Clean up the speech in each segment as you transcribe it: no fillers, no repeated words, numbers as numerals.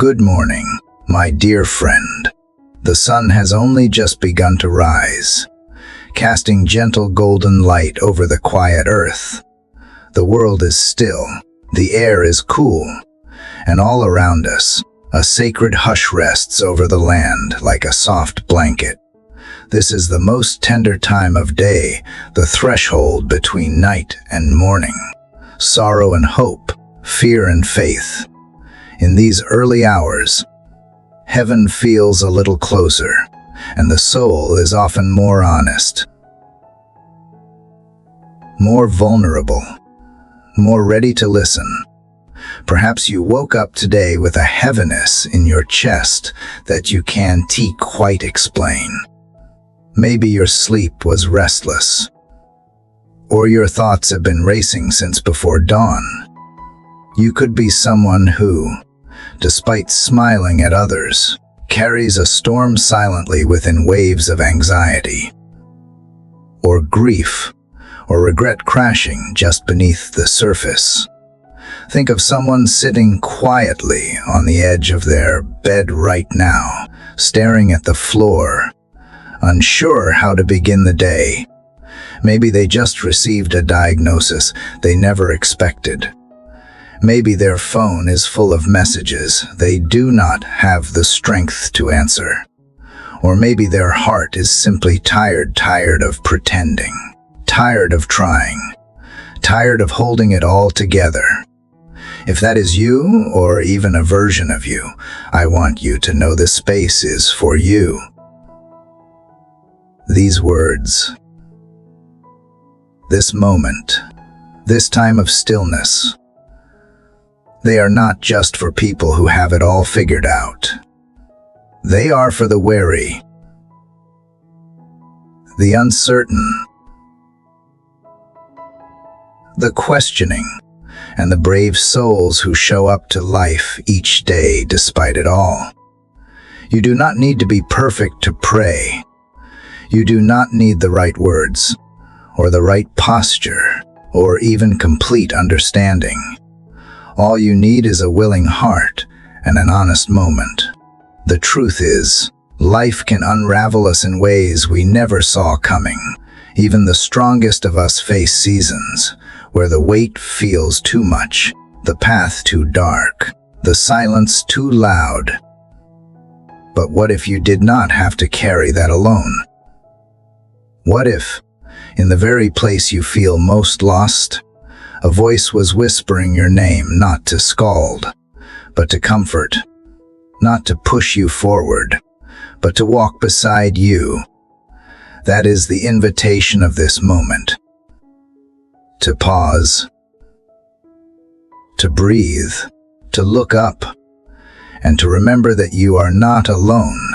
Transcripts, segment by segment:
Good morning, my dear friend. The sun has only just begun to rise, casting gentle golden light over the quiet earth. The world is still, the air is cool, and all around us, a sacred hush rests over the land like a soft blanket. This is the most tender time of day, the threshold between night and morning, sorrow and hope, fear and faith. In these early hours, heaven feels a little closer, and the soul is often more honest, more vulnerable, more ready to listen. Perhaps you woke up today with a heaviness in your chest that you can't quite explain. Maybe your sleep was restless, or your thoughts have been racing since before dawn. You could be someone who, despite smiling at others, carries a storm silently within waves of anxiety, or grief, or regret crashing just beneath the surface. Think of someone sitting quietly on the edge of their bed right now, staring at the floor, unsure how to begin the day. Maybe they just received a diagnosis they never expected. Maybe their phone is full of messages they do not have the strength to answer. Or maybe their heart is simply tired of pretending, tired of trying, tired of holding it all together. If that is you, or even a version of you, I want you to know this space is for you. These words, this moment, this time of stillness, they are not just for people who have it all figured out. They are for the wary, the uncertain, the questioning, and the brave souls who show up to life each day despite it all. You do not need to be perfect to pray. You do not need the right words, or the right posture, or even complete understanding. All you need is a willing heart and an honest moment. The truth is, life can unravel us in ways we never saw coming. Even the strongest of us face seasons where the weight feels too much, the path too dark, the silence too loud. But what if you did not have to carry that alone? What if, in the very place you feel most lost, a voice was whispering your name, not to scald, but to comfort, not to push you forward, but to walk beside you? That is the invitation of this moment. To pause, to breathe, to look up, and to remember that you are not alone.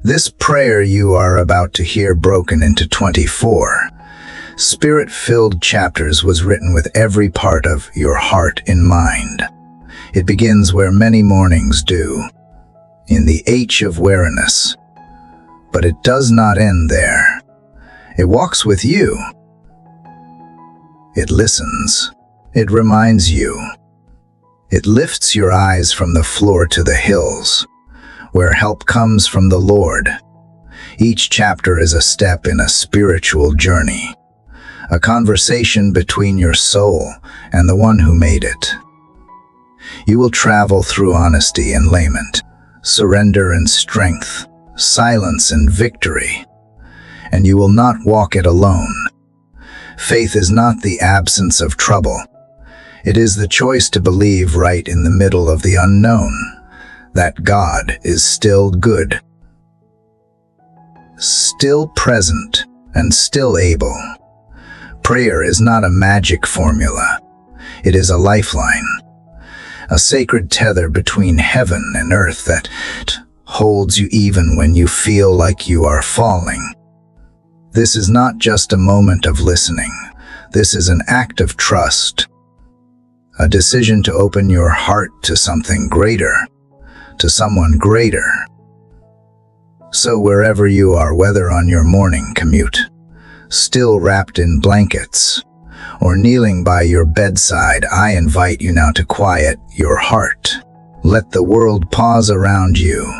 This prayer you are about to hear broken into 24 Spirit-filled chapters was written with every part of your heart in mind. It begins where many mornings do, in the H of awareness. But it does not end there. It walks with you. It listens. It reminds you. It lifts your eyes from the floor to the hills, where help comes from the Lord. Each chapter is a step in a spiritual journey, a conversation between your soul and the one who made it. You will travel through honesty and lament, surrender and strength, silence and victory, and you will not walk it alone. Faith is not the absence of trouble. It is the choice to believe right in the middle of the unknown, that God is still good, still present, and still able. Prayer is not a magic formula. It is a lifeline, a sacred tether between heaven and earth that holds you even when you feel like you are falling. This is not just a moment of listening. This is an act of trust, a decision to open your heart to something greater, to someone greater. So wherever you are, whether on your morning commute, still wrapped in blankets, or kneeling by your bedside, I invite you now to quiet your heart. Let the world pause around you.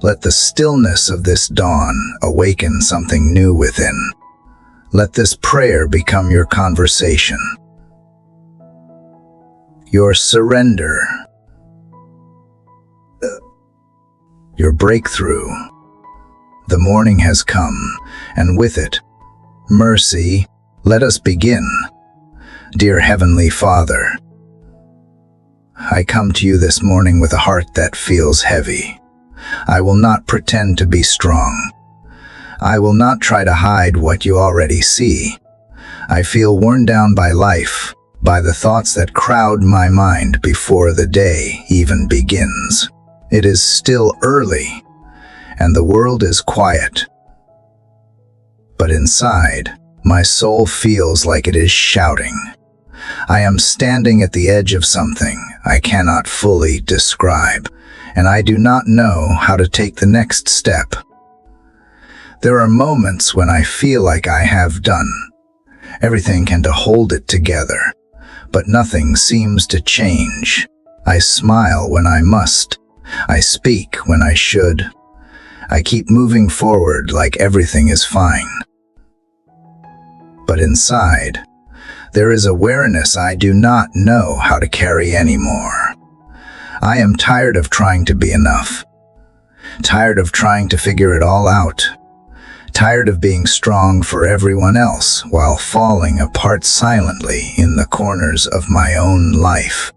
Let the stillness of this dawn awaken something new within. Let this prayer become your conversation, your surrender, your breakthrough. The morning has come, and with it, mercy. Let us begin. Dear Heavenly Father, I come to you this morning with a heart that feels heavy. I will not pretend to be strong. I will not try to hide what you already see. I feel worn down by life, by the thoughts that crowd my mind before the day even begins. It is still early, and the world is quiet. But inside, my soul feels like it is shouting. I am standing at the edge of something I cannot fully describe, and I do not know how to take the next step. There are moments when I feel like I have done everything to hold it together, but nothing seems to change. I smile when I must. I speak when I should. I keep moving forward like everything is fine. But inside, there is awareness I do not know how to carry anymore. I am tired of trying to be enough. Tired of trying to figure it all out. Tired of being strong for everyone else while falling apart silently in the corners of my own life.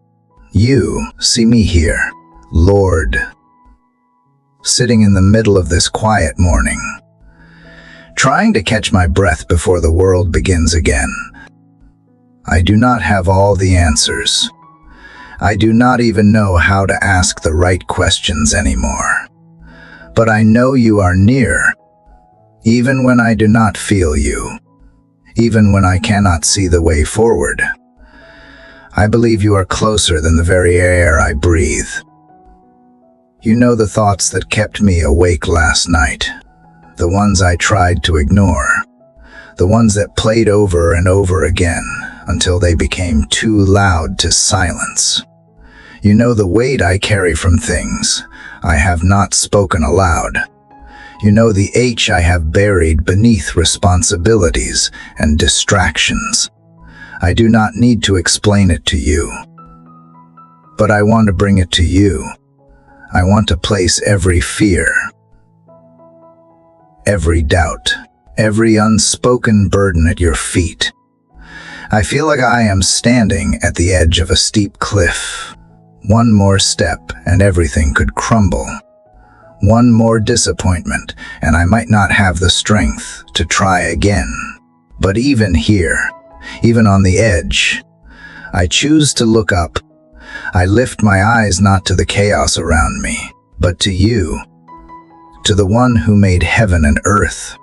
You see me here, Lord, sitting in the middle of this quiet morning, trying to catch my breath before the world begins again. I do not have all the answers. I do not even know how to ask the right questions anymore. But I know you are near, even when I do not feel you, even when I cannot see the way forward. I believe you are closer than the very air I breathe. You know the thoughts that kept me awake last night, the ones I tried to ignore, the ones that played over and over again until they became too loud to silence. You know the weight I carry from things I have not spoken aloud. You know the ache I have buried beneath responsibilities and distractions. I do not need to explain it to you, but I want to bring it to you. I want to place every fear, every doubt, every unspoken burden at your feet. I feel like I am standing at the edge of a steep cliff. One more step and everything could crumble. One more disappointment and I might not have the strength to try again. But even here, even on the edge, I choose to look up. I lift my eyes not to the chaos around me, but to you, to the one who made heaven and earth,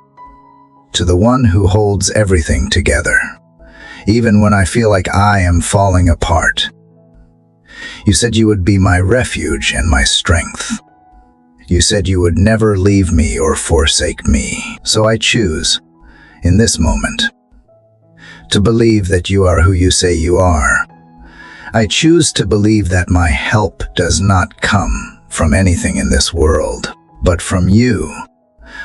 to the one who holds everything together, even when I feel like I am falling apart. You said you would be my refuge and my strength. You said you would never leave me or forsake me. So I choose, in this moment, to believe that you are who you say you are. I choose to believe that my help does not come from anything in this world, but from you.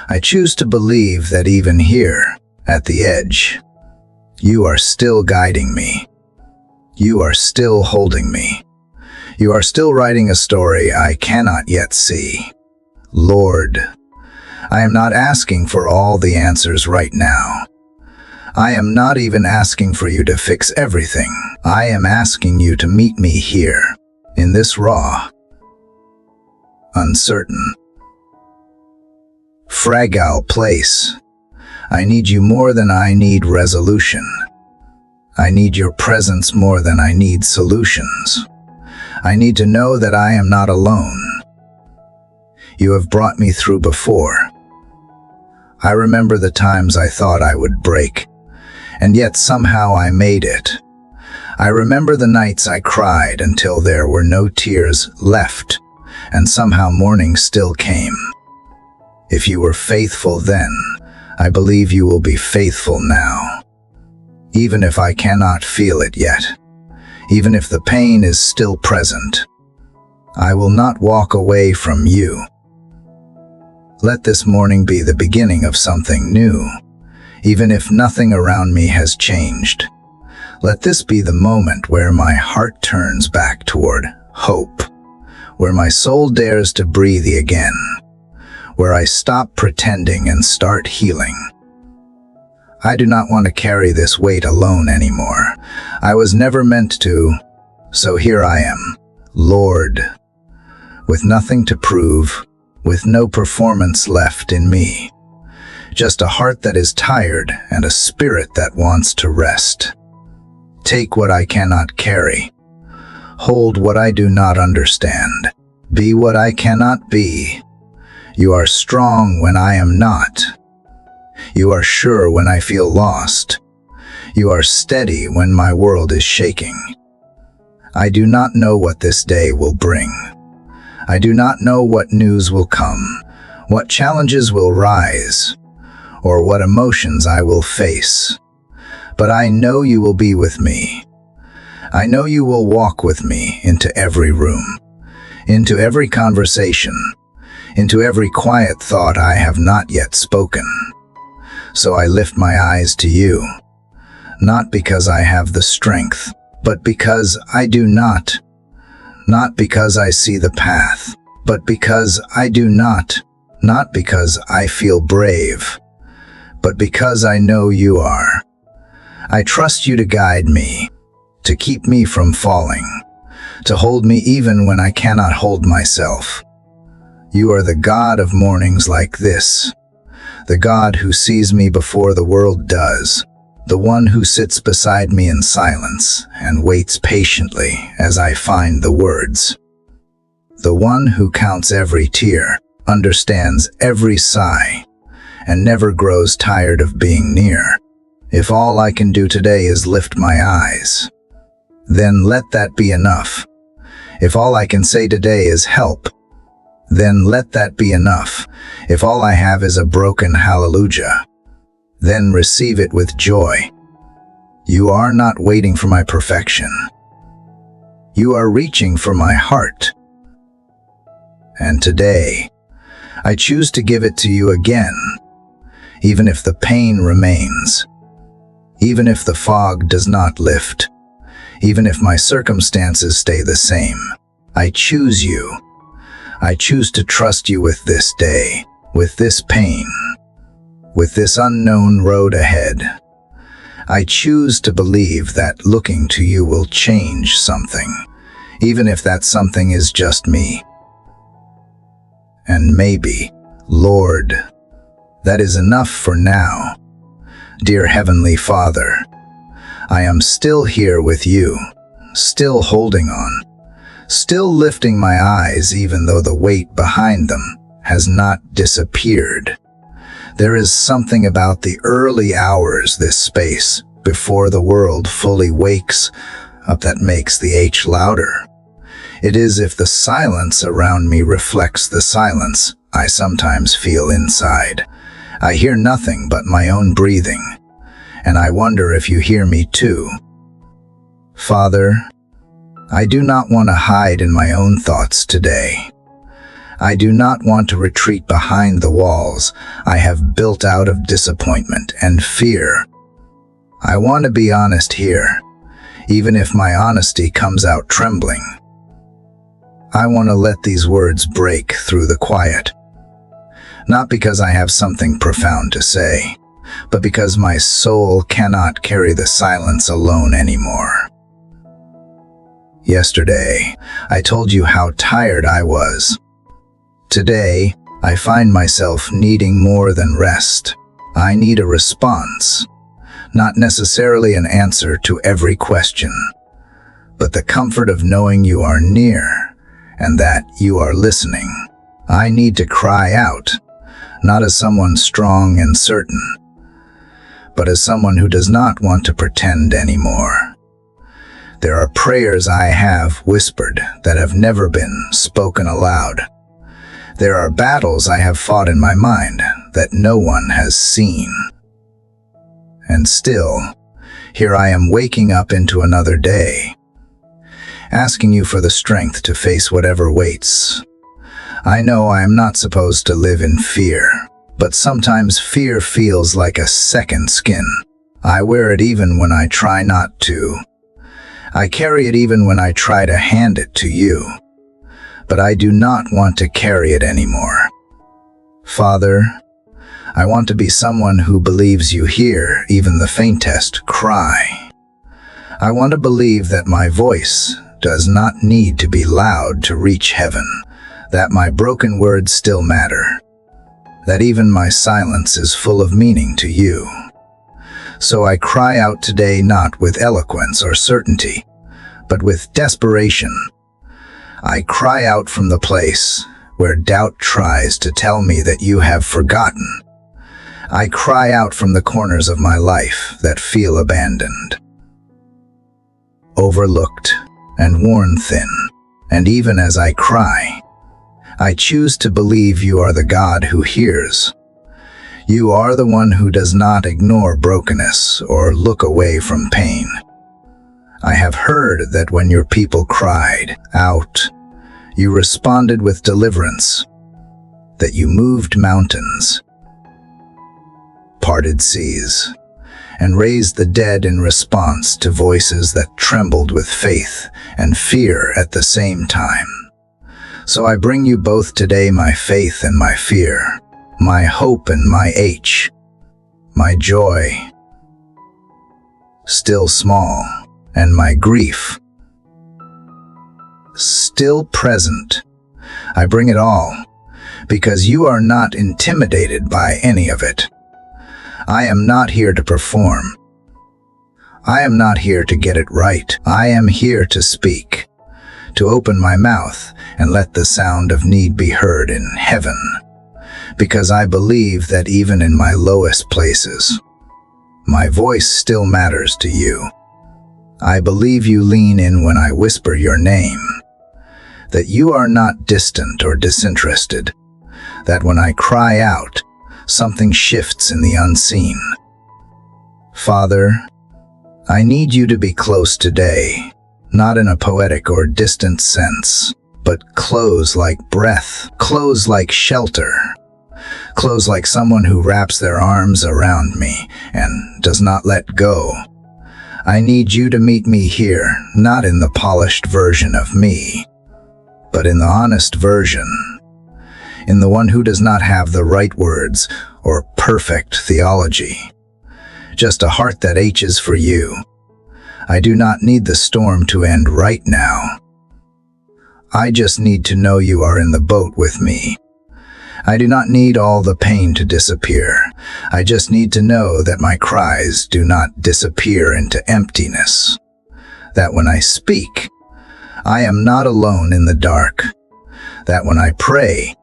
I choose to believe that even here, at the edge, you are still guiding me. You are still holding me. You are still writing a story I cannot yet see. Lord, I am not asking for all the answers right now. I am not even asking for you to fix everything. I am asking you to meet me here, in this raw, uncertain, fragile place. I need you more than I need resolution. I need your presence more than I need solutions. I need to know that I am not alone. You have brought me through before. I remember the times I thought I would break, and yet somehow I made it. I remember the nights I cried until there were no tears left, and somehow morning still came. If you were faithful then, I believe you will be faithful now. Even if I cannot feel it yet, even if the pain is still present, I will not walk away from you. Let this morning be the beginning of something new, even if nothing around me has changed. Let this be the moment where my heart turns back toward hope, where my soul dares to breathe again, where I stop pretending and start healing. I do not want to carry this weight alone anymore. I was never meant to, so here I am, Lord, with nothing to prove, with no performance left in me. Just a heart that is tired and a spirit that wants to rest. Take what I cannot carry. Hold what I do not understand. Be what I cannot be. You are strong when I am not. You are sure when I feel lost. You are steady when my world is shaking. I do not know what this day will bring. I do not know what news will come, what challenges will rise, or what emotions I will face. But I know you will be with me. I know you will walk with me into every room, into every conversation, into every quiet thought I have not yet spoken. So I lift my eyes to you, not because I have the strength, but because I do not because I see the path, but because I do not because I feel brave, but because I know you are. I trust you to guide me, to keep me from falling, to hold me even when I cannot hold myself. You are the God of mornings like this, the God who sees me before the world does, the one who sits beside me in silence and waits patiently as I find the words. The one who counts every tear, understands every sigh, and never grows tired of being near. If all I can do today is lift my eyes, then let that be enough. If all I can say today is help, then let that be enough. If all I have is a broken hallelujah, then receive it with joy. You are not waiting for my perfection. You are reaching for my heart. And today, I choose to give it to you again, even if the pain remains, even if the fog does not lift, even if my circumstances stay the same. I choose you. I choose to trust you with this day, with this pain, with this unknown road ahead. I choose to believe that looking to you will change something, even if that something is just me. And maybe, Lord, that is enough for now. Dear Heavenly Father, I am still here with you, still holding on, still lifting my eyes even though the weight behind them has not disappeared. There is something about the early hours, this space, before the world fully wakes up, that makes the H louder. It is if the silence around me reflects the silence I sometimes feel inside. I hear nothing but my own breathing, and I wonder if you hear me too. Father, I do not want to hide in my own thoughts today. I do not want to retreat behind the walls I have built out of disappointment and fear. I want to be honest here, even if my honesty comes out trembling. I want to let these words break through the quiet, not because I have something profound to say, but because my soul cannot carry the silence alone anymore. Yesterday, I told you how tired I was. Today, I find myself needing more than rest. I need a response, not necessarily an answer to every question, but the comfort of knowing you are near and that you are listening. I need to cry out, not as someone strong and certain, but as someone who does not want to pretend anymore. There are prayers I have whispered that have never been spoken aloud. There are battles I have fought in my mind that no one has seen. And still, here I am waking up into another day. asking you for the strength to face whatever waits. I know I am not supposed to live in fear, but sometimes fear feels like a second skin. I wear it even when I try not to. I carry it even when I try to hand it to you. But I do not want to carry it anymore. Father, I want to be someone who believes you hear even the faintest cry. I want to believe that my voice does not need to be loud to reach heaven, that my broken words still matter, that even my silence is full of meaning to you. So I cry out today not with eloquence or certainty, but with desperation. I cry out from the place where doubt tries to tell me that you have forgotten. I cry out from the corners of my life that feel abandoned, overlooked, and worn thin. And even as I cry, I choose to believe you are the God who hears. You are the one who does not ignore brokenness or look away from pain. I have heard that when your people cried out, you responded with deliverance, that you moved mountains, parted seas, and raised the dead in response to voices that trembled with faith and fear at the same time. So I bring you both today my faith and my fear, my hope and my ache, my joy, still small, and my grief, still present. I bring it all, because you are not intimidated by any of it. I am not here to perform. I am not here to get it right. I am here to speak, to open my mouth and let the sound of need be heard in heaven, because I believe that even in my lowest places, my voice still matters to you. I believe you lean in when I whisper your name, that you are not distant or disinterested, that when I cry out, something shifts in the unseen. Father, I need you to be close today, not in a poetic or distant sense, but close like breath, close like shelter, close like someone who wraps their arms around me and does not let go. I need you to meet me here, not in the polished version of me, but in the honest version, in the one who does not have the right words or perfect theology, just a heart that aches for you. I do not need the storm to end right now. I just need to know you are in the boat with me. I do not need all the pain to disappear. I just need to know that my cries do not disappear into emptiness. That when I speak, I am not alone in the dark. That when I pray,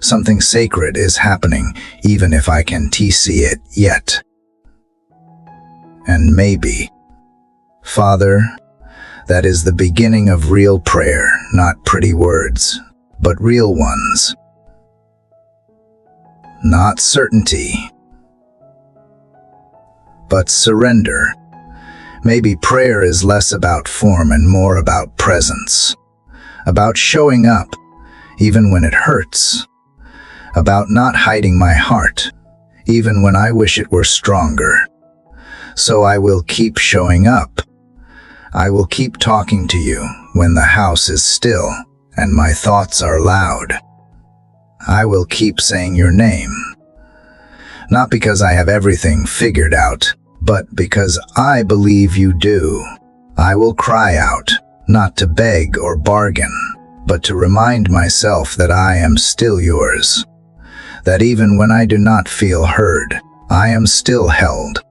something sacred is happening, even if I can't see it yet. And maybe, Father, that is the beginning of real prayer, not pretty words, but real ones. Not certainty, but surrender. Maybe prayer is less about form and more about presence, about showing up, even when it hurts, about not hiding my heart, even when I wish it were stronger. So I will keep showing up. I will keep talking to you when the house is still and my thoughts are loud. I will keep saying your name, not because I have everything figured out, but because I believe you do. I will cry out, not to beg or bargain, but to remind myself that I am still yours, that even when I do not feel heard, I am still held.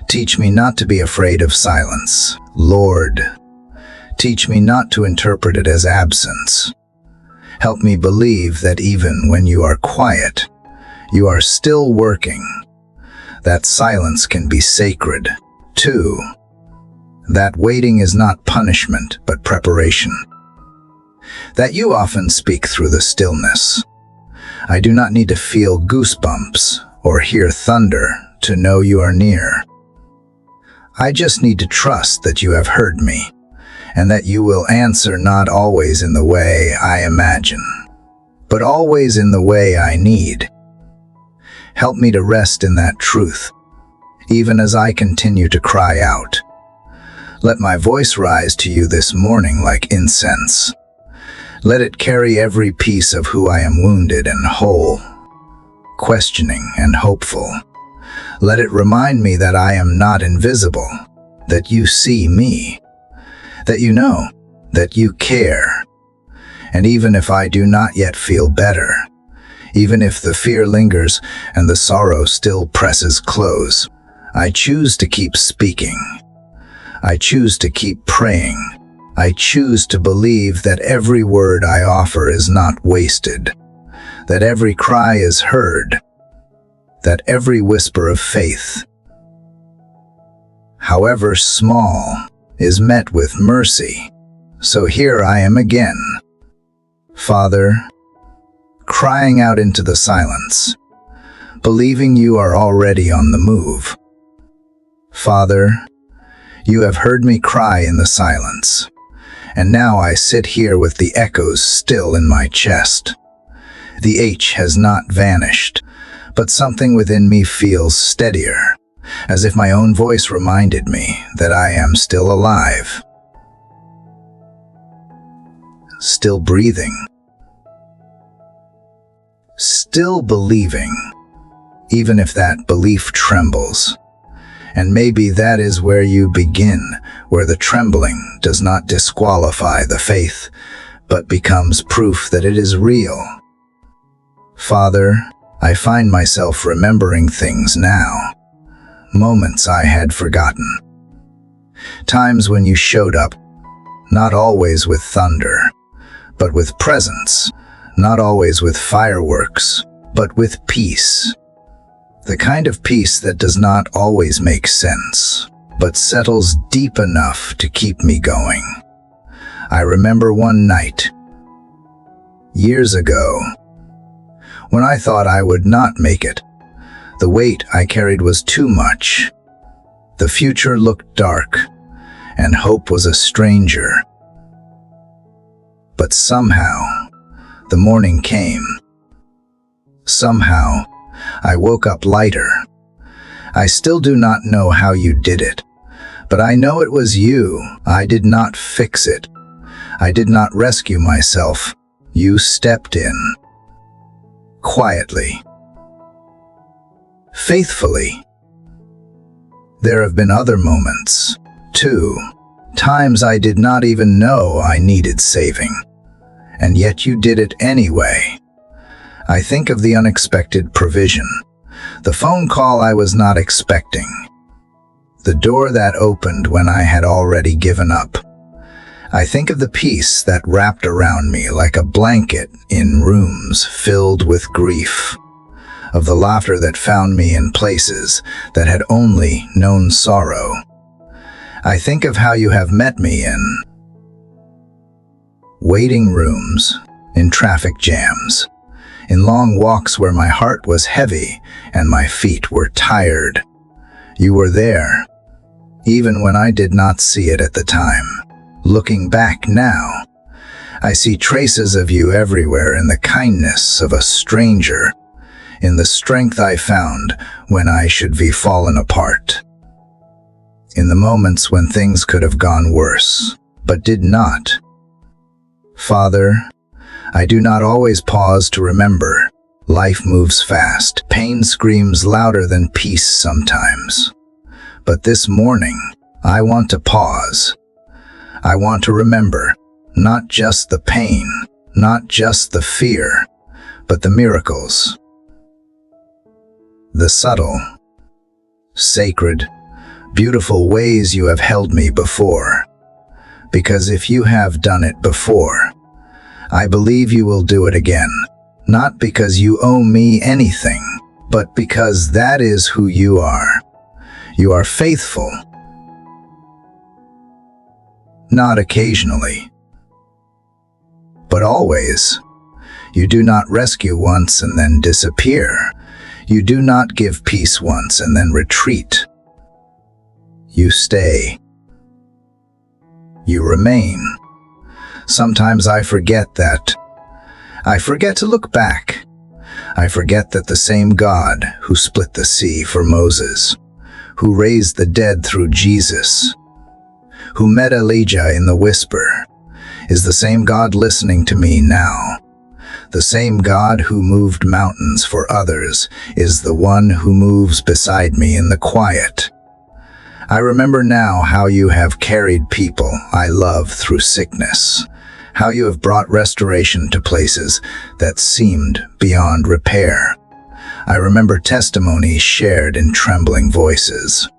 Teach me not to be afraid of silence, Lord. Teach me not to interpret it as absence. Help me believe that even when you are quiet, you are still working. That silence can be sacred, too. That waiting is not punishment, but preparation. That you often speak through the stillness. I do not need to feel goosebumps or hear thunder to know you are near. I just need to trust that you have heard me, and that you will answer not always in the way I imagine, but always in the way I need. Help me to rest in that truth, even as I continue to cry out. Let my voice rise to you this morning like incense. Let it carry every piece of who I am, wounded and whole, questioning and hopeful. Let it remind me that I am not invisible, that you see me, that you know, that you care. And even if I do not yet feel better, even if the fear lingers and the sorrow still presses close, I choose to keep speaking. I choose to keep praying. I choose to believe that every word I offer is not wasted, that every cry is heard, that every whisper of faith, however small, is met with mercy. So here I am again, Father, crying out into the silence, believing you are already on the move. Father, you have heard me cry in the silence, and now I sit here with the echoes still in my chest. The H has not vanished, but something within me feels steadier, as if my own voice reminded me that I am still alive, still breathing, still believing, even if that belief trembles. And maybe that is where you begin, where the trembling does not disqualify the faith, but becomes proof that it is real. Father, I find myself remembering things now, moments I had forgotten. Times when you showed up, not always with thunder, but with presence, not always with fireworks, but with peace. The kind of peace that does not always make sense, but settles deep enough to keep me going. I remember one night, years ago, when I thought I would not make it. The weight I carried was too much. The future looked dark, and hope was a stranger. But somehow, the morning came. Somehow, I woke up lighter. I still do not know how you did it, but I know it was you. I did not fix it. I did not rescue myself. You stepped in. Quietly. Faithfully. There have been other moments, too. Times I did not even know I needed saving. And yet you did it anyway. I think of the unexpected provision, the phone call I was not expecting, the door that opened when I had already given up. I think of the peace that wrapped around me like a blanket in rooms filled with grief, of the laughter that found me in places that had only known sorrow. I think of how you have met me in waiting rooms, in traffic jams, in long walks where my heart was heavy and my feet were tired. You were there, even when I did not see it at the time. Looking back now, I see traces of you everywhere, in the kindness of a stranger, in the strength I found when I should be fallen apart, in the moments when things could have gone worse, but did not. Father, I do not always pause to remember. Life moves fast. Pain screams louder than peace sometimes. But this morning, I want to pause. I want to remember, not just the pain, not just the fear, but the miracles. The subtle, sacred, beautiful ways you have held me before. Because if you have done it before, I believe you will do it again. Not because you owe me anything, but because that is who you are. You are faithful. Not occasionally, but always. You do not rescue once and then disappear. You do not give peace once and then retreat. You stay. you remain. Sometimes I forget that. I forget to look back. I forget that the same God who split the sea for Moses, who raised the dead through Jesus, who met Elijah in the whisper, is the same God listening to me now. The same God who moved mountains for others is the one who moves beside me in the quiet. I remember now how you have carried people I love through sickness, how you have brought restoration to places that seemed beyond repair. I remember testimonies shared in trembling voices,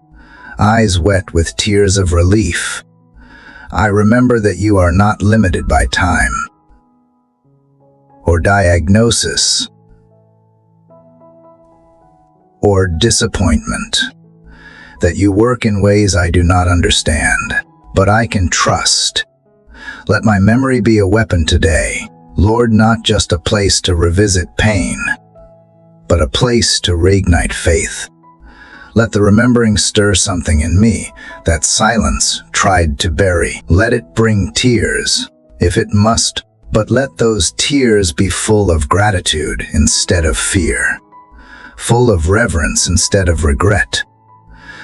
eyes wet with tears of relief. I remember that you are not limited by time or diagnosis or disappointment, that you work in ways I do not understand, but I can trust. Let my memory be a weapon today, Lord, not just a place to revisit pain, but a place to reignite faith. Let the remembering stir something in me that silence tried to bury. Let it bring tears, if it must, but let those tears be full of gratitude instead of fear, full of reverence instead of regret.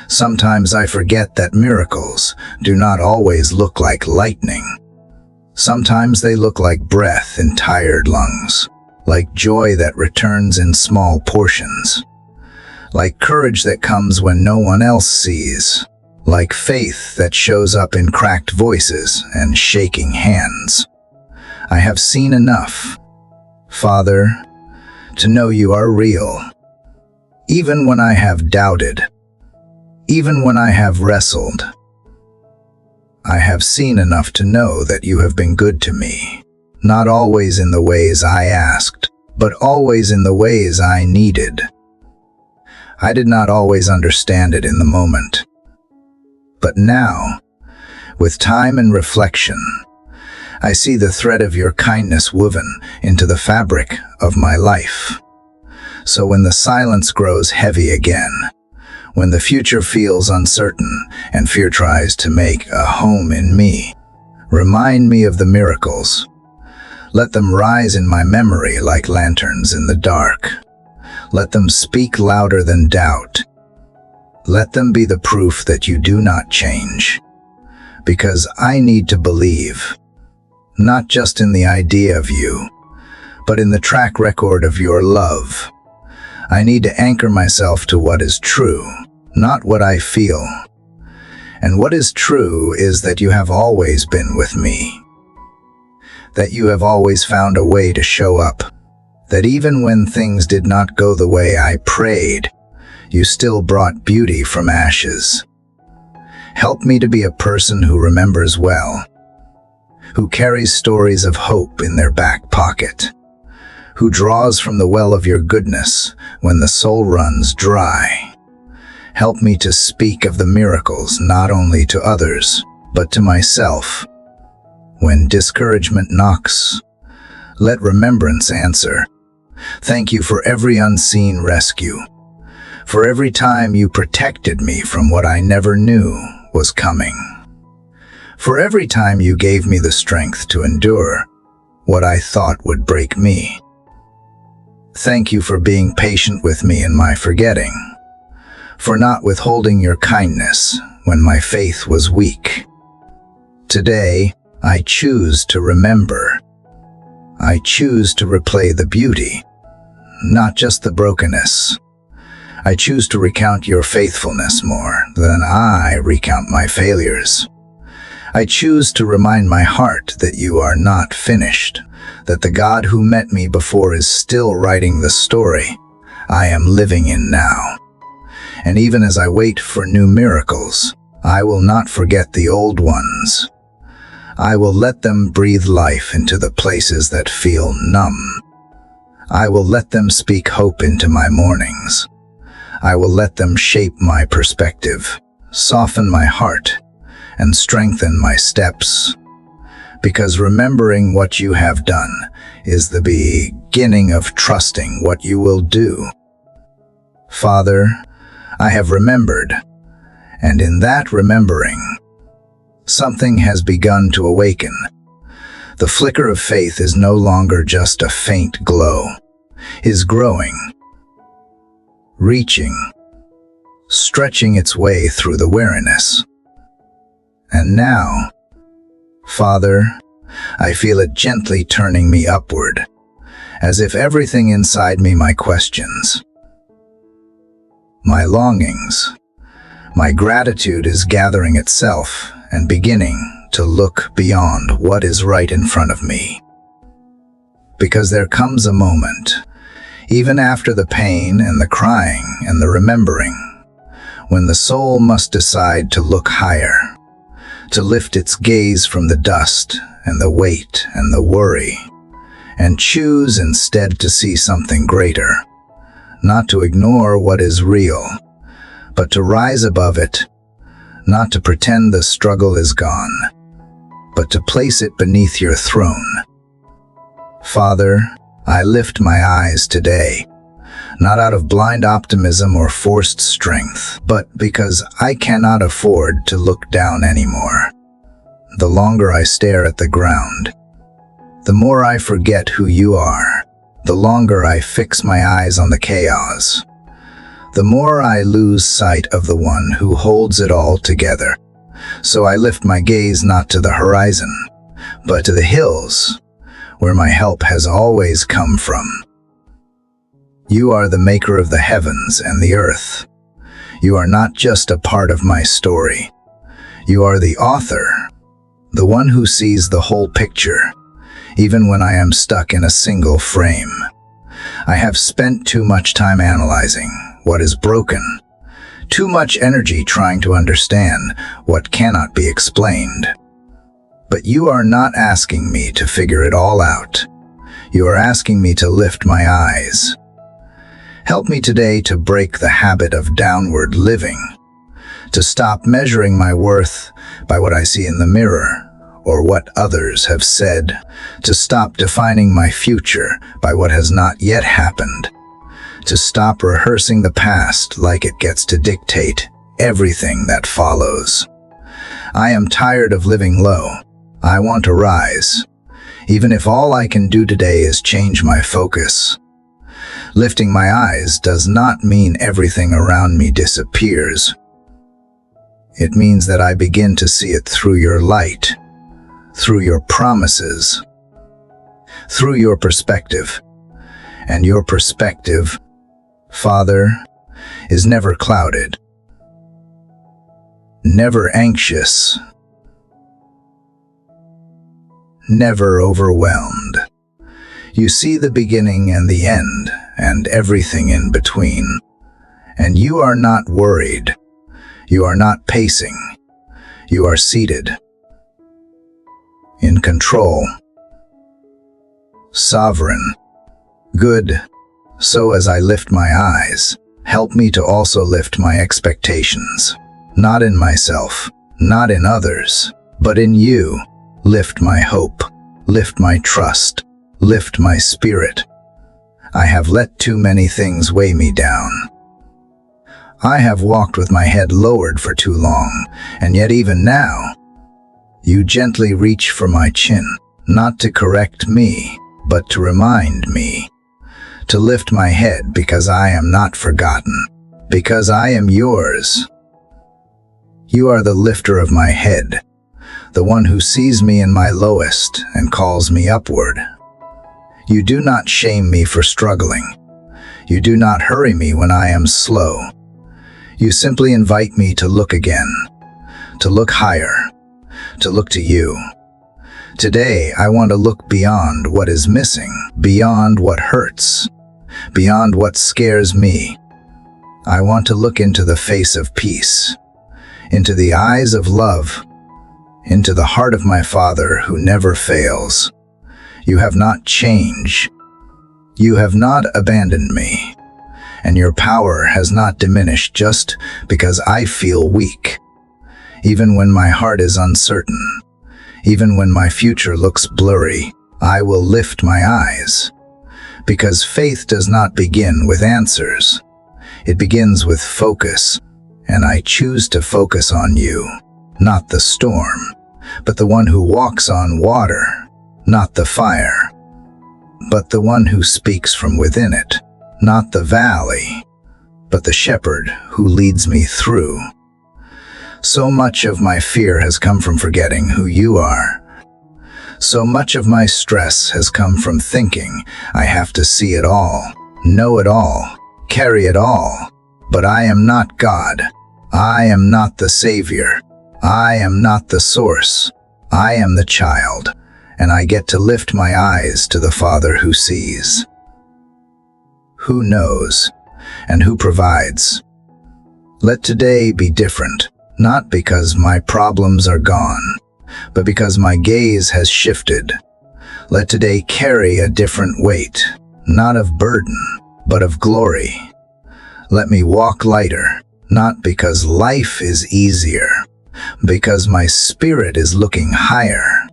Sometimes I forget that miracles do not always look like lightning. Sometimes they look like breath in tired lungs, like joy that returns in small portions, like courage that comes when no one else sees, like faith that shows up in cracked voices and shaking hands. I have seen enough, Father, to know you are real. Even when I have doubted, even when I have wrestled, I have seen enough to know that you have been good to me, not always in the ways I asked, but always in the ways I needed. I did not always understand it in the moment, but now, with time and reflection, I see the thread of your kindness woven into the fabric of my life. So when the silence grows heavy again, when the future feels uncertain and fear tries to make a home in me, remind me of the miracles. Let them rise in my memory like lanterns in the dark. Let them speak louder than doubt. Let them be the proof that you do not change. Because I need to believe, not just in the idea of you, but in the track record of your love. I need to anchor myself to what is true, not what I feel. And what is true is that you have always been with me, that you have always found a way to show up, that even when things did not go the way I prayed, you still brought beauty from ashes. Help me to be a person who remembers well, who carries stories of hope in their back pocket, who draws from the well of your goodness when the soul runs dry. Help me to speak of the miracles not only to others, but to myself. When discouragement knocks, let remembrance answer. Thank you for every unseen rescue, for every time you protected me from what I never knew was coming, for every time you gave me the strength to endure what I thought would break me. Thank you for being patient with me in my forgetting, for not withholding your kindness when my faith was weak. Today, I choose to remember. I choose to replay the beauty, not just the brokenness. I choose to recount your faithfulness more than I recount my failures. I choose to remind my heart that you are not finished, that the God who met me before is still writing the story I am living in now. And even as I wait for new miracles, I will not forget the old ones. I will let them breathe life into the places that feel numb. I will let them speak hope into my mornings. I will let them shape my perspective, soften my heart, and strengthen my steps. Because remembering what you have done is the beginning of trusting what you will do. Father, I have remembered, and in that remembering, Something has begun to awaken. The flicker of faith is no longer just a faint glow. It is growing, reaching, stretching its way through the weariness. And now, Father, I feel it gently turning me upward, as if everything inside me, my questions, my longings, my gratitude is gathering itself and beginning to look beyond what is right in front of me. Because there comes a moment, even after the pain and the crying and the remembering, when the soul must decide to look higher, to lift its gaze from the dust and the weight and the worry, and choose instead to see something greater, not to ignore what is real, but to rise above it, not to pretend the struggle is gone, but to place it beneath your throne. Father, I lift my eyes today, not out of blind optimism or forced strength, but because I cannot afford to look down anymore. The longer I stare at the ground, the more I forget who you are. The longer I fix my eyes on the chaos, the more I lose sight of the one who holds it all together. So I lift my gaze not to the horizon, but to the hills, where my help has always come from. You are the maker of the heavens and the earth. You are not just a part of my story. You are the author, the one who sees the whole picture, even when I am stuck in a single frame. I have spent too much time analyzing what is broken, too much energy trying to understand what cannot be explained. But you are not asking me to figure it all out. You are asking me to lift my eyes. Help me today to break the habit of downward living, to stop measuring my worth by what I see in the mirror or what others have said, to stop defining my future by what has not yet happened, to stop rehearsing the past like it gets to dictate everything that follows. I am tired of living low. I want to rise, even if all I can do today is change my focus. Lifting my eyes does not mean everything around me disappears. It means that I begin to see it through your light, through your promises, through your perspective. And your perspective, Father, is never clouded, never anxious, never overwhelmed. You see the beginning and the end, and everything in between. And you are not worried. You are not pacing. You are seated, in control, sovereign, good. So as I lift my eyes, help me to also lift my expectations, not in myself, not in others, but in you. Lift my hope, lift my trust, lift my spirit. I have let too many things weigh me down. I have walked with my head lowered for too long, and yet even now, you gently reach for my chin, not to correct me, but to remind me, to lift my head because I am not forgotten, because I am yours. You are the lifter of my head, the one who sees me in my lowest and calls me upward. You do not shame me for struggling. You do not hurry me when I am slow. You simply invite me to look again, to look higher, to look to you. Today, I want to look beyond what is missing, beyond what hurts, beyond what scares me. I want to look into the face of peace, into the eyes of love, into the heart of my Father who never fails. You have not changed. You have not abandoned me. And your power has not diminished just because I feel weak. Even when my heart is uncertain, even when my future looks blurry, I will lift my eyes. Because faith does not begin with answers. It begins with focus, and I choose to focus on you. not the storm, but the one who walks on water, not the fire, but the one who speaks from within it, not the valley, but the shepherd who leads me through. So much of my fear has come from forgetting who you are. So much of my stress has come from thinking I have to see it all, know it all, carry it all. But I am not God. I am not the Savior. I am not the source. I am the child, and I get to lift my eyes to the Father who sees, who knows, and who provides. Let today be different, not because my problems are gone, but because my gaze has shifted. Let today carry a different weight, not of burden, but of glory. Let me walk lighter, not because life is easier, because my spirit is looking higher.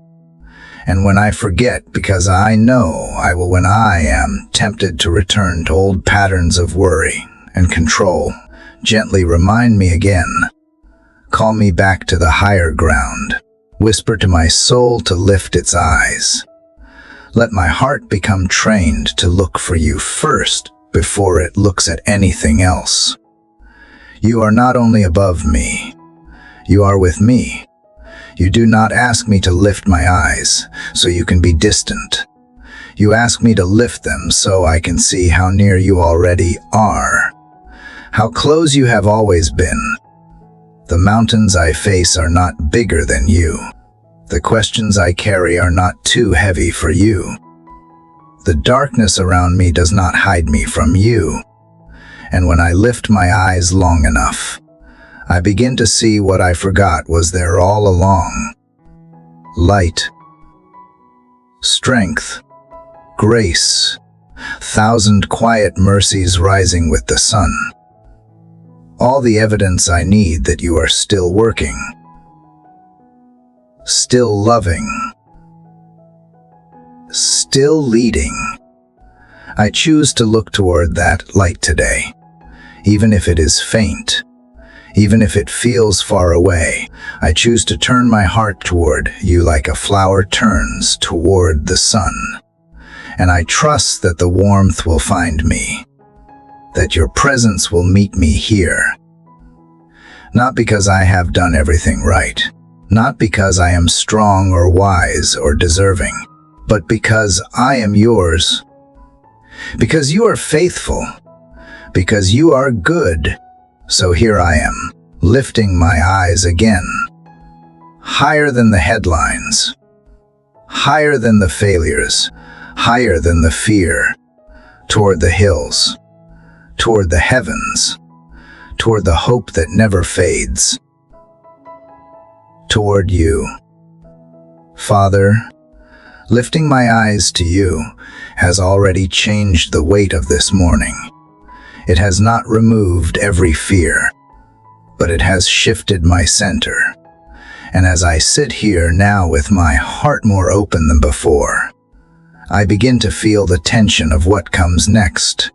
And when I forget, because I know I will when I am tempted to return to old patterns of worry and control, gently remind me again. Call me back to the higher ground. Whisper to my soul to lift its eyes. Let my heart become trained to look for you first before it looks at anything else. You are not only above me, you are with me. You do not ask me to lift my eyes so you can be distant. You ask me to lift them so I can see how near you already are, how close you have always been. The mountains I face are not bigger than you. The questions I carry are not too heavy for you. The darkness around me does not hide me from you. And when I lift my eyes long enough, I begin to see what I forgot was there all along. Light, strength, grace, 1,000 quiet mercies rising with the sun. All the evidence I need that you are still working, still loving, still leading. I choose to look toward that light today, even if it is faint. Even if it feels far away, I choose to turn my heart toward you like a flower turns toward the sun. And I trust that the warmth will find me, that your presence will meet me here. Not because I have done everything right, not because I am strong or wise or deserving, but because I am yours. Because you are faithful, because you are good. So here I am, lifting my eyes again, higher than the headlines, higher than the failures, higher than the fear, toward the hills, toward the heavens, toward the hope that never fades, toward you. Father, lifting my eyes to you has already changed the weight of this morning. It has not removed every fear, but it has shifted my center. And as I sit here now with my heart more open than before, I begin to feel the tension of what comes next.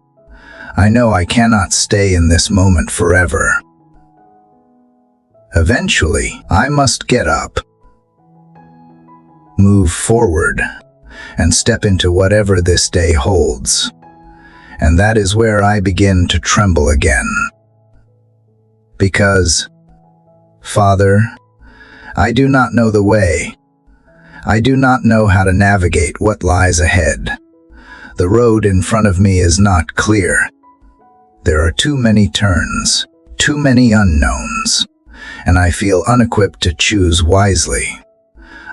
I know I cannot stay in this moment forever. Eventually, I must get up, move forward, and step into whatever this day holds. And that is where I begin to tremble again. Because, Father, I do not know the way. I do not know how to navigate what lies ahead. The road in front of me is not clear. There are too many turns, too many unknowns, and I feel unequipped to choose wisely.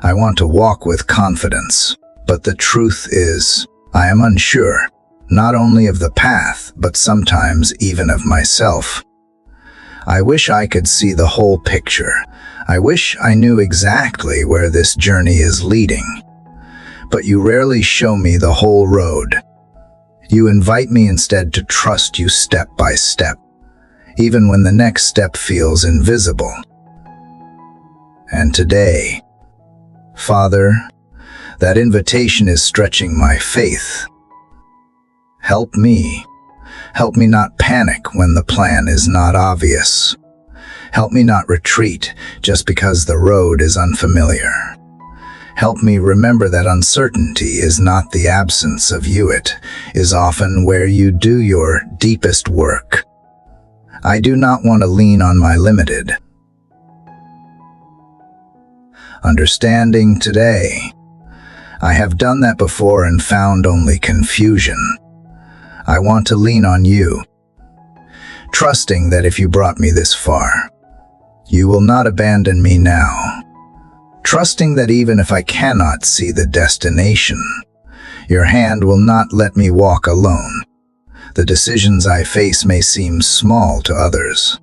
I want to walk with confidence, but the truth is, I am unsure. Not only of the path, but sometimes even of myself. I wish I could see the whole picture. I wish I knew exactly where this journey is leading. But you rarely show me the whole road. You invite me instead to trust you step by step, even when the next step feels invisible. And today, Father, that invitation is stretching my faith. Help me. Help me not panic when the plan is not obvious. Help me not retreat just because the road is unfamiliar. Help me remember that uncertainty is not the absence of you. It is often where you do your deepest work. I do not want to lean on my limited understanding today. I have done that before and found only confusion. I want to lean on you, trusting that if you brought me this far, you will not abandon me now. Trusting that even if I cannot see the destination, your hand will not let me walk alone. The decisions I face may seem small to others,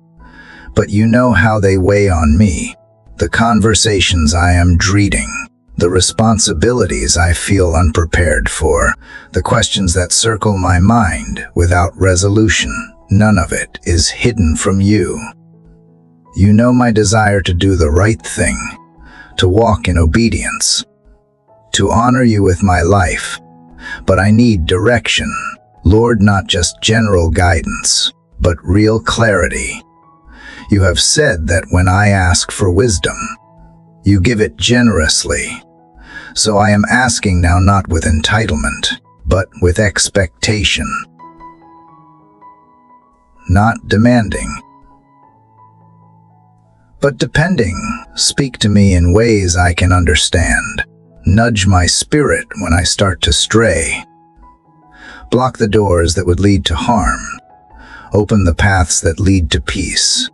but you know how they weigh on me. The conversations I am dreading, the responsibilities I feel unprepared for, the questions that circle my mind without resolution, none of it is hidden from you. You know my desire to do the right thing, to walk in obedience, to honor you with my life. But I need direction, Lord, not just general guidance, but real clarity. You have said that when I ask for wisdom, you give it generously. So I am asking now not with entitlement, but with expectation. Not demanding, but depending. Speak to me in ways I can understand. Nudge my spirit when I start to stray. Block the doors that would lead to harm. Open the paths that lead to peace.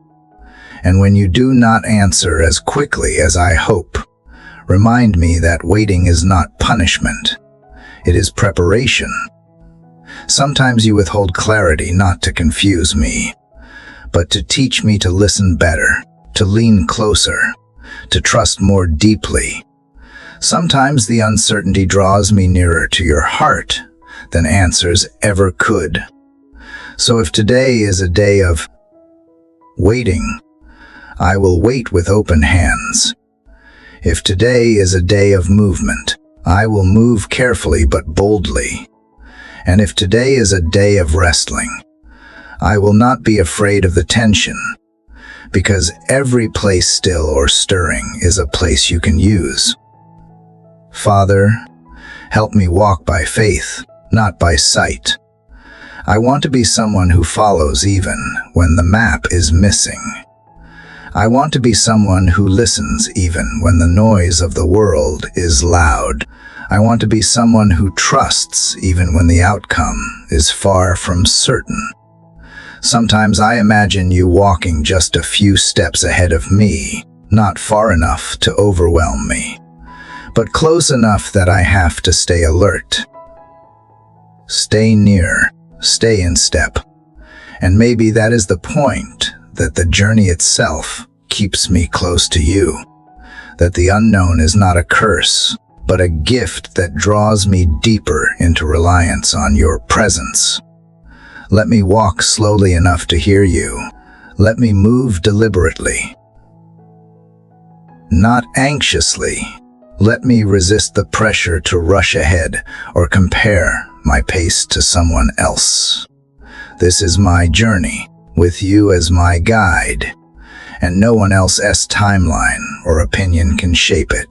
And when you do not answer as quickly as I hope, remind me that waiting is not punishment. It is preparation. Sometimes you withhold clarity not to confuse me, but to teach me to listen better, to lean closer, to trust more deeply. Sometimes the uncertainty draws me nearer to your heart than answers ever could. So if today is a day of waiting, I will wait with open hands. If today is a day of movement, I will move carefully but boldly. And if today is a day of wrestling, I will not be afraid of the tension, because every place still or stirring is a place you can use. Father, help me walk by faith, not by sight. I want to be someone who follows even when the map is missing. I want to be someone who listens even when the noise of the world is loud. I want to be someone who trusts even when the outcome is far from certain. Sometimes I imagine you walking just a few steps ahead of me, not far enough to overwhelm me, but close enough that I have to stay alert. Stay near, stay in step. And maybe that is the point, that the journey itself keeps me close to you, that the unknown is not a curse, but a gift that draws me deeper into reliance on your presence. Let me walk slowly enough to hear you. Let me move deliberately, not anxiously. Let me resist the pressure to rush ahead or compare my pace to someone else. This is my journey, with you as my guide, and no one else's timeline or opinion can shape it.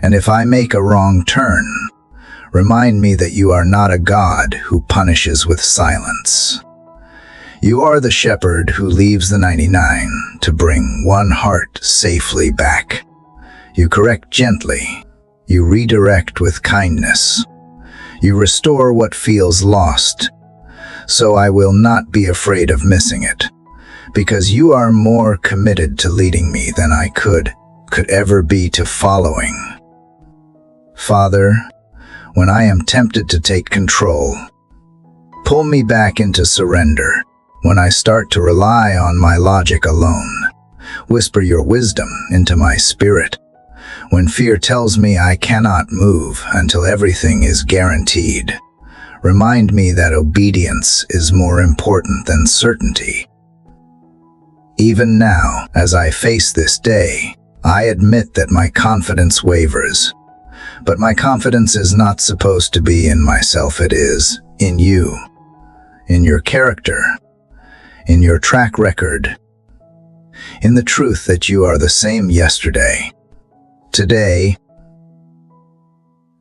And if I make a wrong turn, remind me that you are not a God who punishes with silence. You are the shepherd who leaves the 99 to bring one heart safely back. You correct gently. You redirect with kindness. You restore what feels lost. So I will not be afraid of missing it, because you are more committed to leading me than I could ever be to following. Father, when I am tempted to take control, pull me back into surrender. When I start to rely on my logic alone, whisper your wisdom into my spirit. When fear tells me I cannot move until everything is guaranteed, remind me that obedience is more important than certainty. Even now, as I face this day, I admit that my confidence wavers. But my confidence is not supposed to be in myself, it is in you, in your character, in your track record, in the truth that you are the same yesterday, today,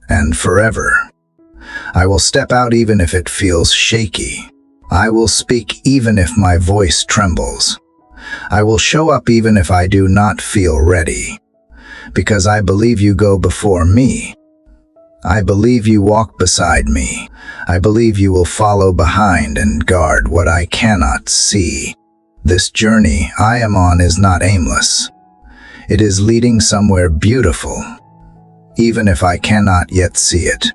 and forever. I will step out even if it feels shaky. I will speak even if my voice trembles. I will show up even if I do not feel ready, because I believe you go before me. I believe you walk beside me. I believe you will follow behind and guard what I cannot see. This journey I am on is not aimless. It is leading somewhere beautiful, even if I cannot yet see it.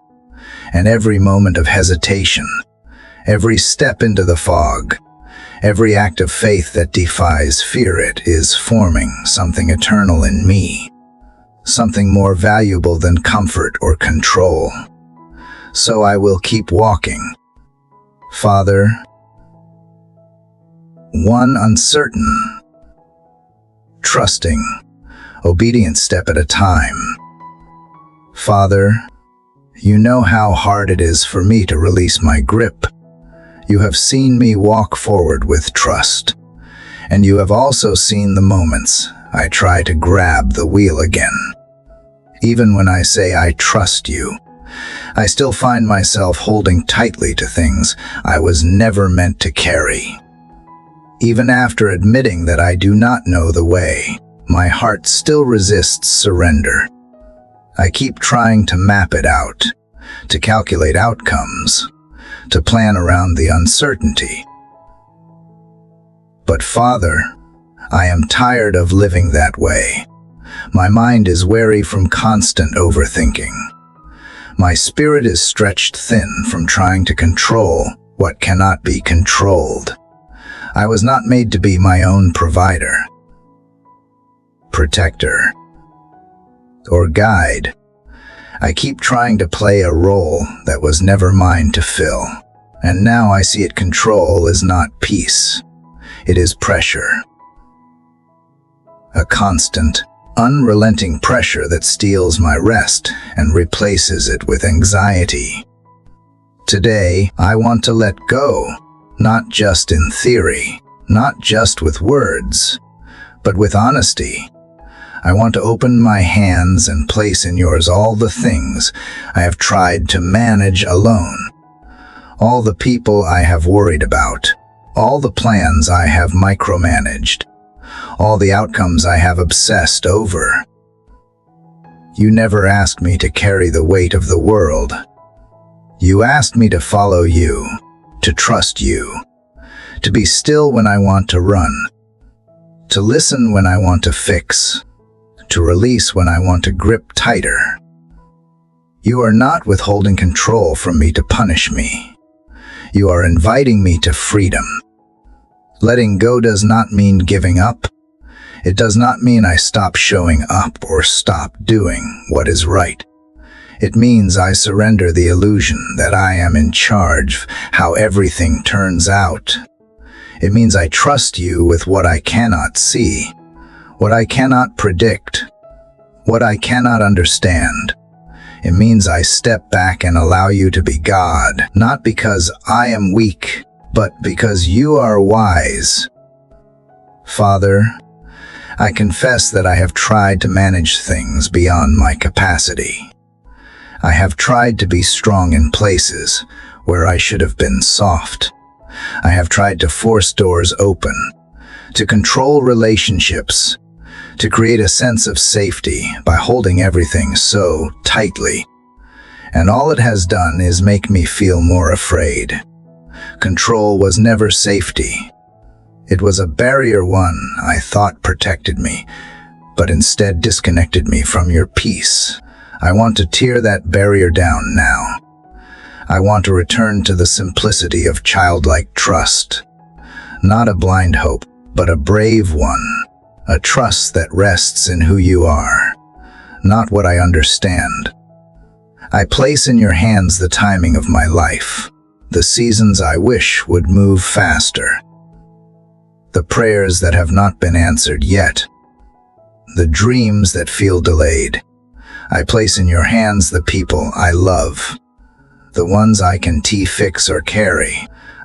And every moment of hesitation, every step into the fog, every act of faith that defies fear is forming something eternal in me, something more valuable than comfort or control. So I will keep walking. Father, one uncertain, trusting, obedient step at a time. Father, you know how hard it is for me to release my grip. You have seen me walk forward with trust, and you have also seen the moments I try to grab the wheel again. Even when I say I trust you, I still find myself holding tightly to things I was never meant to carry. Even after admitting that I do not know the way, my heart still resists surrender. I keep trying to map it out, to calculate outcomes, to plan around the uncertainty. But Father, I am tired of living that way. My mind is weary from constant overthinking. My spirit is stretched thin from trying to control what cannot be controlled. I was not made to be my own provider, protector, or guide. I keep trying to play a role that was never mine to fill, and now I see it. Control is not peace. It is pressure. A constant, unrelenting pressure that steals my rest and replaces it with anxiety. Today, I want to let go, not just in theory, not just with words, but with honesty. I want to open my hands and place in yours all the things I have tried to manage alone, all the people I have worried about, all the plans I have micromanaged, all the outcomes I have obsessed over. You never asked me to carry the weight of the world. You asked me to follow you, to trust you, to be still when I want to run, to listen when I want to fix, to release when I want to grip tighter. You are not withholding control from me to punish me. You are inviting me to freedom. Letting go does not mean giving up. It does not mean I stop showing up or stop doing what is right. It means I surrender the illusion that I am in charge of how everything turns out. It means I trust you with what I cannot see, what I cannot predict, what I cannot understand. It means I step back and allow you to be God, not because I am weak, but because you are wise. Father, I confess that I have tried to manage things beyond my capacity. I have tried to be strong in places where I should have been soft. I have tried to force doors open, to control relationships, to create a sense of safety by holding everything so tightly. And all it has done is make me feel more afraid. Control was never safety. It was a barrier one I thought protected me, but instead disconnected me from your peace. I want to tear that barrier down now. I want to return to the simplicity of childlike trust. Not a blind hope, but a brave one. A trust that rests in who you are, not what I understand. I place in your hands the timing of my life, the seasons I wish would move faster, the prayers that have not been answered yet, the dreams that feel delayed. I place in your hands the people I love, the ones I can fix or carry.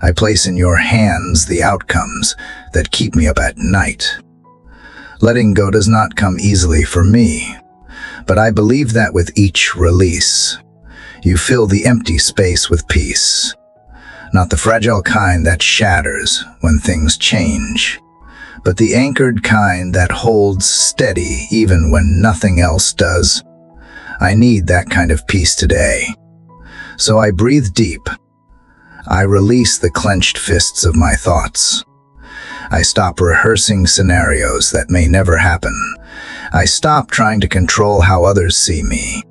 I place in your hands the outcomes that keep me up at night. Letting go does not come easily for me, but I believe that with each release, you fill the empty space with peace. Not the fragile kind that shatters when things change, but the anchored kind that holds steady even when nothing else does. I need that kind of peace today. So I breathe deep. I release the clenched fists of my thoughts. I stop rehearsing scenarios that may never happen. I stop trying to control how others see me,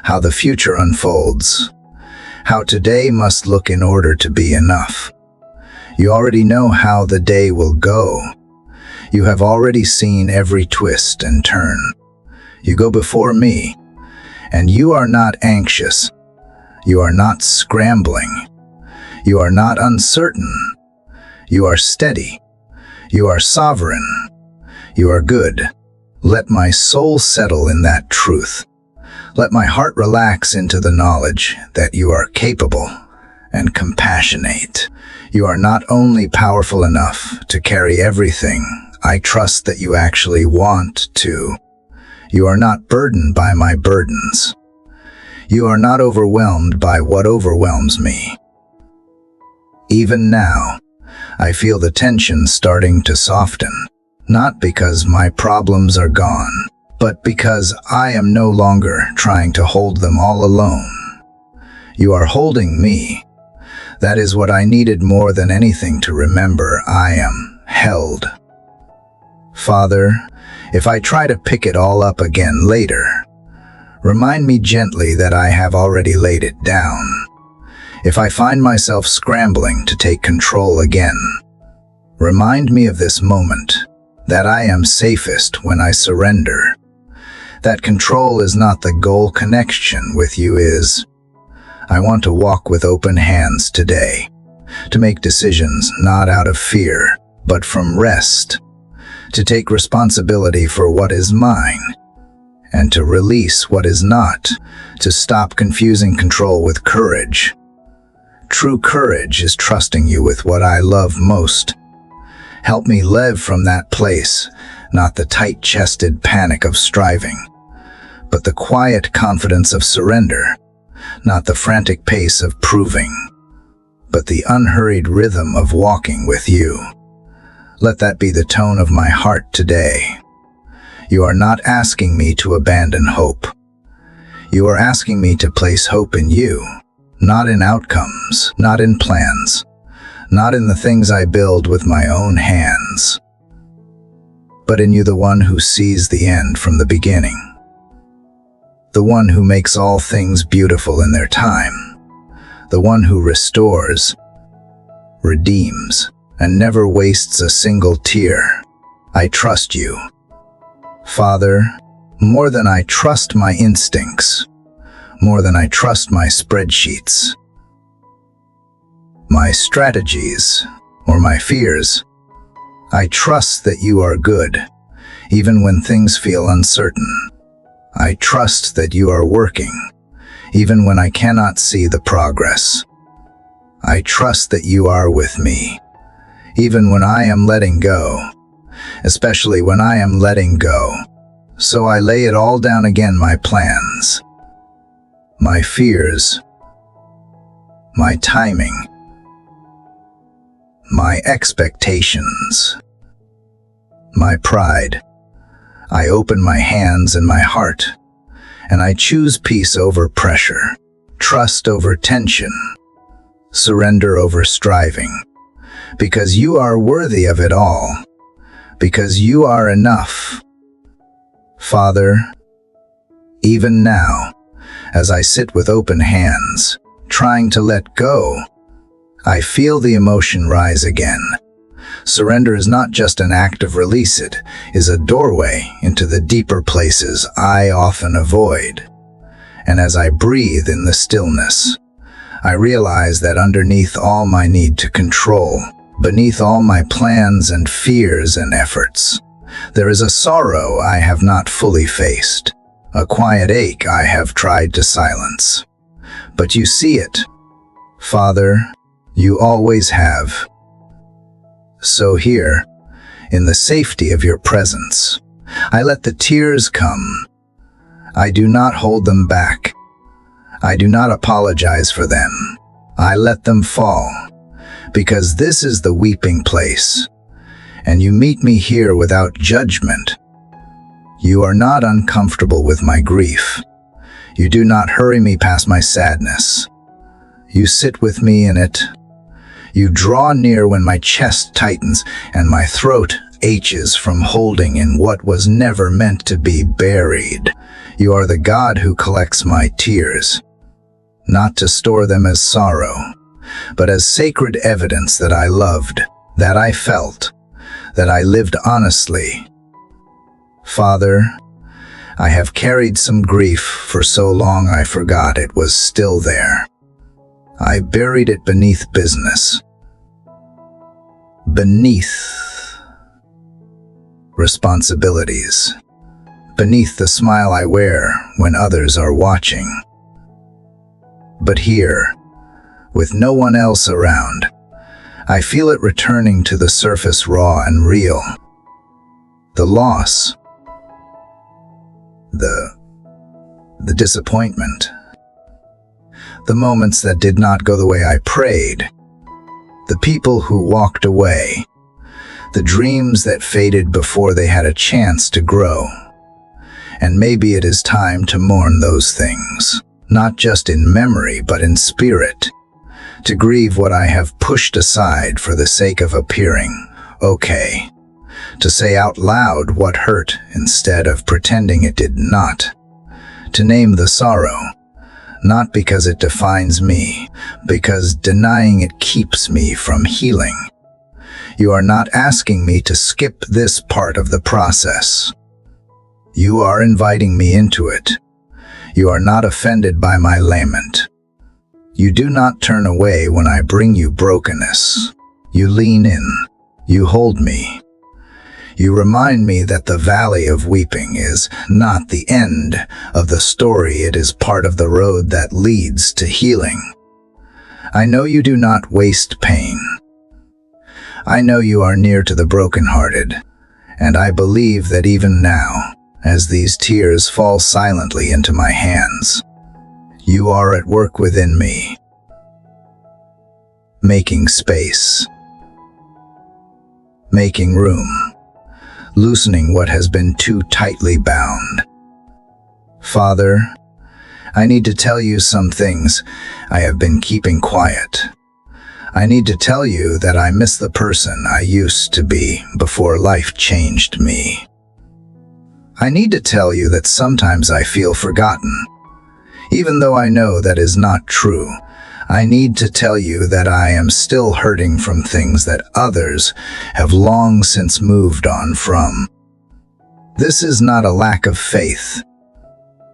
how the future unfolds, how today must look in order to be enough. You already know how the day will go. You have already seen every twist and turn. You go before me, and you are not anxious. You are not scrambling. You are not uncertain. You are steady. You are sovereign. You are good. Let my soul settle in that truth. Let my heart relax into the knowledge that you are capable and compassionate. You are not only powerful enough to carry everything, I trust that you actually want to. You are not burdened by my burdens. You are not overwhelmed by what overwhelms me. Even now, I feel the tension starting to soften, not because my problems are gone, but because I am no longer trying to hold them all alone. You are holding me. That is what I needed more than anything to remember. I am held. Father, if I try to pick it all up again later, remind me gently that I have already laid it down. If I find myself scrambling to take control again, remind me of this moment, that I am safest when I surrender. That control is not the goal, connection with you is. I want to walk with open hands today, to make decisions not out of fear, but from rest, to take responsibility for what is mine, and to release what is not, to stop confusing control with courage. True courage is trusting you with what I love most. Help me live from that place, not the tight-chested panic of striving, but the quiet confidence of surrender, not the frantic pace of proving, but the unhurried rhythm of walking with you. Let that be the tone of my heart today. You are not asking me to abandon hope. You are asking me to place hope in you, not in outcomes, not in plans, not in the things I build with my own hands, but in you, the one who sees the end from the beginning, the one who makes all things beautiful in their time, the one who restores, redeems, and never wastes a single tear. I trust you, Father, more than I trust my instincts, more than I trust my spreadsheets, my strategies, or my fears. I trust that you are good, even when things feel uncertain. I trust that you are working, even when I cannot see the progress. I trust that you are with me, even when I am letting go, especially when I am letting go. So I lay it all down again, my plans, my fears, my timing, my expectations, my pride. I open my hands and my heart, and I choose peace over pressure, trust over tension, surrender over striving, because you are worthy of it all, because you are enough. Father, even now, as I sit with open hands, trying to let go, I feel the emotion rise again. Surrender is not just an act of release, it is a doorway into the deeper places I often avoid. And as I breathe in the stillness, I realize that underneath all my need to control, beneath all my plans and fears and efforts, there is a sorrow I have not fully faced, a quiet ache I have tried to silence. But you see it, Father, you always have. So here, in the safety of your presence, I let the tears come. I do not hold them back. I do not apologize for them. I let them fall, because this is the weeping place, and you meet me here without judgment. You are not uncomfortable with my grief. You do not hurry me past my sadness. You sit with me in it. You draw near when my chest tightens and my throat aches from holding in what was never meant to be buried. You are the God who collects my tears, not to store them as sorrow, but as sacred evidence that I loved, that I felt, that I lived honestly. Father, I have carried some grief for so long I forgot it was still there. I buried it beneath business, beneath responsibilities, beneath the smile I wear when others are watching. But here, with no one else around, I feel it returning to the surface raw and real. The loss, the disappointment, the moments that did not go the way I prayed, the people who walked away, the dreams that faded before they had a chance to grow. And maybe it is time to mourn those things, not just in memory but in spirit, to grieve what I have pushed aside for the sake of appearing okay, to say out loud what hurt instead of pretending it did not, to name the sorrow, not because it defines me, because denying it keeps me from healing. You are not asking me to skip this part of the process. You are inviting me into it. You are not offended by my lament. You do not turn away when I bring you brokenness. You lean in. You hold me. You remind me that the valley of weeping is not the end of the story, it is part of the road that leads to healing. I know you do not waste pain. I know you are near to the brokenhearted, and I believe that even now, as these tears fall silently into my hands, you are at work within me, making space, making room, loosening what has been too tightly bound. Father, I need to tell you some things I have been keeping quiet. I need to tell you that I miss the person I used to be before life changed me. I need to tell you that sometimes I feel forgotten. Even though I know that is not true, I need to tell you that I am still hurting from things that others have long since moved on from. This is not a lack of faith.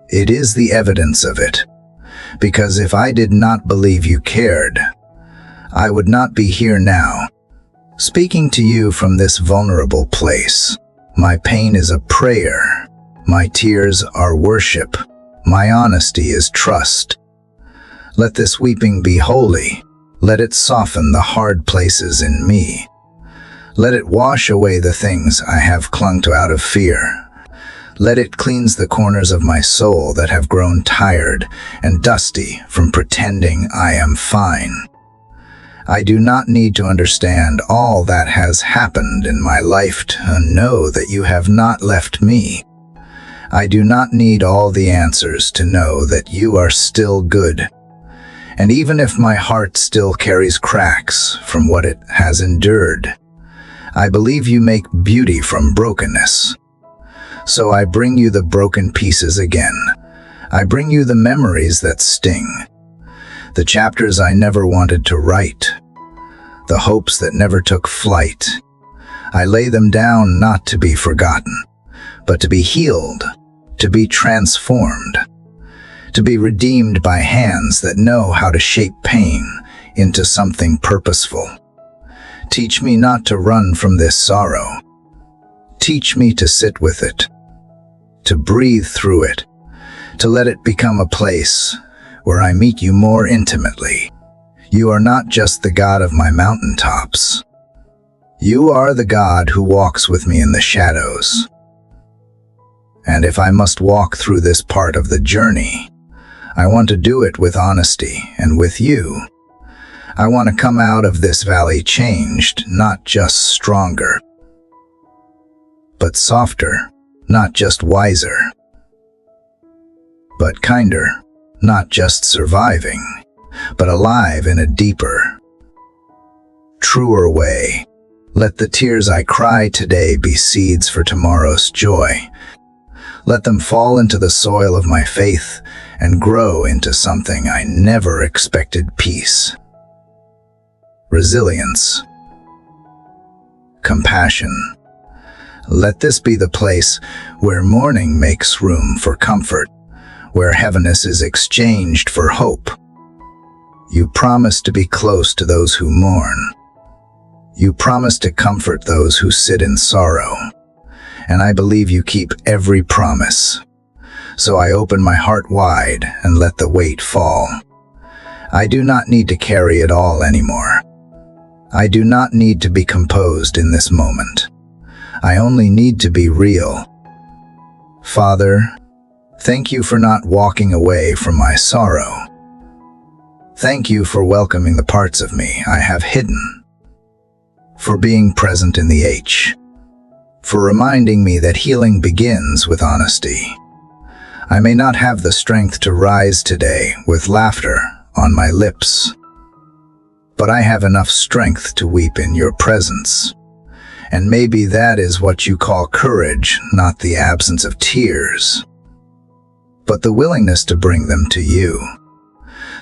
It is the evidence of it. Because if I did not believe you cared, I would not be here now, speaking to you from this vulnerable place. My pain is a prayer. My tears are worship. My honesty is trust. Let this weeping be holy. Let it soften the hard places in me. Let it wash away the things I have clung to out of fear. Let it cleanse the corners of my soul that have grown tired and dusty from pretending I am fine. I do not need to understand all that has happened in my life to know that you have not left me. I do not need all the answers to know that you are still good. And even if my heart still carries cracks from what it has endured, I believe you make beauty from brokenness. So I bring you the broken pieces again. I bring you the memories that sting, the chapters I never wanted to write, the hopes that never took flight. I lay them down not to be forgotten, but to be healed, to be transformed, to be redeemed by hands that know how to shape pain into something purposeful. Teach me not to run from this sorrow. Teach me to sit with it, to breathe through it, to let it become a place where I meet you more intimately. You are not just the God of my mountaintops. You are the God who walks with me in the shadows. And if I must walk through this part of the journey, I want to do it with honesty and with you. I want to come out of this valley changed, not just stronger, but softer, not just wiser, but kinder, not just surviving, but alive in a deeper, truer way. Let the tears I cry today be seeds for tomorrow's joy. Let them fall into the soil of my faith and grow into something I never expected: peace, resilience, compassion. Let this be the place where mourning makes room for comfort, where heaviness is exchanged for hope. You promise to be close to those who mourn. You promise to comfort those who sit in sorrow. And I believe you keep every promise. So I open my heart wide and let the weight fall. I do not need to carry it all anymore. I do not need to be composed in this moment. I only need to be real. Father, thank you for not walking away from my sorrow. Thank you for welcoming the parts of me I have hidden, for being present in the H, for reminding me that healing begins with honesty. I may not have the strength to rise today with laughter on my lips, but I have enough strength to weep in your presence. And maybe that is what you call courage, not the absence of tears, but the willingness to bring them to you.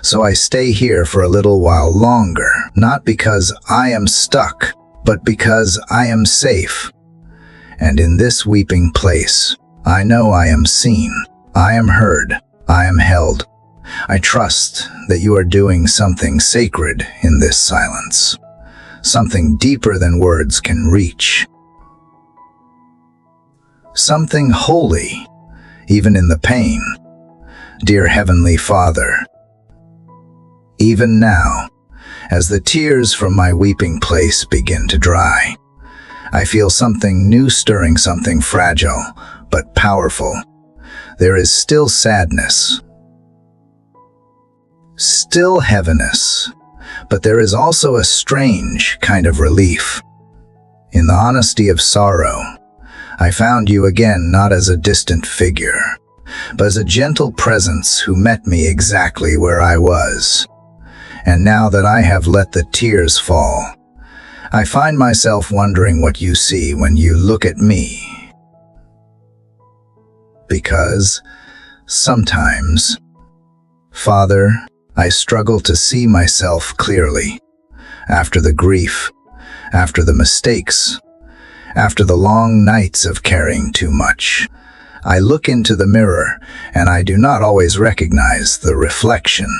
So I stay here for a little while longer, not because I am stuck, but because I am safe. And in this weeping place, I know I am seen, I am heard, I am held. I trust that you are doing something sacred in this silence, something deeper than words can reach, something holy, even in the pain. Dear Heavenly Father, even now, as the tears from my weeping place begin to dry, I feel something new stirring, something fragile but powerful. There is still sadness, still heaviness, but there is also a strange kind of relief. In the honesty of sorrow, I found you again, not as a distant figure, but as a gentle presence who met me exactly where I was. And now that I have let the tears fall, I find myself wondering what you see when you look at me. Because sometimes, Father, I struggle to see myself clearly. After the grief, after the mistakes, after the long nights of carrying too much, I look into the mirror and I do not always recognize the reflection.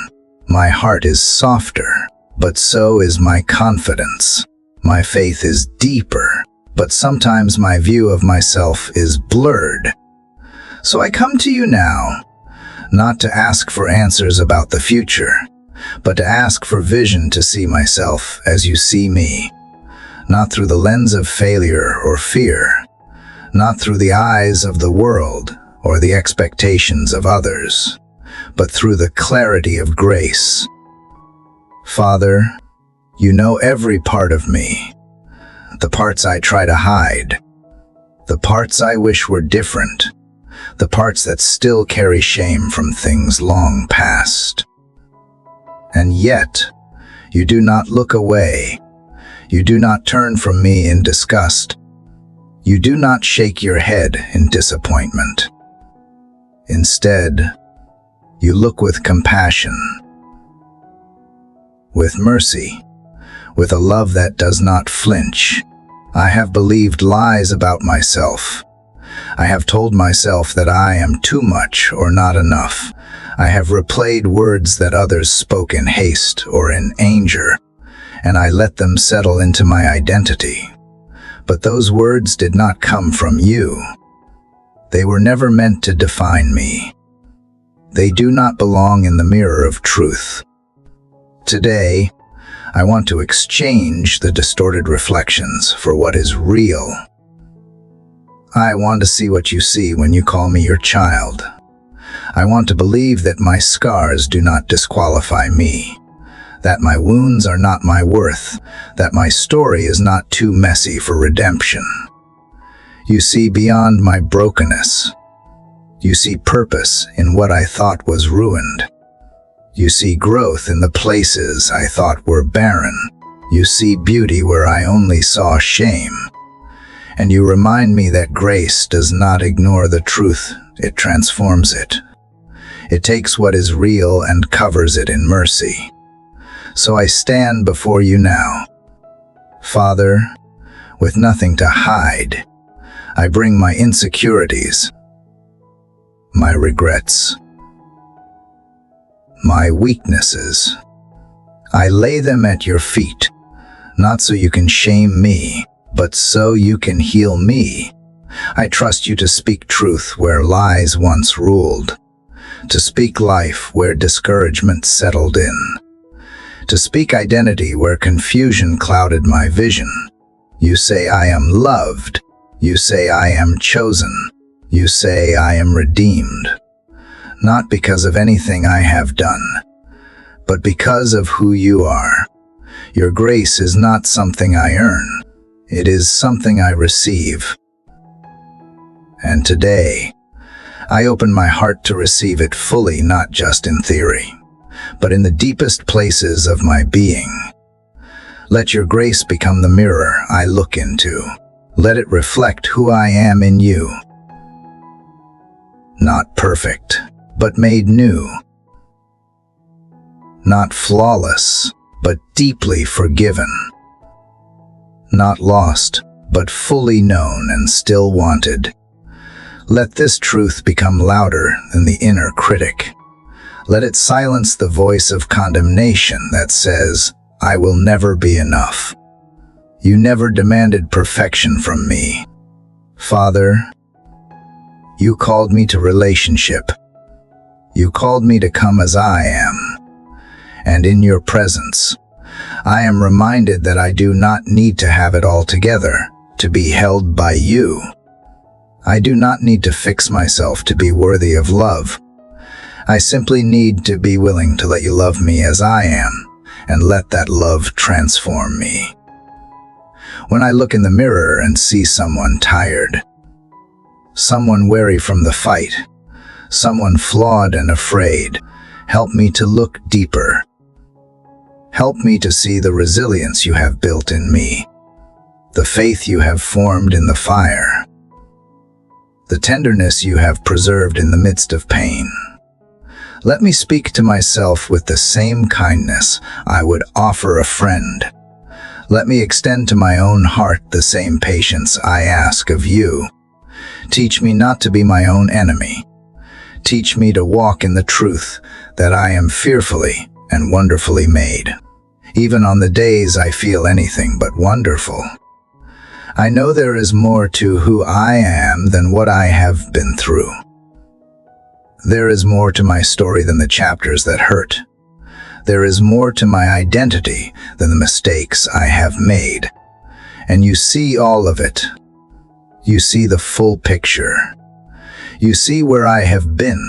My heart is softer, but so is my confidence. My faith is deeper, but sometimes my view of myself is blurred. So I come to you now, not to ask for answers about the future, but to ask for vision to see myself as you see me, not through the lens of failure or fear, not through the eyes of the world or the expectations of others, but through the clarity of grace. Father, you know every part of me, the parts I try to hide, the parts I wish were different, the parts that still carry shame from things long past. And yet, you do not look away. You do not turn from me in disgust. You do not shake your head in disappointment. Instead, you look with compassion, with mercy, with a love that does not flinch. I have believed lies about myself. I have told myself that I am too much or not enough. I have replayed words that others spoke in haste or in anger, and I let them settle into my identity. But those words did not come from you. They were never meant to define me. They do not belong in the mirror of truth. Today, I want to exchange the distorted reflections for what is real. I want to see what you see when you call me your child. I want to believe that my scars do not disqualify me, that my wounds are not my worth, that my story is not too messy for redemption. You see beyond my brokenness. You see purpose in what I thought was ruined. You see growth in the places I thought were barren. You see beauty where I only saw shame. And you remind me that grace does not ignore the truth, it transforms it. It takes what is real and covers it in mercy. So I stand before you now. Father, with nothing to hide, I bring my insecurities, my regrets, my weaknesses. I lay them at your feet, not so you can shame me, but so you can heal me. I trust you to speak truth where lies once ruled, to speak life where discouragement settled in, to speak identity where confusion clouded my vision. You say I am loved. You say I am chosen. You say I am redeemed. Not because of anything I have done, but because of who you are. Your grace is not something I earn. It is something I receive. And today, I open my heart to receive it fully, not just in theory, but in the deepest places of my being. Let your grace become the mirror I look into. Let it reflect who I am in you. Not perfect, but made new. Not flawless, but deeply forgiven. Not lost, but fully known and still wanted. Let this truth become louder than the inner critic. Let it silence the voice of condemnation that says, I will never be enough. You never demanded perfection from me. Father, you called me to relationship. You called me to come as I am. And in your presence, I am reminded that I do not need to have it all together to be held by you. I do not need to fix myself to be worthy of love. I simply need to be willing to let you love me as I am, and let that love transform me. When I look in the mirror and see someone tired, someone weary from the fight, someone flawed and afraid, help me to look deeper. Help me to see the resilience you have built in me, the faith you have formed in the fire, the tenderness you have preserved in the midst of pain. Let me speak to myself with the same kindness I would offer a friend. Let me extend to my own heart the same patience I ask of you. Teach me not to be my own enemy. Teach me to walk in the truth that I am fearfully and wonderfully made, even on the days I feel anything but wonderful. I know there is more to who I am than what I have been through. There is more to my story than the chapters that hurt. There is more to my identity than the mistakes I have made. And you see all of it. You see the full picture. You see where I have been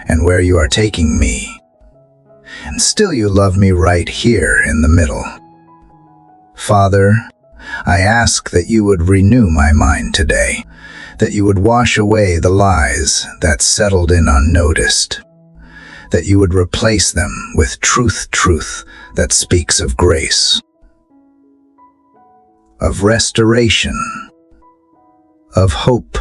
and where you are taking me. And still you love me right here in the middle. Father, I ask that you would renew my mind today, that you would wash away the lies that settled in unnoticed, that you would replace them with truth that speaks of grace, of restoration, of hope.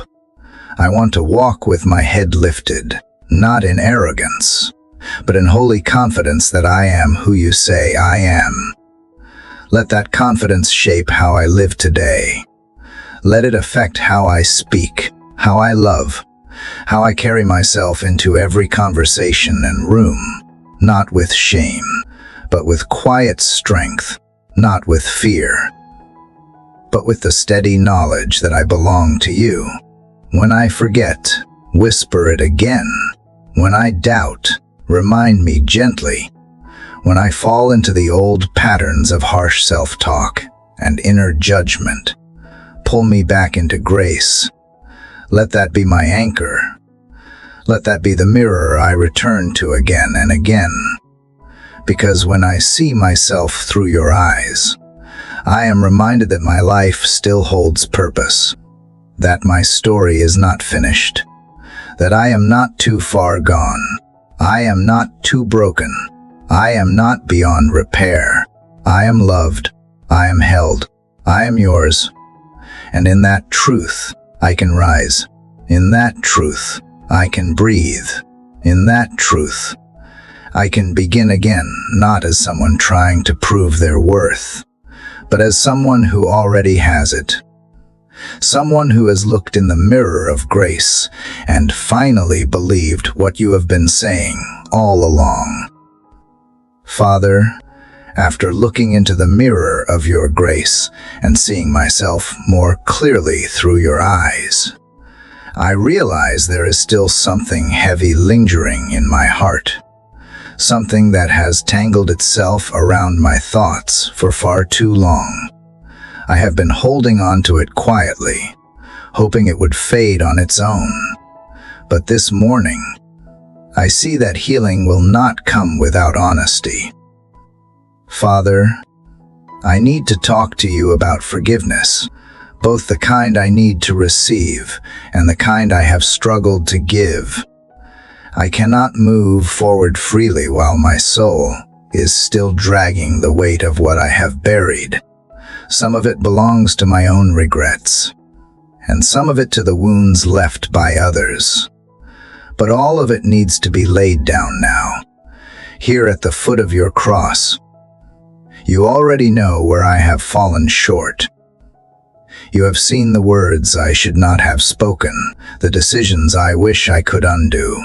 I want to walk with my head lifted, not in arrogance, but in holy confidence that I am who you say I am. Let that confidence shape how I live today. Let it affect how I speak, how I love, how I carry myself into every conversation and room, not with shame, but with quiet strength, not with fear, but with the steady knowledge that I belong to you. When I forget, whisper it again. When I doubt, remind me gently. When I fall into the old patterns of harsh self-talk and inner judgment, pull me back into grace. Let that be my anchor. Let that be the mirror I return to again and again. Because when I see myself through your eyes, I am reminded that my life still holds purpose, that my story is not finished, that I am not too far gone, I am not too broken, I am not beyond repair. I am loved, I am held, I am yours. And in that truth, I can rise. In that truth, I can breathe. In that truth, I can begin again, not as someone trying to prove their worth, but as someone who already has it. Someone who has looked in the mirror of grace and finally believed what you have been saying all along. Father, after looking into the mirror of your grace and seeing myself more clearly through your eyes, I realize there is still something heavy lingering in my heart, something that has tangled itself around my thoughts for far too long. I have been holding on to it quietly, hoping it would fade on its own. But this morning, I see that healing will not come without honesty. Father, I need to talk to you about forgiveness, both the kind I need to receive and the kind I have struggled to give. I cannot move forward freely while my soul is still dragging the weight of what I have buried. Some of it belongs to my own regrets, and some of it to the wounds left by others. But all of it needs to be laid down now, here at the foot of your cross. You already know where I have fallen short. You have seen the words I should not have spoken, the decisions I wish I could undo,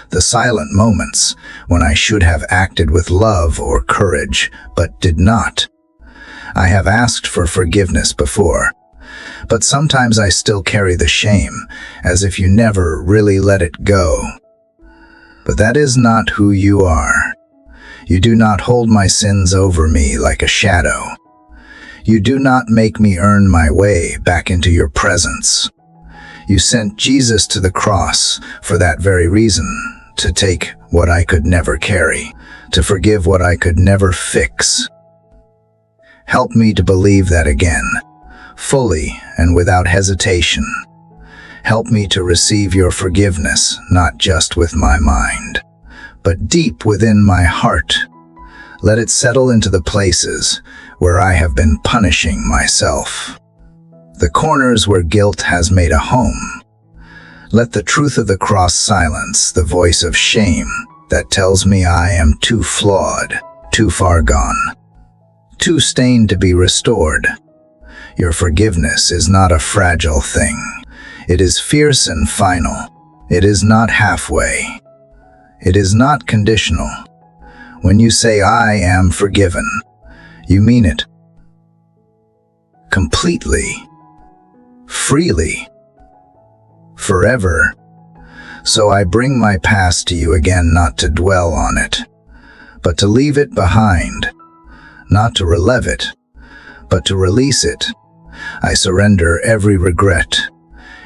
the silent moments when I should have acted with love or courage, but did not. I have asked for forgiveness before, but sometimes I still carry the shame, as if you never really let it go. But that is not who you are. You do not hold my sins over me like a shadow. You do not make me earn my way back into your presence. You sent Jesus to the cross for that very reason, to take what I could never carry, to forgive what I could never fix. Help me to believe that again, fully and without hesitation. Help me to receive your forgiveness, not just with my mind, but deep within my heart. Let it settle into the places where I have been punishing myself, the corners where guilt has made a home. Let the truth of the cross silence the voice of shame that tells me I am too flawed, too far gone, too stained to be restored. Your forgiveness is not a fragile thing. It is fierce and final. It is not halfway. It is not conditional. When you say, I am forgiven, you mean it. Completely. Freely. Forever. So I bring my past to you again, not to dwell on it, but to leave it behind. Not to relive it, but to release it. I surrender every regret,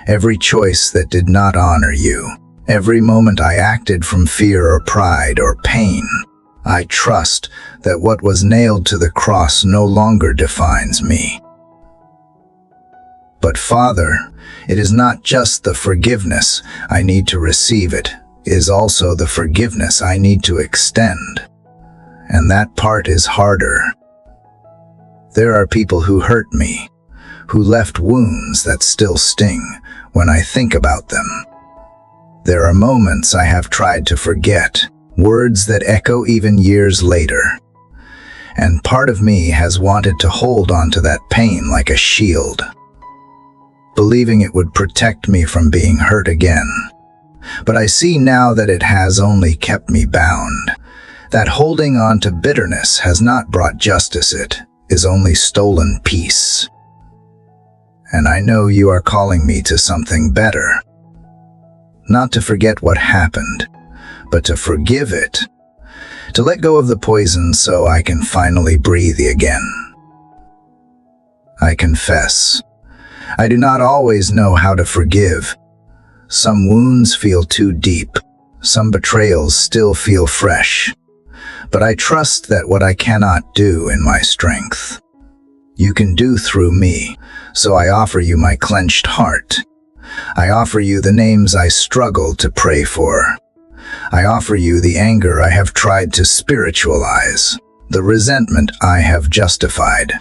every choice that did not honor you, every moment I acted from fear or pride or pain. I trust that what was nailed to the cross no longer defines me. But Father, it is not just the forgiveness I need to receive, it is also the forgiveness I need to extend. And that part is harder. There are people who hurt me, who left wounds that still sting when I think about them. There are moments I have tried to forget, words that echo even years later. And part of me has wanted to hold on to that pain like a shield, believing it would protect me from being hurt again. But I see now that it has only kept me bound, that holding on to bitterness has not brought justice, it is only stolen peace. And I know you are calling me to something better. Not to forget what happened, but to forgive it, to let go of the poison so I can finally breathe again. I confess, I do not always know how to forgive, Some wounds feel too deep. Some betrayals still feel fresh. But I trust that what I cannot do in my strength, you can do through me. So I offer you my clenched heart. I offer you the names I struggle to pray for. I offer you the anger I have tried to spiritualize, the resentment I have justified.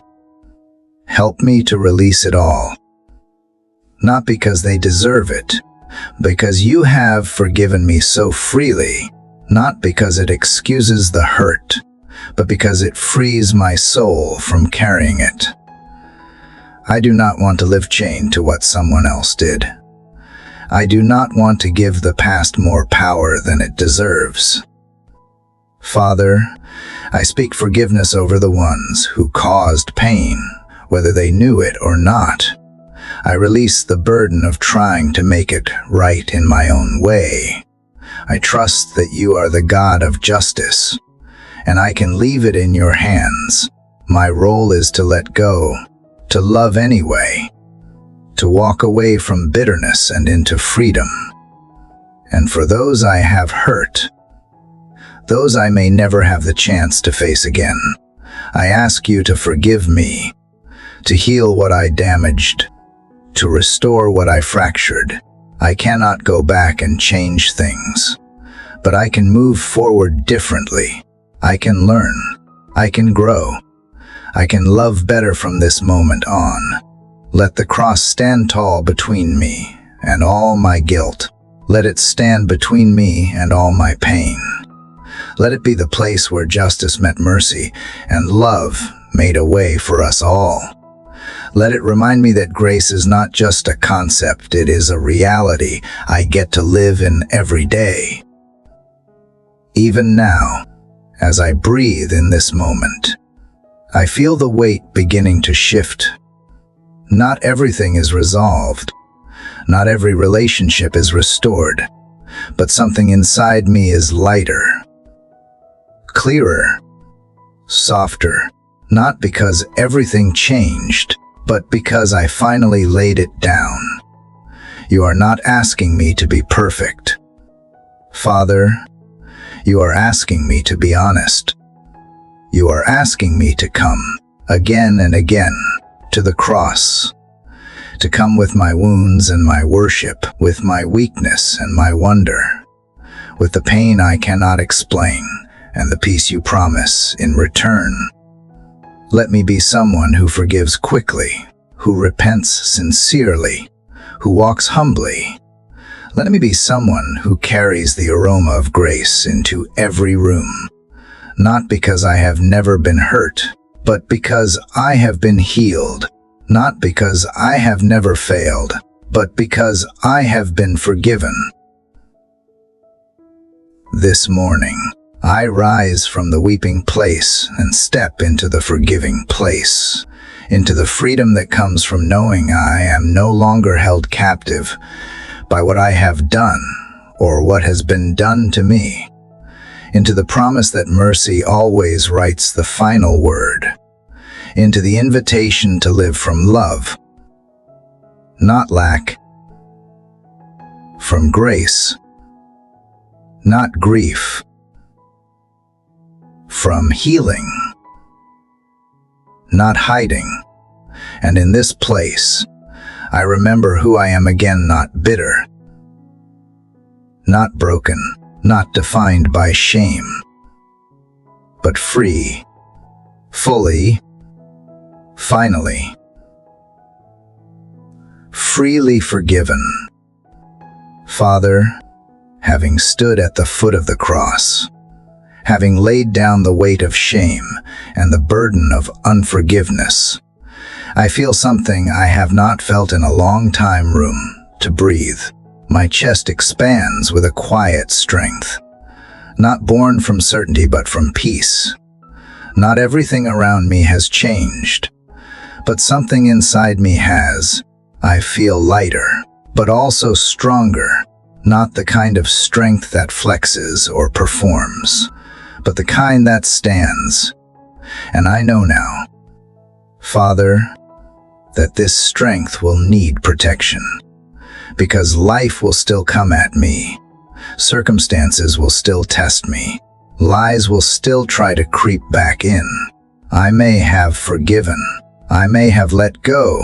Help me to release it all. Not because they deserve it, because you have forgiven me so freely. Not because it excuses the hurt, but because it frees my soul from carrying it. I do not want to live chained to what someone else did. I do not want to give the past more power than it deserves. Father, I speak forgiveness over the ones who caused pain, whether they knew it or not. I release the burden of trying to make it right in my own way. I trust that you are the God of justice, and I can leave it in your hands. My role is to let go, to love anyway, to walk away from bitterness and into freedom. And for those I have hurt, those I may never have the chance to face again, I ask you to forgive me, to heal what I damaged, to restore what I fractured. I cannot go back and change things, but I can move forward differently. I can learn. I can grow. I can love better from this moment on. Let the cross stand tall between me and all my guilt. Let it stand between me and all my pain. Let it be the place where justice met mercy and love made a way for us all. Let it remind me that grace is not just a concept, it is a reality I get to live in every day. Even now, as I breathe in this moment, I feel the weight beginning to shift. Not everything is resolved. Not every relationship is restored. But something inside me is lighter, clearer, softer. Not because everything changed, but because I finally laid it down. You are not asking me to be perfect. Father, you are asking me to be honest. You are asking me to come again and again to the cross, to come with my wounds and my worship, with my weakness and my wonder, with the pain I cannot explain and the peace you promise in return. Let me be someone who forgives quickly, who repents sincerely, who walks humbly. Let me be someone who carries the aroma of grace into every room, not because I have never been hurt, but because I have been healed, not because I have never failed, but because I have been forgiven. This morning, I rise from the weeping place and step into the forgiving place, into the freedom that comes from knowing I am no longer held captive by what I have done or what has been done to me, into the promise that mercy always writes the final word, into the invitation to live from love, not lack, from grace, not grief, from healing, not hiding. And in this place, I remember who I am again, not bitter, not broken, not defined by shame, but free, fully, finally, freely forgiven. Father, having stood at the foot of the cross, having laid down the weight of shame and the burden of unforgiveness, I feel something I have not felt in a long time: room to breathe. My chest expands with a quiet strength, not born from certainty but from peace. Not everything around me has changed, but something inside me has. I feel lighter, but also stronger, not the kind of strength that flexes or performs, but the kind that stands. And I know now, Father, that this strength will need protection, because life will still come at me. Circumstances will still test me. Lies will still try to creep back in. I may have forgiven. I may have let go.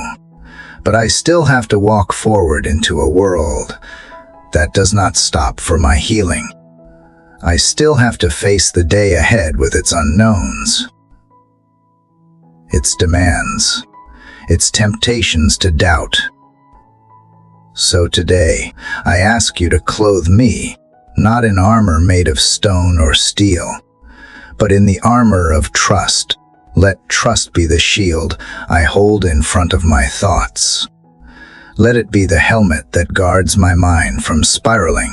But I still have to walk forward into a world that does not stop for my healing. I still have to face the day ahead with its unknowns, its demands, its temptations to doubt. So today, I ask you to clothe me, not in armor made of stone or steel, but in the armor of trust. Let trust be the shield I hold in front of my thoughts. Let it be the helmet that guards my mind from spiraling.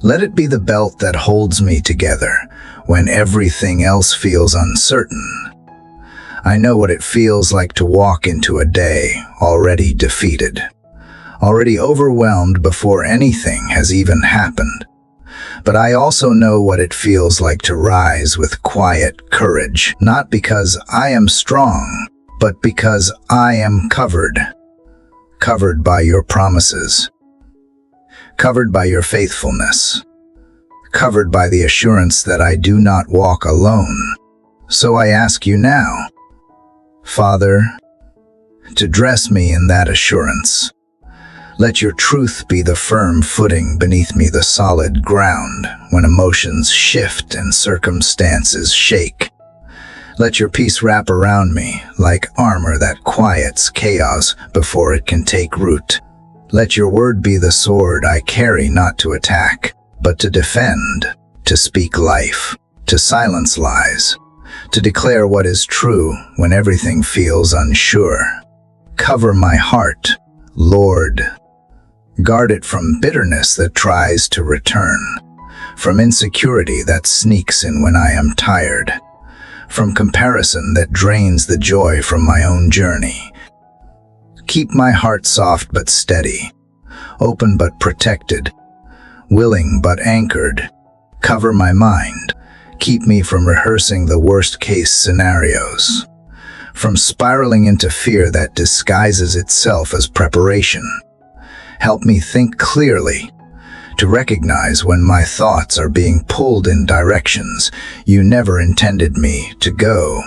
Let it be the belt that holds me together when everything else feels uncertain. I know what it feels like to walk into a day already defeated, already overwhelmed before anything has even happened. But I also know what it feels like to rise with quiet courage, not because I am strong, but because I am covered by your promises, covered by your faithfulness, covered by the assurance that I do not walk alone. So I ask you now, Father, to dress me in that assurance. Let your truth be the firm footing beneath me, the solid ground when emotions shift and circumstances shake. Let your peace wrap around me like armor that quiets chaos before it can take root. Let your word be the sword I carry, not to attack, but to defend, to speak life, to silence lies, to declare what is true when everything feels unsure. Cover my heart, Lord. Guard it from bitterness that tries to return, from insecurity that sneaks in when I am tired, from comparison that drains the joy from my own journey. Keep my heart soft but steady, open but protected, willing but anchored. Cover my mind. Keep me from rehearsing the worst-case scenarios, from spiraling into fear that disguises itself as preparation. Help me think clearly, to recognize when my thoughts are being pulled in directions you never intended me to go.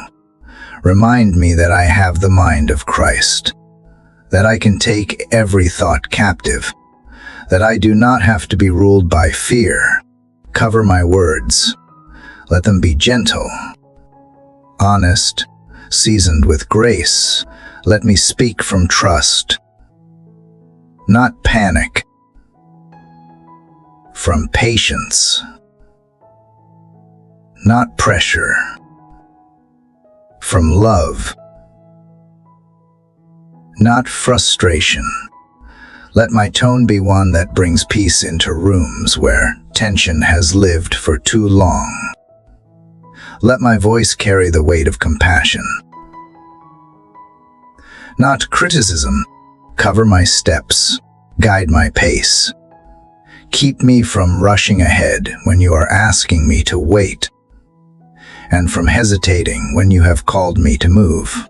Remind me that I have the mind of Christ, that I can take every thought captive, that I do not have to be ruled by fear. Cover my words. Let them be gentle, honest, seasoned with grace. Let me speak from trust, not panic, from patience, not pressure, from love, not frustration. Let my tone be one that brings peace into rooms where tension has lived for too long. Let my voice carry the weight of compassion, not criticism. Cover my steps, guide my pace. Keep me from rushing ahead when you are asking me to wait, and from hesitating when you have called me to move.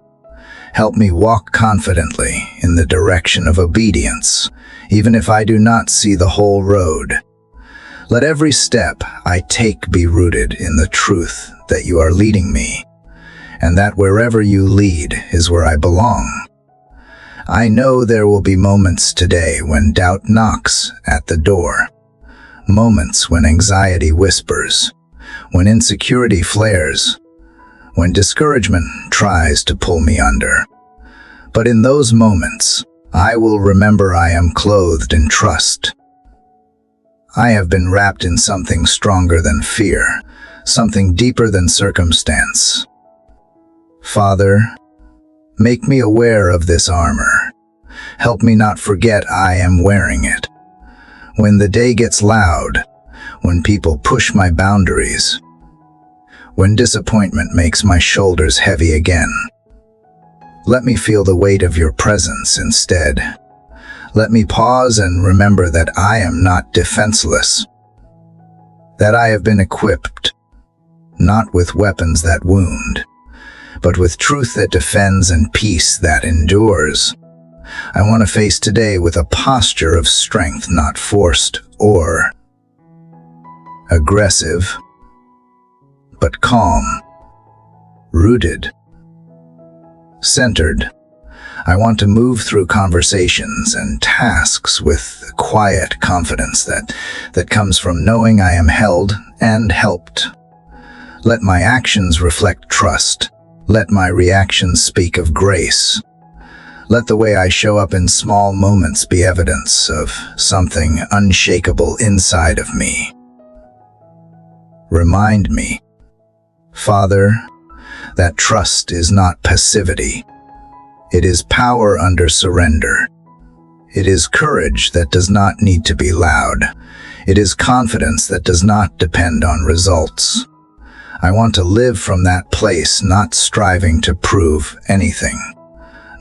Help me walk confidently in the direction of obedience, even if I do not see the whole road. Let every step I take be rooted in the truth that you are leading me, and that wherever you lead is where I belong. I know there will be moments today when doubt knocks at the door, moments when anxiety whispers, when insecurity flares, when discouragement tries to pull me under. But in those moments, I will remember I am clothed in trust. I have been wrapped in something stronger than fear, something deeper than circumstance. Father, make me aware of this armor. Help me not forget I am wearing it. When the day gets loud, when people push my boundaries, when disappointment makes my shoulders heavy again, let me feel the weight of your presence instead. Let me pause and remember that I am not defenseless, that I have been equipped, not with weapons that wound, but with truth that defends and peace that endures. I want to face today with a posture of strength, not forced or aggressive, but calm, rooted, centered. I want to move through conversations and tasks with quiet confidence that comes from knowing I am held and helped. Let my actions reflect trust. Let my reactions speak of grace. Let the way I show up in small moments be evidence of something unshakable inside of me. Remind me, Father, that trust is not passivity. It is power under surrender. It is courage that does not need to be loud. It is confidence that does not depend on results. I want to live from that place, not striving to prove anything,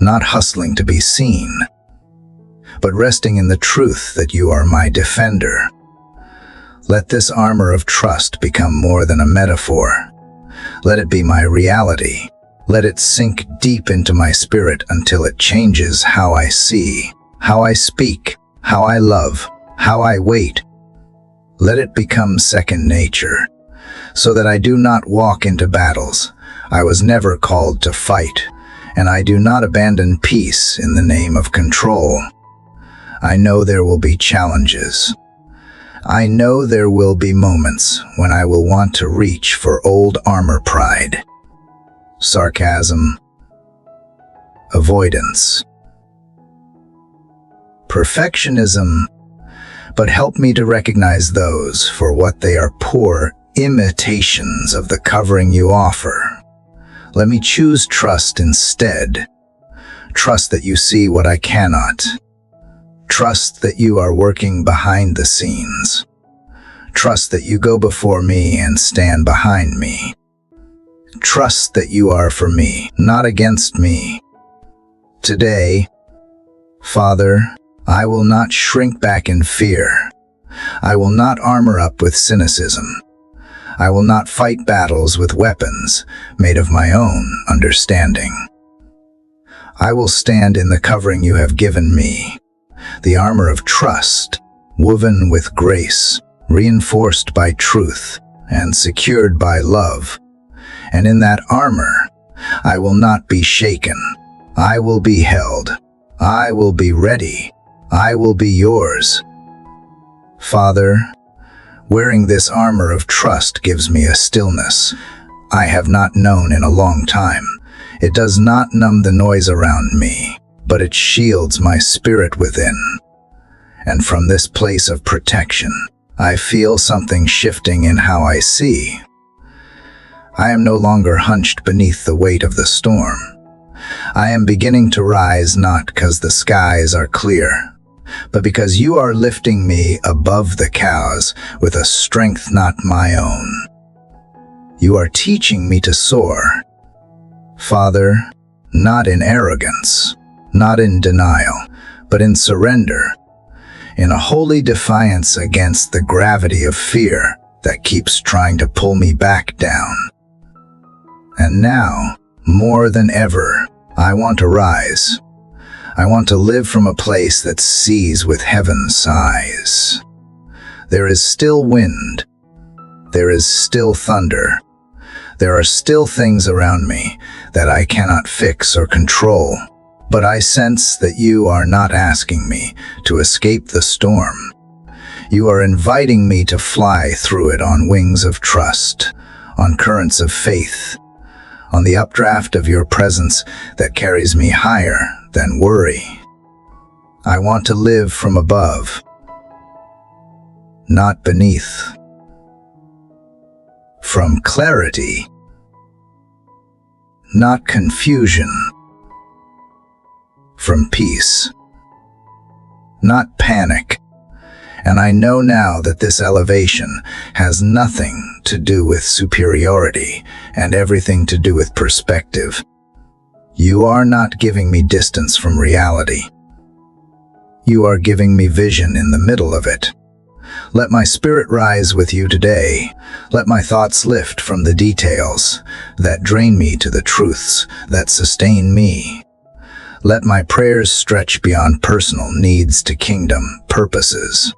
not hustling to be seen, but resting in the truth that you are my defender. Let this armor of trust become more than a metaphor. Let it be my reality. Let it sink deep into my spirit until it changes how I see, how I speak, how I love, how I wait. Let it become second nature, so that I do not walk into battles I was never called to fight, and I do not abandon peace in the name of control. I know there will be challenges. I know there will be moments when I will want to reach for old armor pride, sarcasm, avoidance, perfectionism, but help me to recognize those for what they are: poor imitations of the covering you offer. Let me choose trust instead. Trust that you see what I cannot. Trust that you are working behind the scenes. Trust that you go before me and stand behind me. Trust that you are for me, not against me. Today, Father, I will not shrink back in fear. I will not armor up with cynicism. I will not fight battles with weapons made of my own understanding. I will stand in the covering you have given me, the armor of trust, woven with grace, reinforced by truth, and secured by love. And in that armor, I will not be shaken. I will be held. I will be ready. I will be yours. Father, wearing this armor of trust gives me a stillness I have not known in a long time. It does not numb the noise around me, but it shields my spirit within. And from this place of protection, I feel something shifting in how I see. I am no longer hunched beneath the weight of the storm. I am beginning to rise not because the skies are clear, but because you are lifting me above the chaos with a strength not my own. You are teaching me to soar, Father, not in arrogance, not in denial, but in surrender, in a holy defiance against the gravity of fear that keeps trying to pull me back down. And now, more than ever, I want to rise. I want to live from a place that sees with heaven's eyes. There is still wind. There is still thunder. There are still things around me that I cannot fix or control. But I sense that you are not asking me to escape the storm. You are inviting me to fly through it on wings of trust, on currents of faith, on the updraft of your presence that carries me higher than worry. I want to live from above, not beneath. From clarity, not confusion. From peace, not panic. And I know now that this elevation has nothing to do with superiority and everything to do with perspective. You are not giving me distance from reality. You are giving me vision in the middle of it. Let my spirit rise with you today. Let my thoughts lift from the details that drain me to the truths that sustain me. Let my prayers stretch beyond personal needs to kingdom purposes.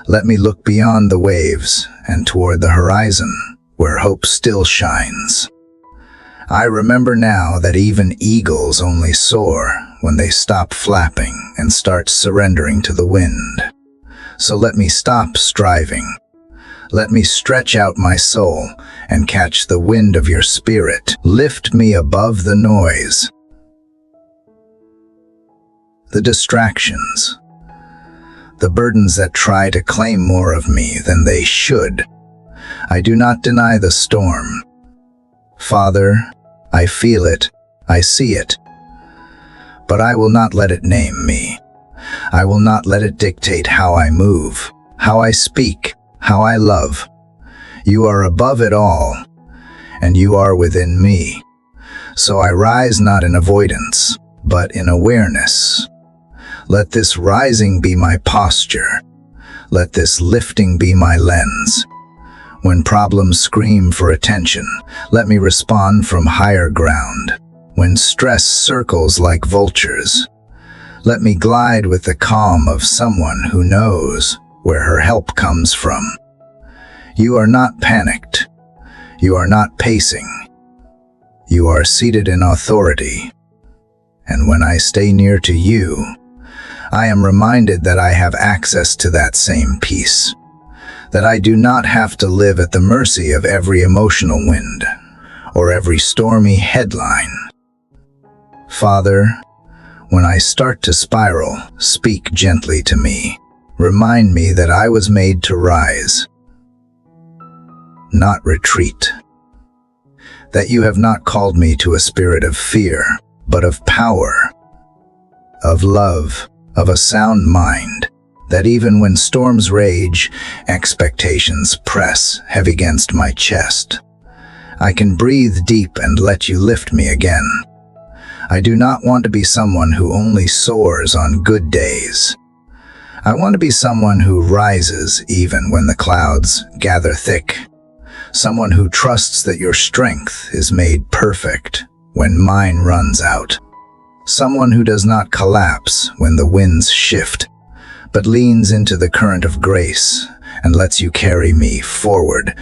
Let me look beyond the waves and toward the horizon, where hope still shines. I remember now that even eagles only soar when they stop flapping and start surrendering to the wind. So let me stop striving. Let me stretch out my soul and catch the wind of your spirit. Lift me above the noise, the distractions, the burdens that try to claim more of me than they should. I do not deny the storm. Father, I feel it, I see it, but I will not let it name me. I will not let it dictate how I move, how I speak, how I love. You are above it all, and you are within me. So I rise not in avoidance, but in awareness. Let this rising be my posture. Let this lifting be my lens. When problems scream for attention, let me respond from higher ground. When stress circles like vultures, let me glide with the calm of someone who knows where her help comes from. You are not panicked. You are not pacing. You are seated in authority. And when I stay near to you, I am reminded that I have access to that same peace, that I do not have to live at the mercy of every emotional wind or every stormy headline. Father, when I start to spiral, speak gently to me. Remind me that I was made to rise, not retreat. That you have not called me to a spirit of fear, but of power, of love, of a sound mind. That even when storms rage, expectations press heavy against my chest, I can breathe deep and let you lift me again. I do not want to be someone who only soars on good days. I want to be someone who rises even when the clouds gather thick. Someone who trusts that your strength is made perfect when mine runs out. Someone who does not collapse when the winds shift, but leans into the current of grace and lets you carry me forward.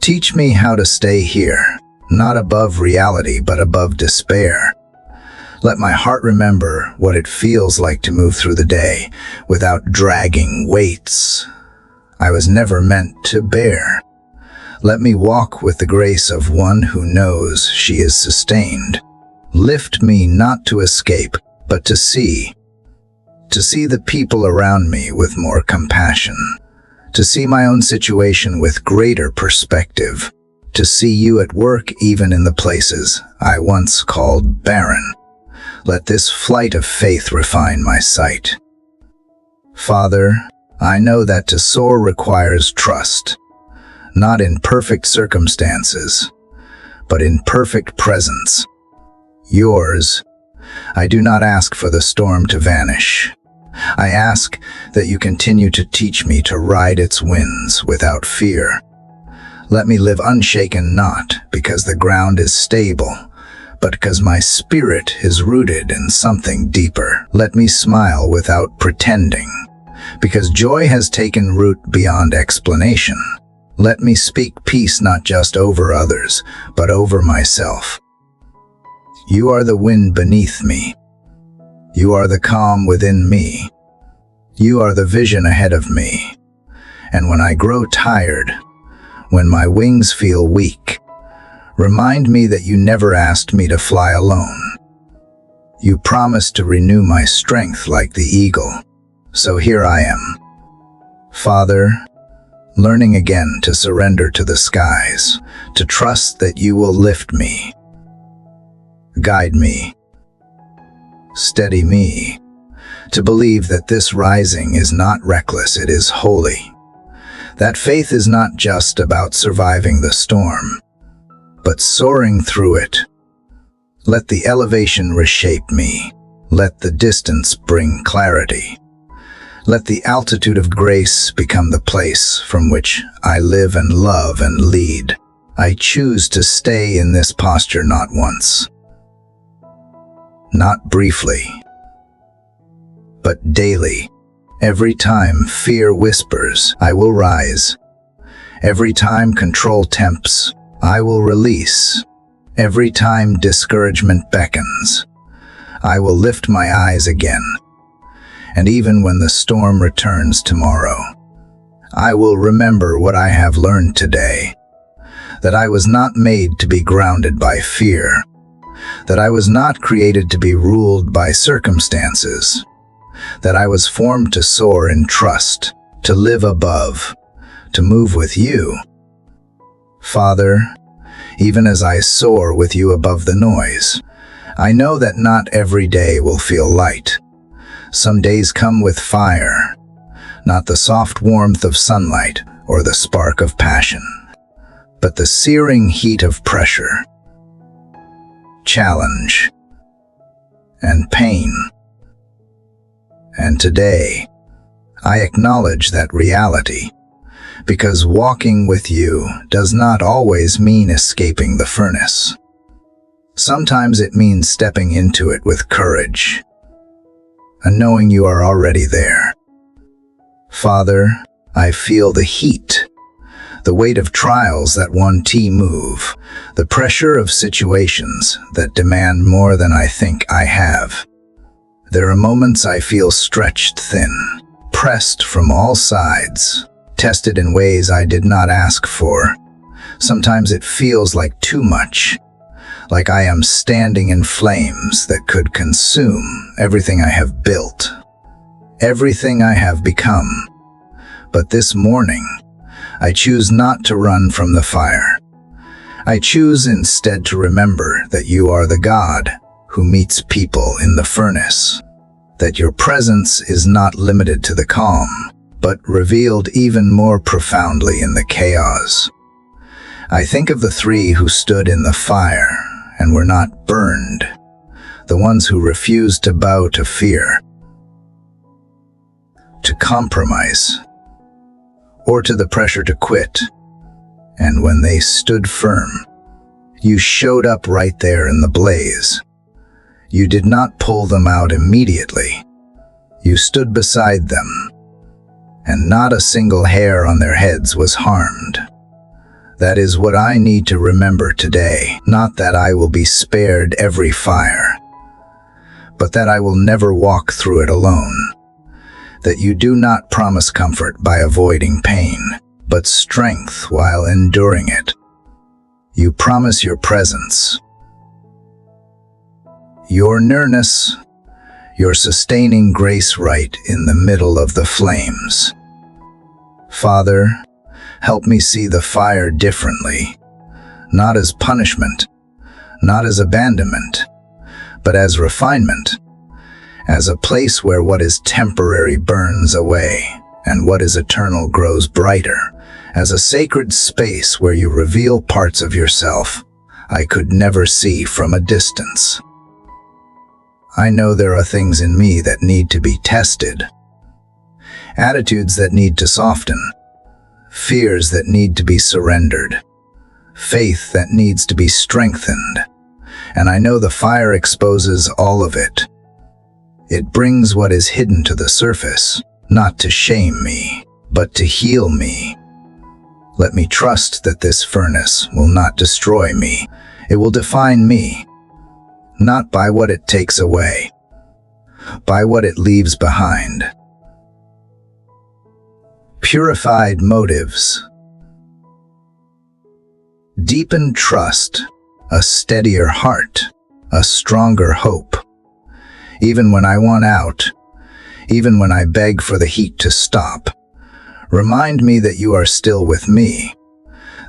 Teach me how to stay here, not above reality, but above despair. Let my heart remember what it feels like to move through the day without dragging weights I was never meant to bear. Let me walk with the grace of one who knows she is sustained. Lift me not to escape, but to see the people around me with more compassion, to see my own situation with greater perspective, to see you at work even in the places I once called barren. Let this flight of faith refine my sight. Father, I know that to soar requires trust, not in perfect circumstances, but in perfect presence. Yours. I do not ask for the storm to vanish. I ask that you continue to teach me to ride its winds without fear. Let me live unshaken, not because the ground is stable, but because my spirit is rooted in something deeper. Let me smile without pretending, because joy has taken root beyond explanation. Let me speak peace not just over others, but over myself. You are the wind beneath me. You are the calm within me. You are the vision ahead of me. And when I grow tired, when my wings feel weak, remind me that you never asked me to fly alone. You promised to renew my strength like the eagle. So here I am, Father, learning again to surrender to the skies, to trust that you will lift me, guide me, steady me, to believe that this rising is not reckless, it is holy. That faith is not just about surviving the storm, but soaring through it. Let the elevation reshape me. Let the distance bring clarity. Let the altitude of grace become the place from which I live and love and lead. I choose to stay in this posture not once, not briefly, but daily. Every time fear whispers, I will rise. Every time control tempts, I will release. Every time discouragement beckons, I will lift my eyes again. And even when the storm returns tomorrow, I will remember what I have learned today. That I was not made to be grounded by fear. That I was not created to be ruled by circumstances. That I was formed to soar in trust, to live above, to move with you. Father, even as I soar with you above the noise, I know that not every day will feel light. Some days come with fire, not the soft warmth of sunlight or the spark of passion, but the searing heat of pressure, challenge, and pain. And today, I acknowledge that reality, because walking with you does not always mean escaping the furnace. Sometimes it means stepping into it with courage, and knowing you are already there. Father, I feel the heat, the weight of trials that won't move, the pressure of situations that demand more than I think I have. There are moments I feel stretched thin, pressed from all sides, tested in ways I did not ask for. Sometimes it feels like too much, like I am standing in flames that could consume everything I have built, everything I have become. But this morning, I choose not to run from the fire. I choose instead to remember that you are the God who meets people in the furnace, that your presence is not limited to the calm, but revealed even more profoundly in the chaos. I think of the three who stood in the fire and were not burned, the ones who refused to bow to fear, to compromise, or to the pressure to quit. And when they stood firm, you showed up right there in the blaze. You did not pull them out immediately. You stood beside them, and not a single hair on their heads was harmed. That is what I need to remember today, not that I will be spared every fire, but that I will never walk through it alone. That you do not promise comfort by avoiding pain, but strength while enduring it. You promise your presence, your nearness, your sustaining grace right in the middle of the flames. Father, help me see the fire differently, not as punishment, not as abandonment, but as refinement, as a place where what is temporary burns away and what is eternal grows brighter, as a sacred space where you reveal parts of yourself I could never see from a distance. I know there are things in me that need to be tested, attitudes that need to soften, fears that need to be surrendered, faith that needs to be strengthened, and I know the fire exposes all of it. It brings what is hidden to the surface, not to shame me, but to heal me. Let me trust that this furnace will not destroy me. It will define me, not by what it takes away, by what it leaves behind. Purified motives, deepened trust, a steadier heart, a stronger hope. Even when I want out, even when I beg for the heat to stop, remind me that you are still with me,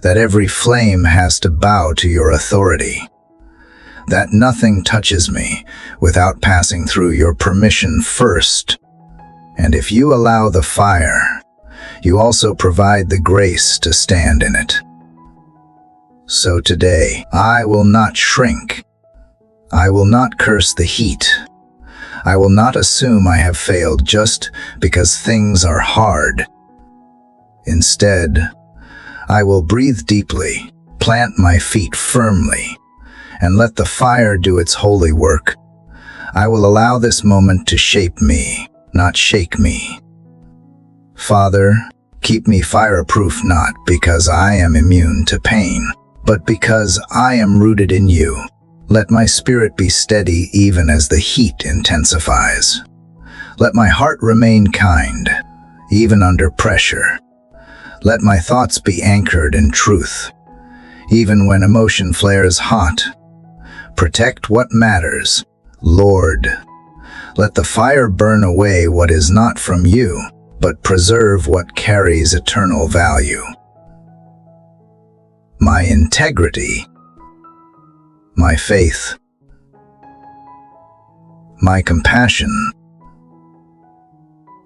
that every flame has to bow to your authority, that nothing touches me without passing through your permission first. And if you allow the fire, you also provide the grace to stand in it. So today, I will not shrink. I will not curse the heat. I will not assume I have failed just because things are hard. Instead, I will breathe deeply, plant my feet firmly, and let the fire do its holy work. I will allow this moment to shape me, not shake me. Father, keep me fireproof not because I am immune to pain, but because I am rooted in you. Let my spirit be steady even as the heat intensifies. Let my heart remain kind, even under pressure. Let my thoughts be anchored in truth, even when emotion flares hot. Protect what matters, Lord. Let the fire burn away what is not from you, but preserve what carries eternal value. My integrity, my faith, my compassion,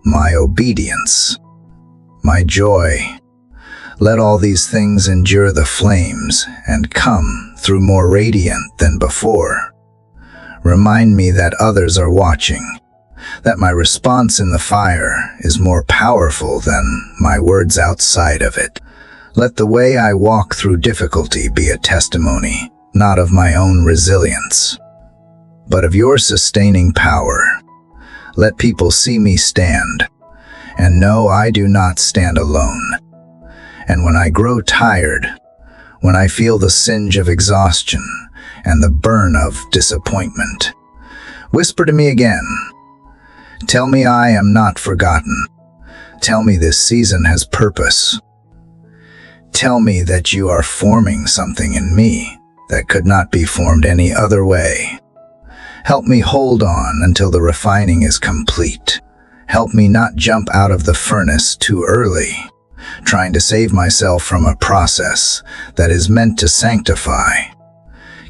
my obedience, my joy. Let all these things endure the flames and come through more radiant than before. Remind me that others are watching, that my response in the fire is more powerful than my words outside of it. Let the way I walk through difficulty be a testimony, not of my own resilience, but of your sustaining power. Let people see me stand, and know I do not stand alone. And when I grow tired, when I feel the singe of exhaustion and the burn of disappointment, whisper to me again. Tell me I am not forgotten. Tell me this season has purpose. Tell me that you are forming something in me that could not be formed any other way. Help me hold on until the refining is complete. Help me not jump out of the furnace too early, trying to save myself from a process that is meant to sanctify.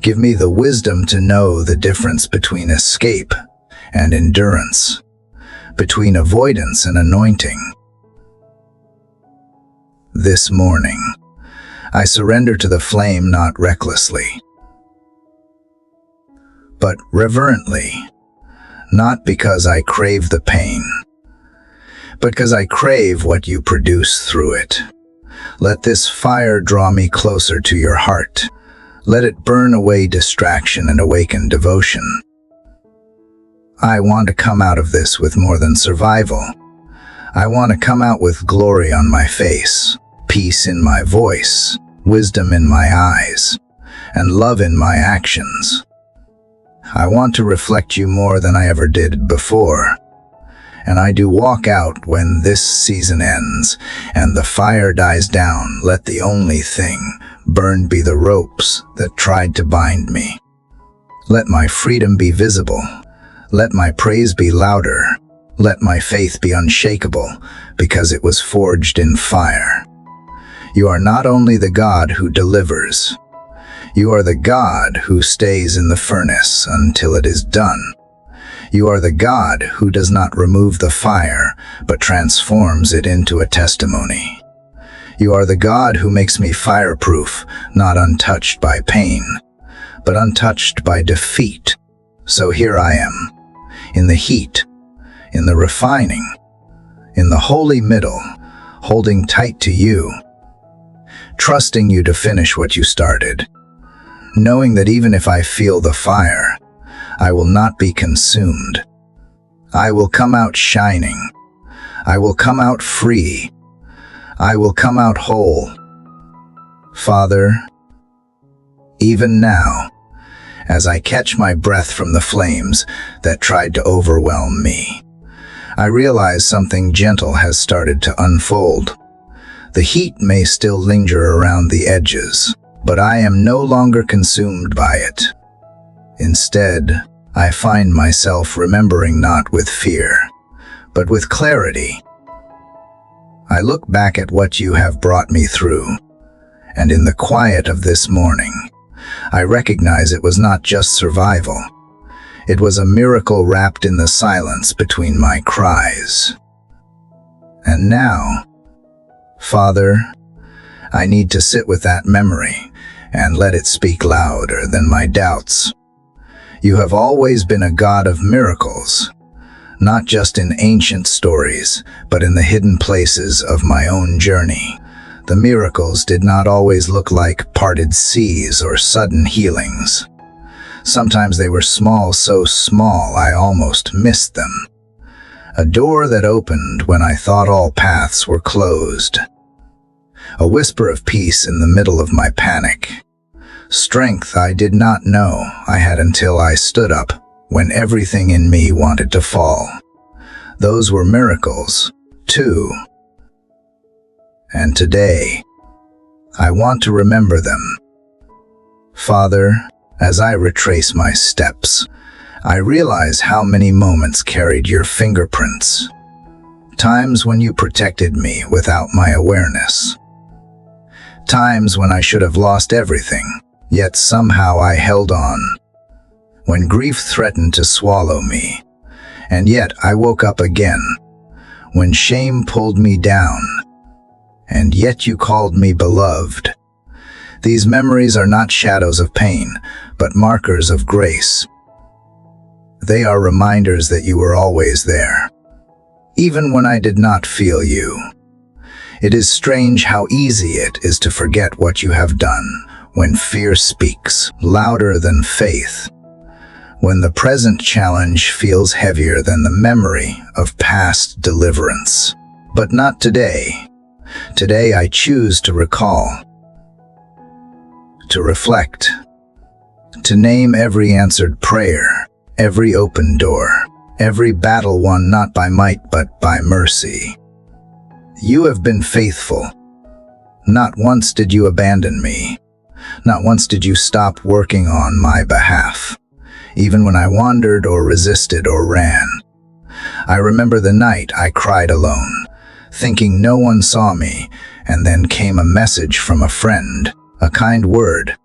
Give me the wisdom to know the difference between escape and endurance, between avoidance and anointing. This morning, I surrender to the flame not recklessly, but reverently, not because I crave the pain, but because I crave what you produce through it. Let this fire draw me closer to your heart. Let it burn away distraction and awaken devotion. I want to come out of this with more than survival. I want to come out with glory on my face, peace in my voice, wisdom in my eyes, and love in my actions. I want to reflect you more than I ever did before. And I do walk out when this season ends and the fire dies down. Let the only thing burned be the ropes that tried to bind me. Let my freedom be visible. Let my praise be louder. Let my faith be unshakable, because it was forged in fire. You are not only the God who delivers, you are the God who stays in the furnace until it is done. You are the God who does not remove the fire, but transforms it into a testimony. You are the God who makes me fireproof, not untouched by pain, but untouched by defeat. So here I am, in the heat, in the refining, in the holy middle, holding tight to you, trusting you to finish what you started, knowing that even if I feel the fire, I will not be consumed. I will come out shining. I will come out free. I will come out whole. Father, even now, as I catch my breath from the flames that tried to overwhelm me, I realize something gentle has started to unfold. The heat may still linger around the edges, but I am no longer consumed by it. Instead, I find myself remembering not with fear, but with clarity. I look back at what you have brought me through, and in the quiet of this morning, I recognize it was not just survival. It was a miracle wrapped in the silence between my cries. And now, Father, I need to sit with that memory and let it speak louder than my doubts. You have always been a God of miracles, not just in ancient stories, but in the hidden places of my own journey. The miracles did not always look like parted seas or sudden healings. Sometimes they were small, so small I almost missed them. A door that opened when I thought all paths were closed. A whisper of peace in the middle of my panic. Strength I did not know I had until I stood up when everything in me wanted to fall. Those were miracles, too. And today, I want to remember them. Father, as I retrace my steps, I realize how many moments carried your fingerprints. Times when you protected me without my awareness. Times when I should have lost everything, yet somehow I held on. When grief threatened to swallow me, and yet I woke up again. When shame pulled me down, and yet you called me beloved. These memories are not shadows of pain, but markers of grace. They are reminders that you were always there, even when I did not feel you. It is strange how easy it is to forget what you have done when fear speaks louder than faith, when the present challenge feels heavier than the memory of past deliverance. But not today. Today I choose to recall, to reflect, to name every answered prayer, every open door, every battle won not by might but by mercy. You have been faithful. Not once did you abandon me. Not once did you stop working on my behalf, even when I wandered or resisted or ran. I remember the night I cried alone, thinking no one saw me, and then came a message from a friend, a kind word,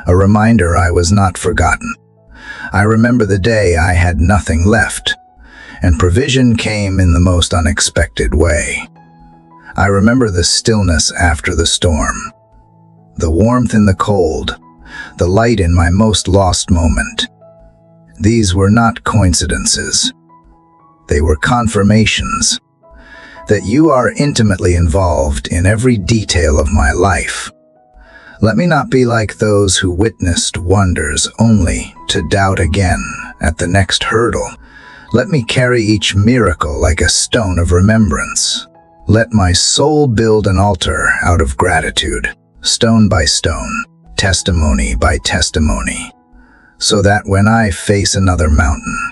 a reminder I was not forgotten. I remember the day I had nothing left, and provision came in the most unexpected way. I remember the stillness after the storm, the warmth in the cold, the light in my most lost moment. These were not coincidences. They were confirmations that you are intimately involved in every detail of my life. Let me not be like those who witnessed wonders only to doubt again at the next hurdle. Let me carry each miracle like a stone of remembrance. Let my soul build an altar out of gratitude, stone by stone, testimony by testimony, so that when I face another mountain,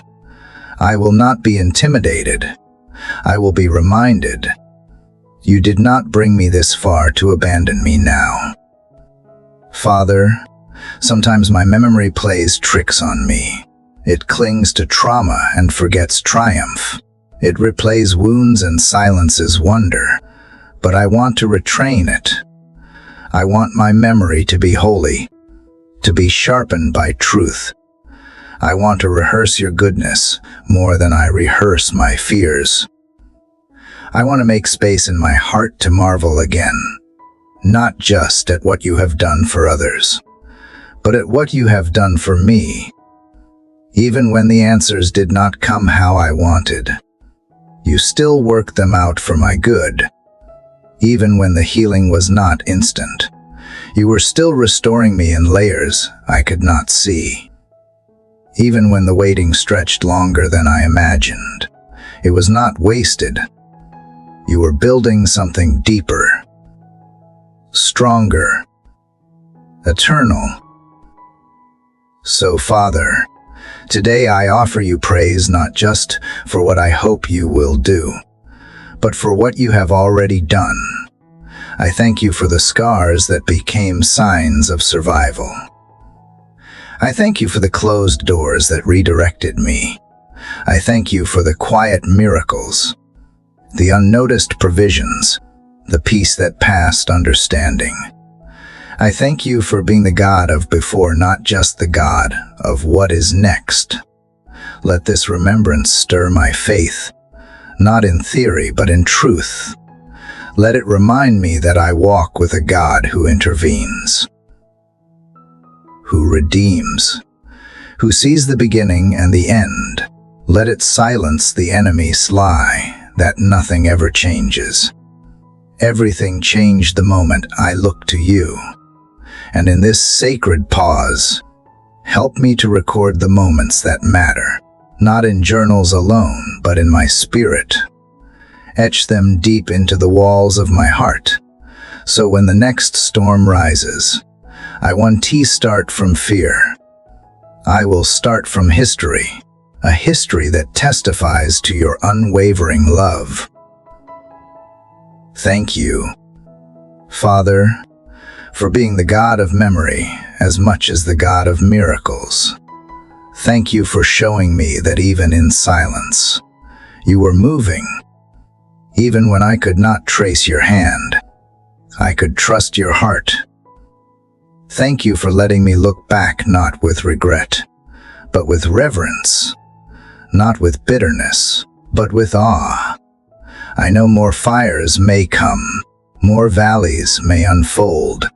I will not be intimidated. I will be reminded, you did not bring me this far to abandon me now. Father, sometimes my memory plays tricks on me. It clings to trauma and forgets triumph. It replays wounds and silences wonder, but I want to retrain it. I want my memory to be holy, to be sharpened by truth. I want to rehearse your goodness more than I rehearse my fears. I want to make space in my heart to marvel again, not just at what you have done for others, but at what you have done for me. Even when the answers did not come how I wanted, you still worked them out for my good. Even when the healing was not instant, you were still restoring me in layers I could not see. Even when the waiting stretched longer than I imagined, it was not wasted. You were building something deeper, stronger, eternal. So, Father, today I offer you praise not just for what I hope you will do, but for what you have already done. I thank you for the scars that became signs of survival. I thank you for the closed doors that redirected me. I thank you for the quiet miracles, the unnoticed provisions, the peace that passed understanding. I thank you for being the God of before, not just the God of what is next. Let this remembrance stir my faith, not in theory, but in truth. Let it remind me that I walk with a God who intervenes, who redeems, who sees the beginning and the end. Let it silence the enemy's lie that nothing ever changes. Everything changed the moment I looked to you. And in this sacred pause, Help me to record the moments that matter, not in journals alone, but in my spirit. Etch them deep into the walls of my heart, so when the next storm rises, I won't start from fear. I will start from history, a history that testifies to your unwavering love. Thank you, Father, for being the God of memory as much as the God of miracles. Thank you for showing me that even in silence, you were moving. Even when I could not trace your hand, I could trust your heart. Thank you for letting me look back not with regret, but with reverence, not with bitterness, but with awe. I know more fires may come, more valleys may unfold,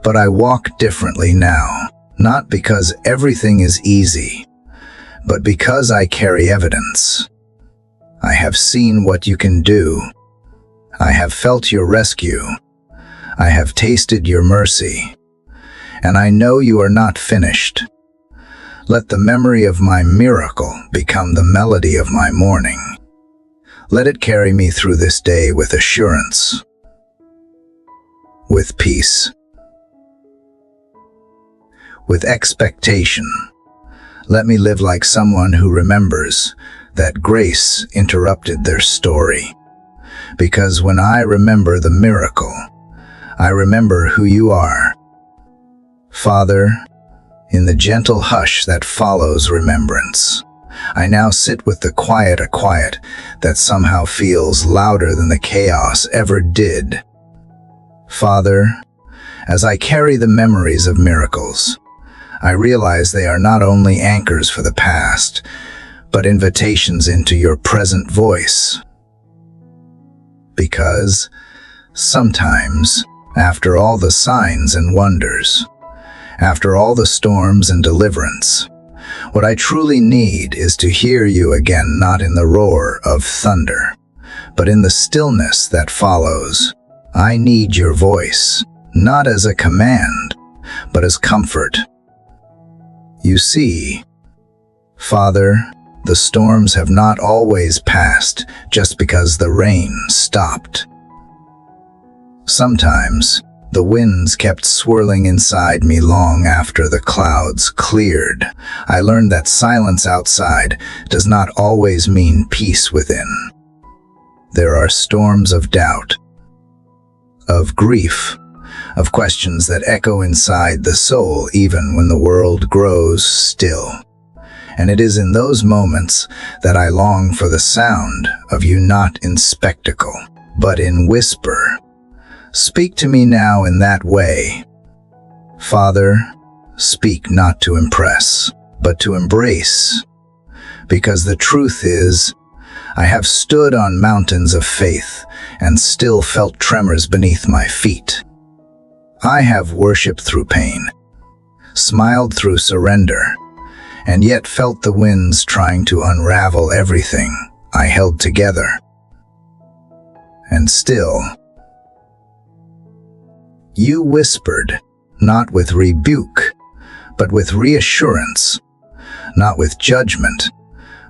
but I walk differently now, not because everything is easy, but because I carry evidence. I have seen what you can do. I have felt your rescue. I have tasted your mercy. And I know you are not finished. Let the memory of my miracle become the melody of my morning. Let it carry me through this day with assurance, with peace, with expectation. Let me live like someone who remembers that grace interrupted their story. Because when I remember the miracle, I remember who you are. Father, in the gentle hush that follows remembrance, I now sit with a quiet that somehow feels louder than the chaos ever did. Father, as I carry the memories of miracles, I realize they are not only anchors for the past, but invitations into your present voice. Because sometimes, after all the signs and wonders, after all the storms and deliverance, what I truly need is to hear you again, not in the roar of thunder, but in the stillness that follows. I need your voice, not as a command, but as comfort. You see, Father, the storms have not always passed just because the rain stopped. Sometimes, the winds kept swirling inside me long after the clouds cleared. I learned that silence outside does not always mean peace within. There are storms of doubt, of grief, of questions that echo inside the soul even when the world grows still. And it is in those moments that I long for the sound of you, not in spectacle, but in whisper. Speak to me now in that way. Father, speak not to impress, but to embrace. Because the truth is, I have stood on mountains of faith and still felt tremors beneath my feet. I have worshiped through pain, smiled through surrender, and yet felt the winds trying to unravel everything I held together. And still, you whispered, not with rebuke, but with reassurance, not with judgment,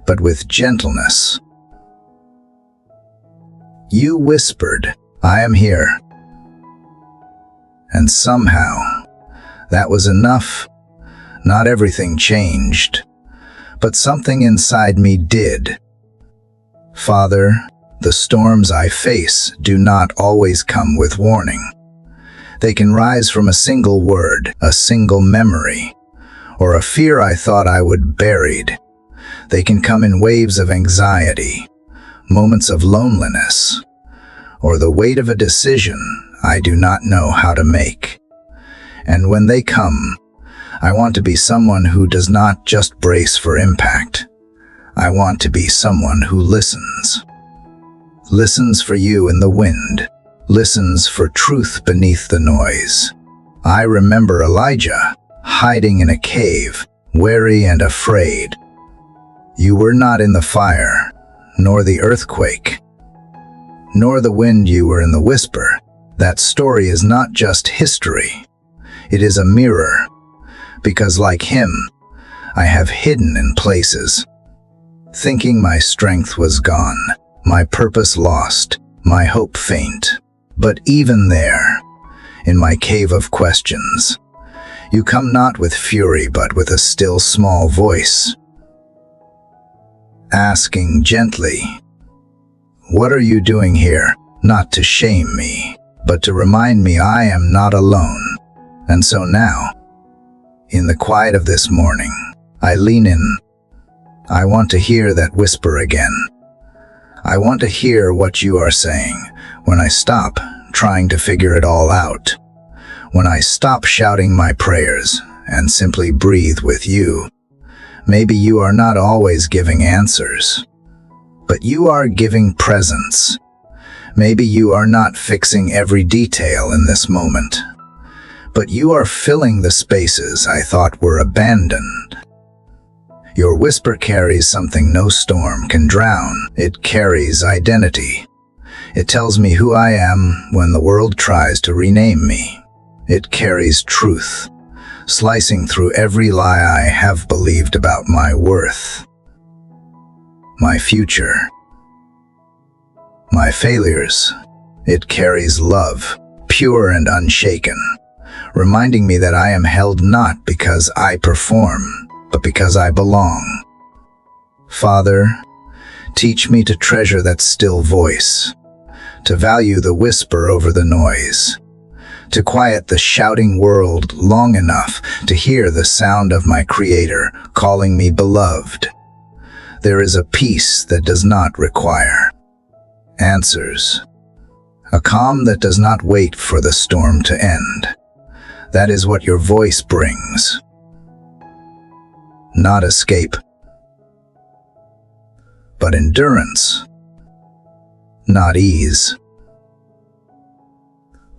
but with gentleness. You whispered, I am here. And somehow, that was enough. Not everything changed, but something inside me did. Father, the storms I face do not always come with warning. They can rise from a single word, a single memory, or a fear I thought I would buried. They can come in waves of anxiety, moments of loneliness, or the weight of a decision I do not know how to make. And when they come, I want to be someone who does not just brace for impact. I want to be someone who listens. Listens for you in the wind. Listens for truth beneath the noise. I remember Elijah, hiding in a cave, wary and afraid. You were not in the fire, nor the earthquake, nor the wind. You were in the whisper. That story is not just history. It is a mirror. because like him, I have hidden in places, thinking my strength was gone, my purpose lost, my hope faint. But even there, in my cave of questions, you come not with fury but with a still small voice, asking gently, "What are you doing here?" Not to shame me, but to remind me I am not alone. And so now, in the quiet of this morning, I lean in. I want to hear that whisper again. I want to hear what you are saying when I stop trying to figure it all out. When I stop shouting my prayers and simply breathe with you. Maybe you are not always giving answers, but you are giving presence. Maybe you are not fixing every detail in this moment, but you are filling the spaces I thought were abandoned. Your whisper carries something no storm can drown. It carries identity. It tells me who I am when the world tries to rename me. It carries truth, slicing through every lie I have believed about my worth, my future, my failures. It carries love, pure and unshaken, reminding me that I am held not because I perform, but because I belong. Father, teach me to treasure that still voice, to value the whisper over the noise, to quiet the shouting world long enough to hear the sound of my Creator calling me beloved. There is a peace that does not require answers, a calm that does not wait for the storm to end. That is what your voice brings. Not escape, but endurance. Not ease,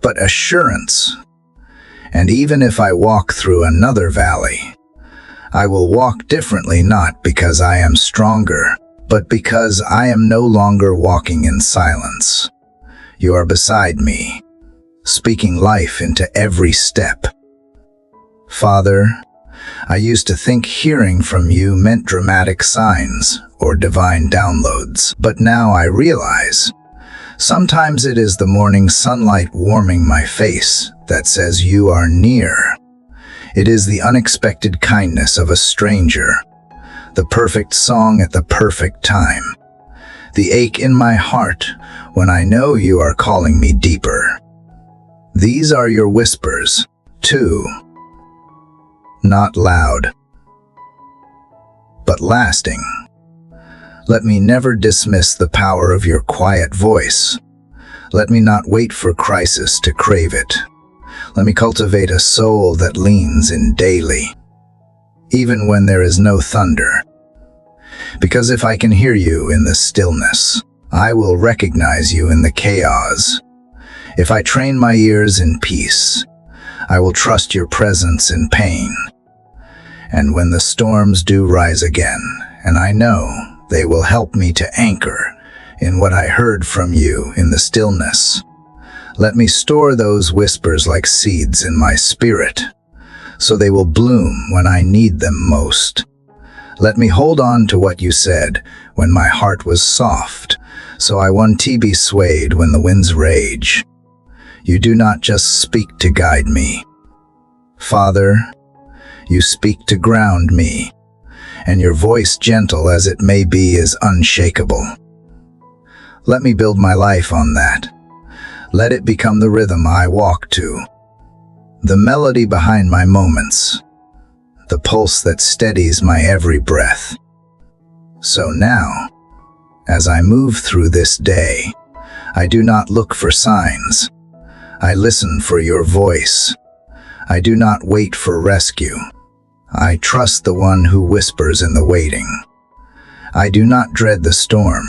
but assurance. And even if I walk through another valley, I will walk differently, not because I am stronger, but because I am no longer walking in silence. You are beside me, speaking life into every step. Father, I used to think hearing from you meant dramatic signs or divine downloads, but now I realize sometimes it is the morning sunlight warming my face that says you are near. It is the unexpected kindness of a stranger, the perfect song at the perfect time, the ache in my heart when I know you are calling me deeper. These are your whispers, too. Not loud, but lasting. Let me never dismiss the power of your quiet voice. Let me not wait for crisis to crave it. Let me cultivate a soul that leans in daily, even when there is no thunder. Because if I can hear you in the stillness, I will recognize you in the chaos. If I train my ears in peace, I will trust your presence in pain. And when the storms do rise again, and I know they will help me to anchor in what I heard from you in the stillness, let me store those whispers like seeds in my spirit, so they will bloom when I need them most. Let me hold on to what you said when my heart was soft, so I won't be swayed when the winds rage. You do not just speak to guide me. Father, you speak to ground me, and your voice, gentle as it may be, is unshakable. Let me build my life on that. Let it become the rhythm I walk to, the melody behind my moments, the pulse that steadies my every breath. So now, as I move through this day, I do not look for signs. I listen for your voice. I do not wait for rescue. I trust the one who whispers in the waiting. I do not dread the storm.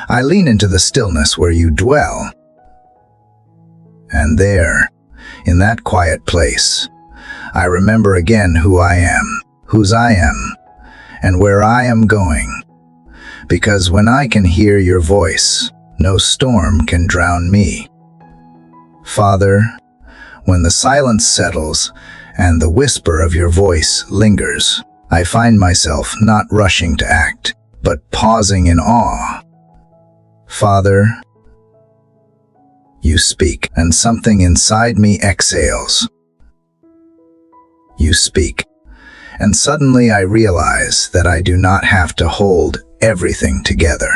I lean into the stillness where you dwell. And there, in that quiet place, I remember again who I am, whose I am, and where I am going. Because when I can hear your voice, no storm can drown me. Father, when the silence settles and the whisper of your voice lingers. I find myself not rushing to act, but pausing in awe. Father, you speak, and something inside me exhales. You speak, and suddenly I realize that I do not have to hold everything together.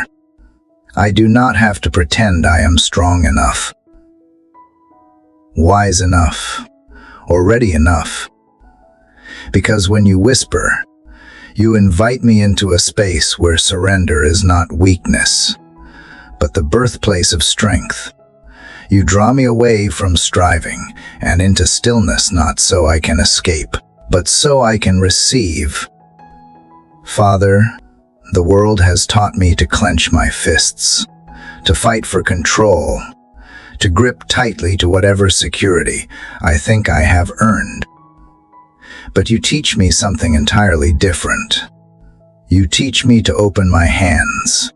I do not have to pretend I am strong enough, wise enough, or ready enough. Because when you whisper, you invite me into a space where surrender is not weakness, but the birthplace of strength. You draw me away from striving and into stillness, not so I can escape, but so I can receive. Father, the world has taught me to clench my fists, to fight for control, to grip tightly to whatever security I think I have earned. But you teach me something entirely different. You teach me to open my hands.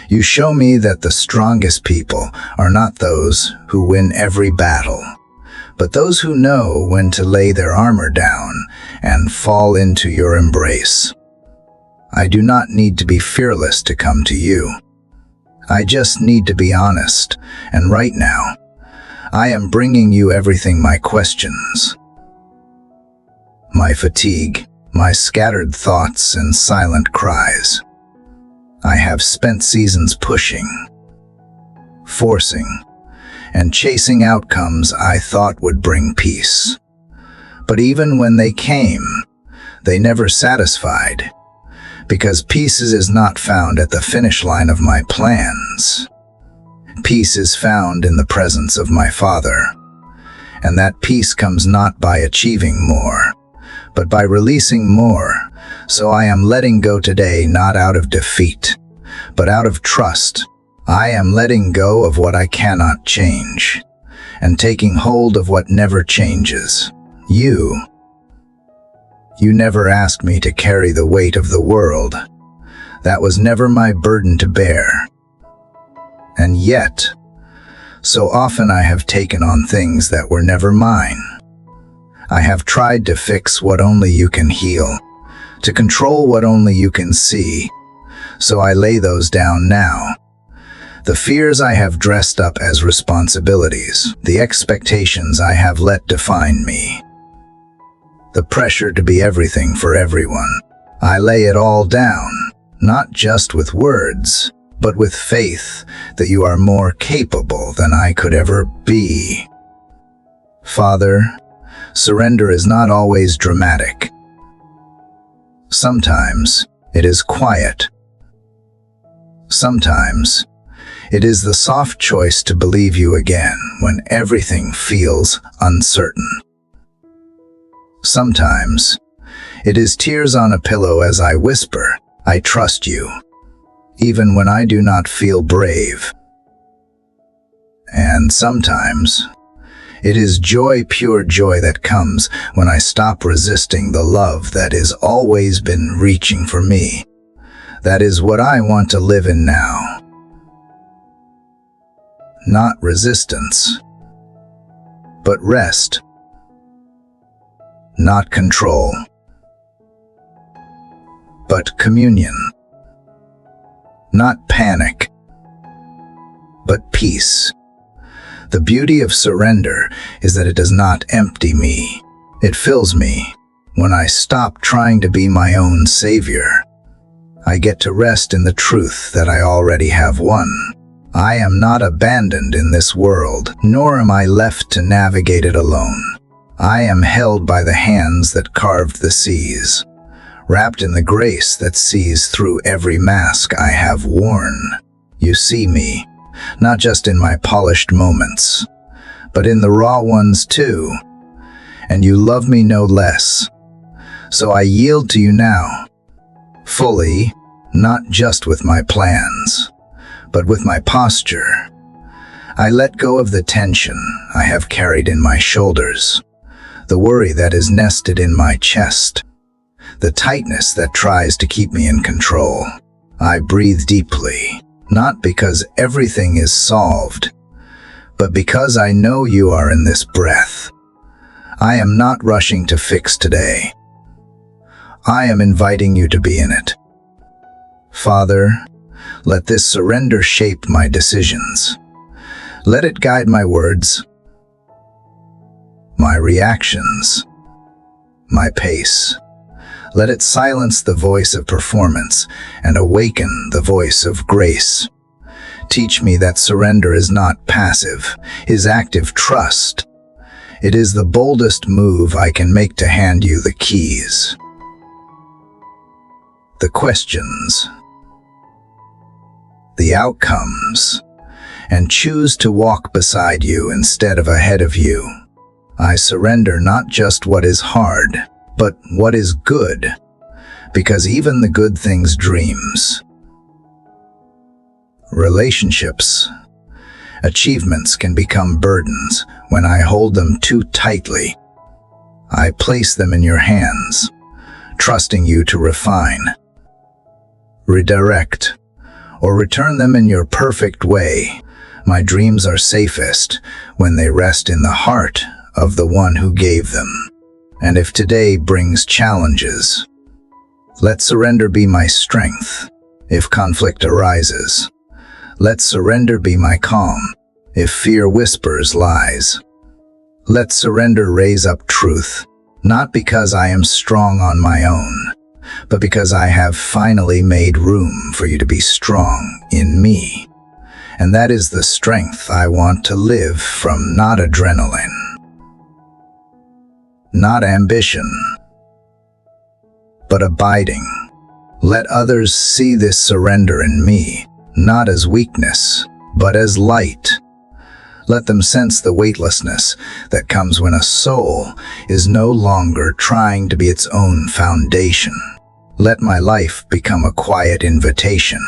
You show me that the strongest people are not those who win every battle, but those who know when to lay their armor down and fall into your embrace. I do not need to be fearless to come to you. I just need to be honest, and right now, I am bringing you everything: my questions, my fatigue, my scattered thoughts and silent cries. I have spent seasons pushing, forcing, and chasing outcomes I thought would bring peace. But even when they came, they never satisfied, because peace is not found at the finish line of my plans. Peace is found in the presence of my Father, and that peace comes not by achieving more, but by releasing more. So I am letting go today, not out of defeat, but out of trust. I am letting go of what I cannot change, and taking hold of what never changes. You never asked me to carry the weight of the world. That was never my burden to bear. And yet, so often I have taken on things that were never mine. I have tried to fix what only you can heal, to control what only you can see. So I lay those down now. The fears I have dressed up as responsibilities, the expectations I have let define me, the pressure to be everything for everyone. I lay it all down, not just with words, but with faith that you are more capable than I could ever be. Father, surrender is not always dramatic. Sometimes it is quiet. Sometimes it is the soft choice to believe you again when everything feels uncertain. Sometimes it is tears on a pillow as I whisper, I trust you, even when I do not feel brave. And sometimes it is joy, pure joy, that comes when I stop resisting the love that has always been reaching for me. That is what I want to live in now. Not resistance, but rest. Not control, but communion. Not panic, but peace. The beauty of surrender is that it does not empty me. It fills me. When I stop trying to be my own savior, I get to rest in the truth that I already have won. I am not abandoned in this world, nor am I left to navigate it alone. I am held by the hands that carved the seas, wrapped in the grace that sees through every mask I have worn. You see me, not just in my polished moments, but in the raw ones too, and you love me no less. So I yield to you now, fully, not just with my plans, but with my posture. I let go of the tension I have carried in my shoulders, the worry that is nested in my chest, the tightness that tries to keep me in control. I breathe deeply, not because everything is solved, but because I know you are in this breath. I am not rushing to fix today. I am inviting you to be in it. Father, let this surrender shape my decisions. Let it guide my words, my reactions, my pace. Let it silence the voice of performance and awaken the voice of grace. Teach me that surrender is not passive, is active trust. It is the boldest move I can make to hand you the keys, the questions, the outcomes, and choose to walk beside you instead of ahead of you. I surrender not just what is hard, but what is good, because even the good things dreams. Relationships, achievements can become burdens when I hold them too tightly. I place them in your hands, trusting you to refine, redirect, or return them in your perfect way. My dreams are safest when they rest in the heart of the one who gave them. And if today brings challenges, let surrender be my strength. If conflict arises, let surrender be my calm. If fear whispers lies, let surrender raise up truth, not because I am strong on my own, but because I have finally made room for you to be strong in me. And that is the strength I want to live from, not adrenaline, not ambition, but abiding. Let others see this surrender in me, not as weakness, but as light. Let them sense the weightlessness that comes when a soul is no longer trying to be its own foundation. Let my life become a quiet invitation,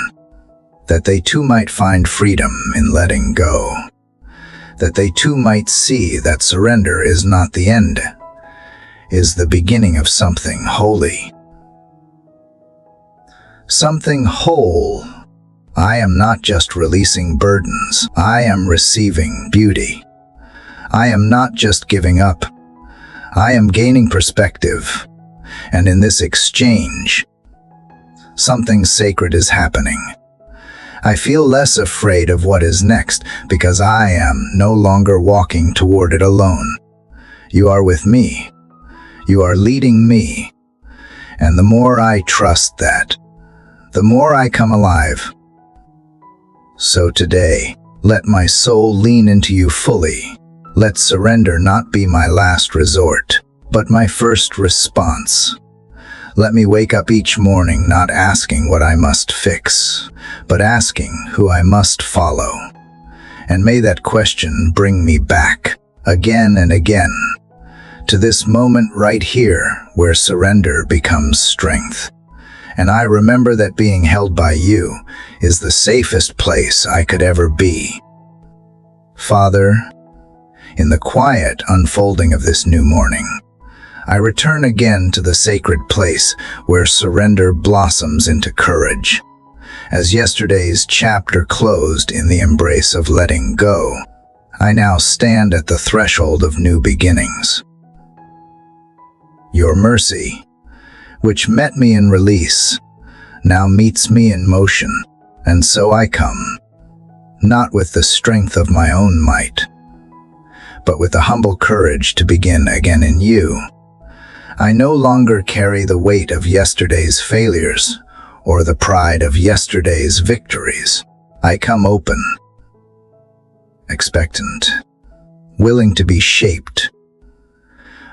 that they too might find freedom in letting go, that they too might see that surrender is not the end, is the beginning of something holy, something whole. I am not just releasing burdens, I am receiving beauty. I am not just giving up, I am gaining perspective. And in this exchange, something sacred is happening. I feel less afraid of what is next because I am no longer walking toward it alone. You are with me. You are leading me. And the more I trust that, the more I come alive. So today, let my soul lean into you fully. Let surrender not be my last resort, but my first response. Let me wake up each morning not asking what I must fix, but asking who I must follow. And may that question bring me back, again and again, to this moment right here where surrender becomes strength. And I remember that being held by you is the safest place I could ever be. Father, in the quiet unfolding of this new morning, I return again to the sacred place where surrender blossoms into courage. As yesterday's chapter closed in the embrace of letting go, I now stand at the threshold of new beginnings. Your mercy, which met me in release, now meets me in motion, and so I come, not with the strength of my own might, but with the humble courage to begin again in you. I no longer carry the weight of yesterday's failures or the pride of yesterday's victories. I come open, expectant, willing to be shaped.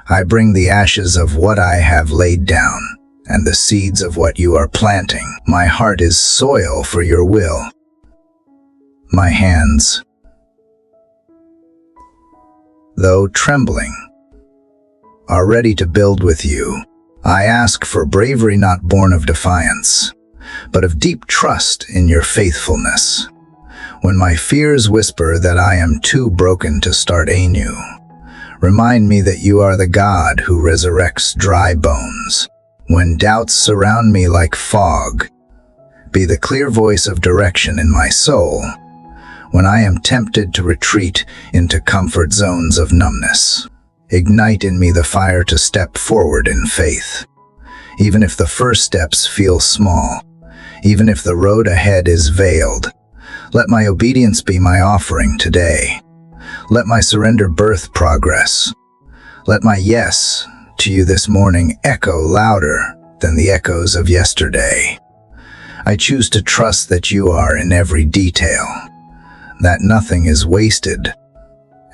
I bring the ashes of what I have laid down and the seeds of what you are planting. My heart is soil for your will. My hands, though trembling, are ready to build with you. I ask for bravery not born of defiance, but of deep trust in your faithfulness. When my fears whisper that I am too broken to start anew, remind me that you are the God who resurrects dry bones. When doubts surround me like fog, be the clear voice of direction in my soul. When I am tempted to retreat into comfort zones of numbness, Ignite in me the fire to step forward in faith. Even if the first steps feel small, even if the road ahead is veiled, let my obedience be my offering today. Let my surrender birth progress. Let my yes to you this morning echo louder than the echoes of yesterday. I choose to trust that you are in every detail, that nothing is wasted,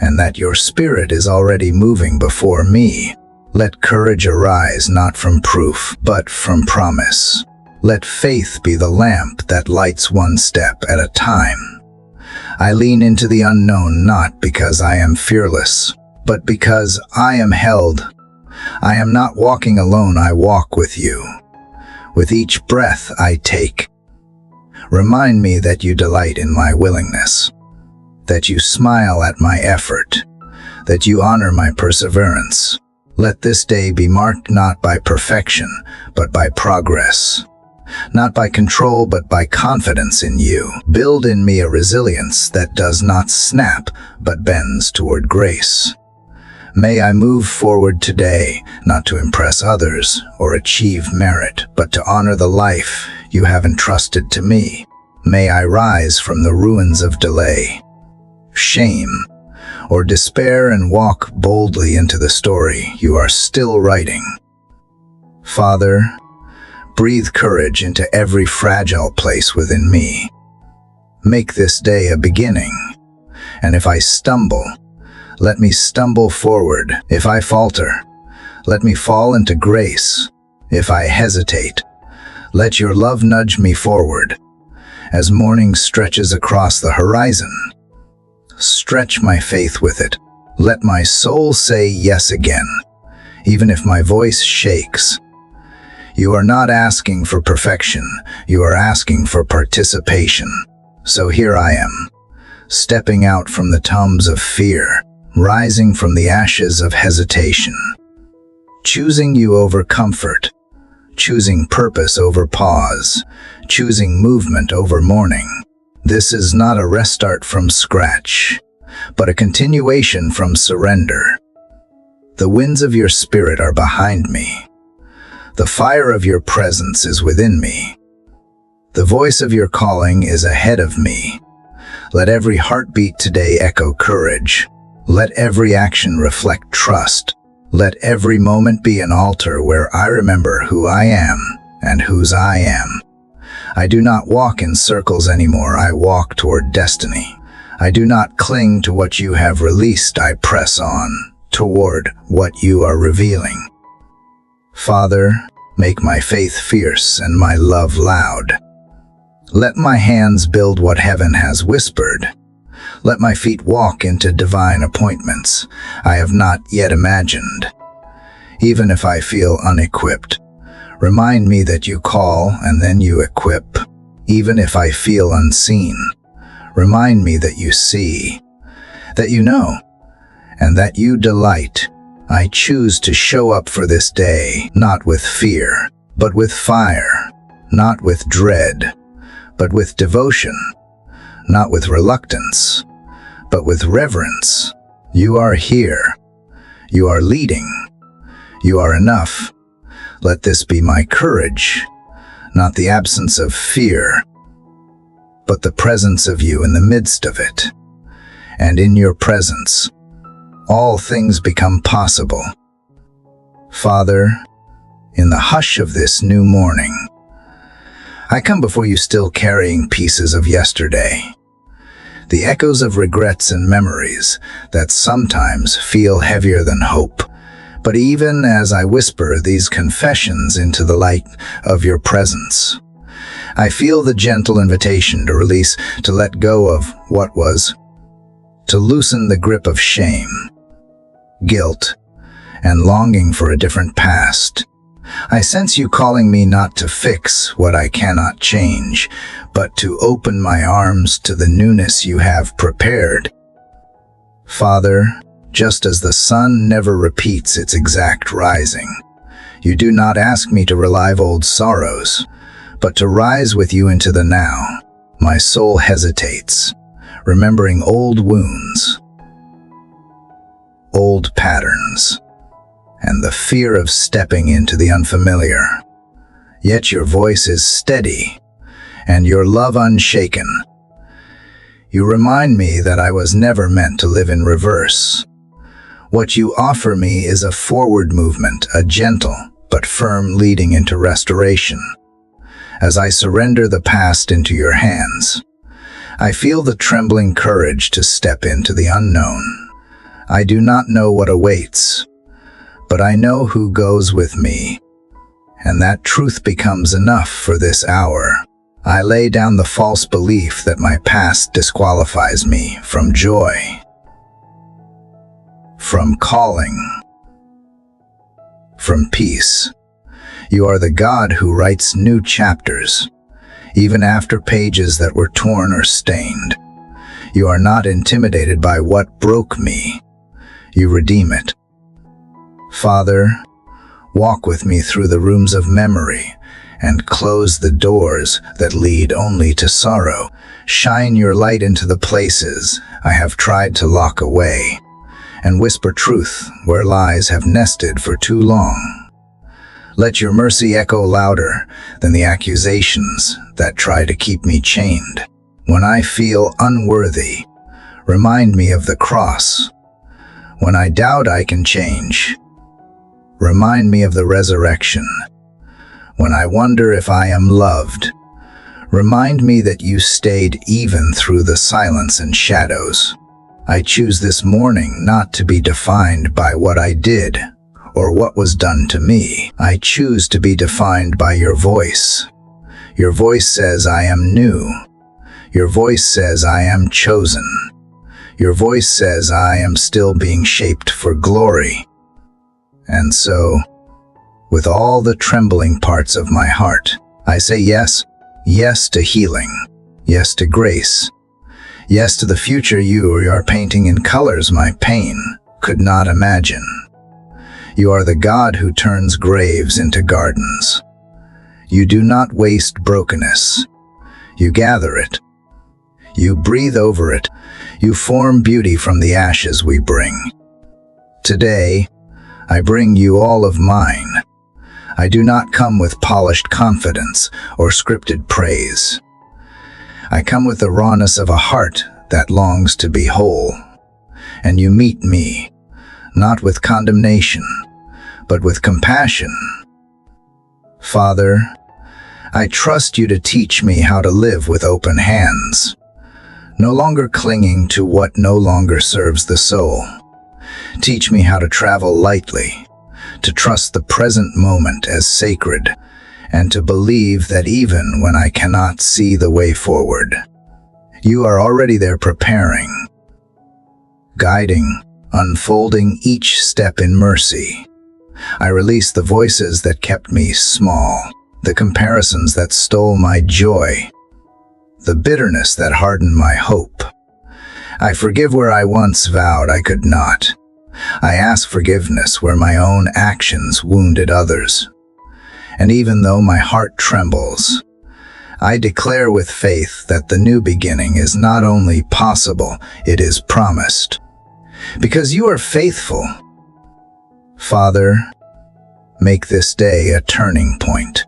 and that your spirit is already moving before me. Let courage arise not from proof, but from promise. Let faith be the lamp that lights one step at a time. I lean into the unknown not because I am fearless, but because I am held. I am not walking alone, I walk with you. With each breath I take, remind me that you delight in my willingness, that you smile at my effort, that you honor my perseverance. Let this day be marked not by perfection, but by progress. Not by control, but by confidence in you. Build in me a resilience that does not snap, but bends toward grace. May I move forward today, not to impress others or achieve merit, but to honor the life you have entrusted to me. May I rise from the ruins of delay, shame, or despair and walk boldly into the story you are still writing. Father, breathe courage into every fragile place within me. Make this day a beginning, and if I stumble, let me stumble forward. If I falter, let me fall into grace. If I hesitate, let your love nudge me forward. As morning stretches across the horizon, stretch my faith with it. Let my soul say yes again, even if my voice shakes. You are not asking for perfection, you are asking for participation. So here I am, stepping out from the tombs of fear, rising from the ashes of hesitation, choosing you over comfort, choosing purpose over pause, choosing movement over mourning. This is not a restart from scratch, but a continuation from surrender. The winds of your spirit are behind me. The fire of your presence is within me. The voice of your calling is ahead of me. Let every heartbeat today echo courage. Let every action reflect trust. Let every moment be an altar where I remember who I am and whose I am. I do not walk in circles anymore, I walk toward destiny. I do not cling to what you have released, I press on toward what you are revealing. Father, make my faith fierce and my love loud. Let my hands build what heaven has whispered. Let my feet walk into divine appointments I have not yet imagined. Even if I feel unequipped, remind me that you call and then you equip. Even if I feel unseen, remind me that you see, that you know, and that you delight. I choose to show up for this day, not with fear, but with fire, not with dread, but with devotion, not with reluctance, but with reverence. You are here. You are leading. You are enough. Let this be my courage, not the absence of fear, but the presence of you in the midst of it. And in your presence, all things become possible. Father, in the hush of this new morning, I come before you still carrying pieces of yesterday, the echoes of regrets and memories that sometimes feel heavier than hope. But even as I whisper these confessions into the light of your presence, I feel the gentle invitation to release, to let go of what was, to loosen the grip of shame, guilt, and longing for a different past. I sense you calling me not to fix what I cannot change, but to open my arms to the newness you have prepared. Father, just as the sun never repeats its exact rising, you do not ask me to relive old sorrows, but to rise with you into the now. My soul hesitates, remembering old wounds, old patterns, and the fear of stepping into the unfamiliar. Yet your voice is steady, and your love unshaken. You remind me that I was never meant to live in reverse. What you offer me is a forward movement, a gentle but firm leading into restoration. As I surrender the past into your hands, I feel the trembling courage to step into the unknown. I do not know what awaits, but I know who goes with me, and that truth becomes enough for this hour. I lay down the false belief that my past disqualifies me from joy, from calling, from peace. You are the God who writes new chapters, even after pages that were torn or stained. You are not intimidated by what broke me. You redeem it. Father, walk with me through the rooms of memory and close the doors that lead only to sorrow. Shine your light into the places I have tried to lock away, and whisper truth where lies have nested for too long. Let your mercy echo louder than the accusations that try to keep me chained. When I feel unworthy, remind me of the cross. When I doubt I can change, remind me of the resurrection. When I wonder if I am loved, remind me that you stayed even through the silence and shadows. I choose this morning not to be defined by what I did or what was done to me. I choose to be defined by your voice. Your voice says I am new. Your voice says I am chosen. Your voice says I am still being shaped for glory. And so, with all the trembling parts of my heart, I say yes, yes to healing, yes to grace, yes to the future you are painting in colors my pain could not imagine. You are the God who turns graves into gardens. You do not waste brokenness. You gather it. You breathe over it. You form beauty from the ashes we bring. Today, I bring you all of mine. I do not come with polished confidence or scripted praise. I come with the rawness of a heart that longs to be whole. And you meet me, not with condemnation, but with compassion. Father, I trust you to teach me how to live with open hands, no longer clinging to what no longer serves the soul. Teach me how to travel lightly, to trust the present moment as sacred, and to believe that even when I cannot see the way forward, you are already there preparing, guiding, unfolding each step in mercy. I release the voices that kept me small, the comparisons that stole my joy, the bitterness that hardened my hope. I forgive where I once vowed I could not. I ask forgiveness where my own actions wounded others. And even though my heart trembles, I declare with faith that the new beginning is not only possible, it is promised. Because you are faithful. Father, make this day a turning point.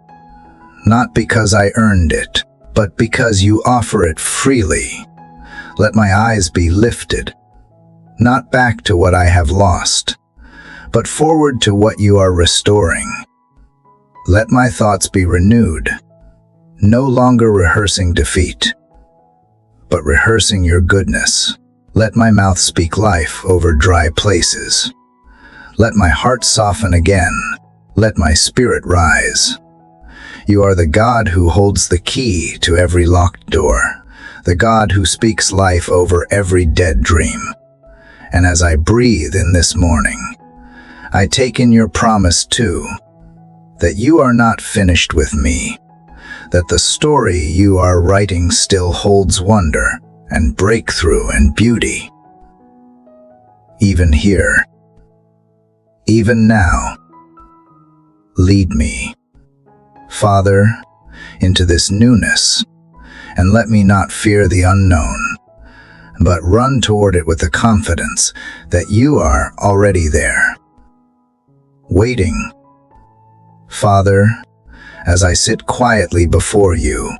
Not because I earned it, but because you offer it freely. Let my eyes be lifted, not back to what I have lost, but forward to what you are restoring. Let my thoughts be renewed, no longer rehearsing defeat, but rehearsing your goodness. Let my mouth speak life over dry places. Let my heart soften again. Let my spirit rise. You are the God who holds the key to every locked door, the God who speaks life over every dead dream. And as I breathe in this morning, I take in your promise too, that you are not finished with me, that the story you are writing still holds wonder and breakthrough and beauty. Even here, even now, lead me, Father, into this newness, and let me not fear the unknown. but run toward it with the confidence that you are already there. Waiting. Father, as I sit quietly before you,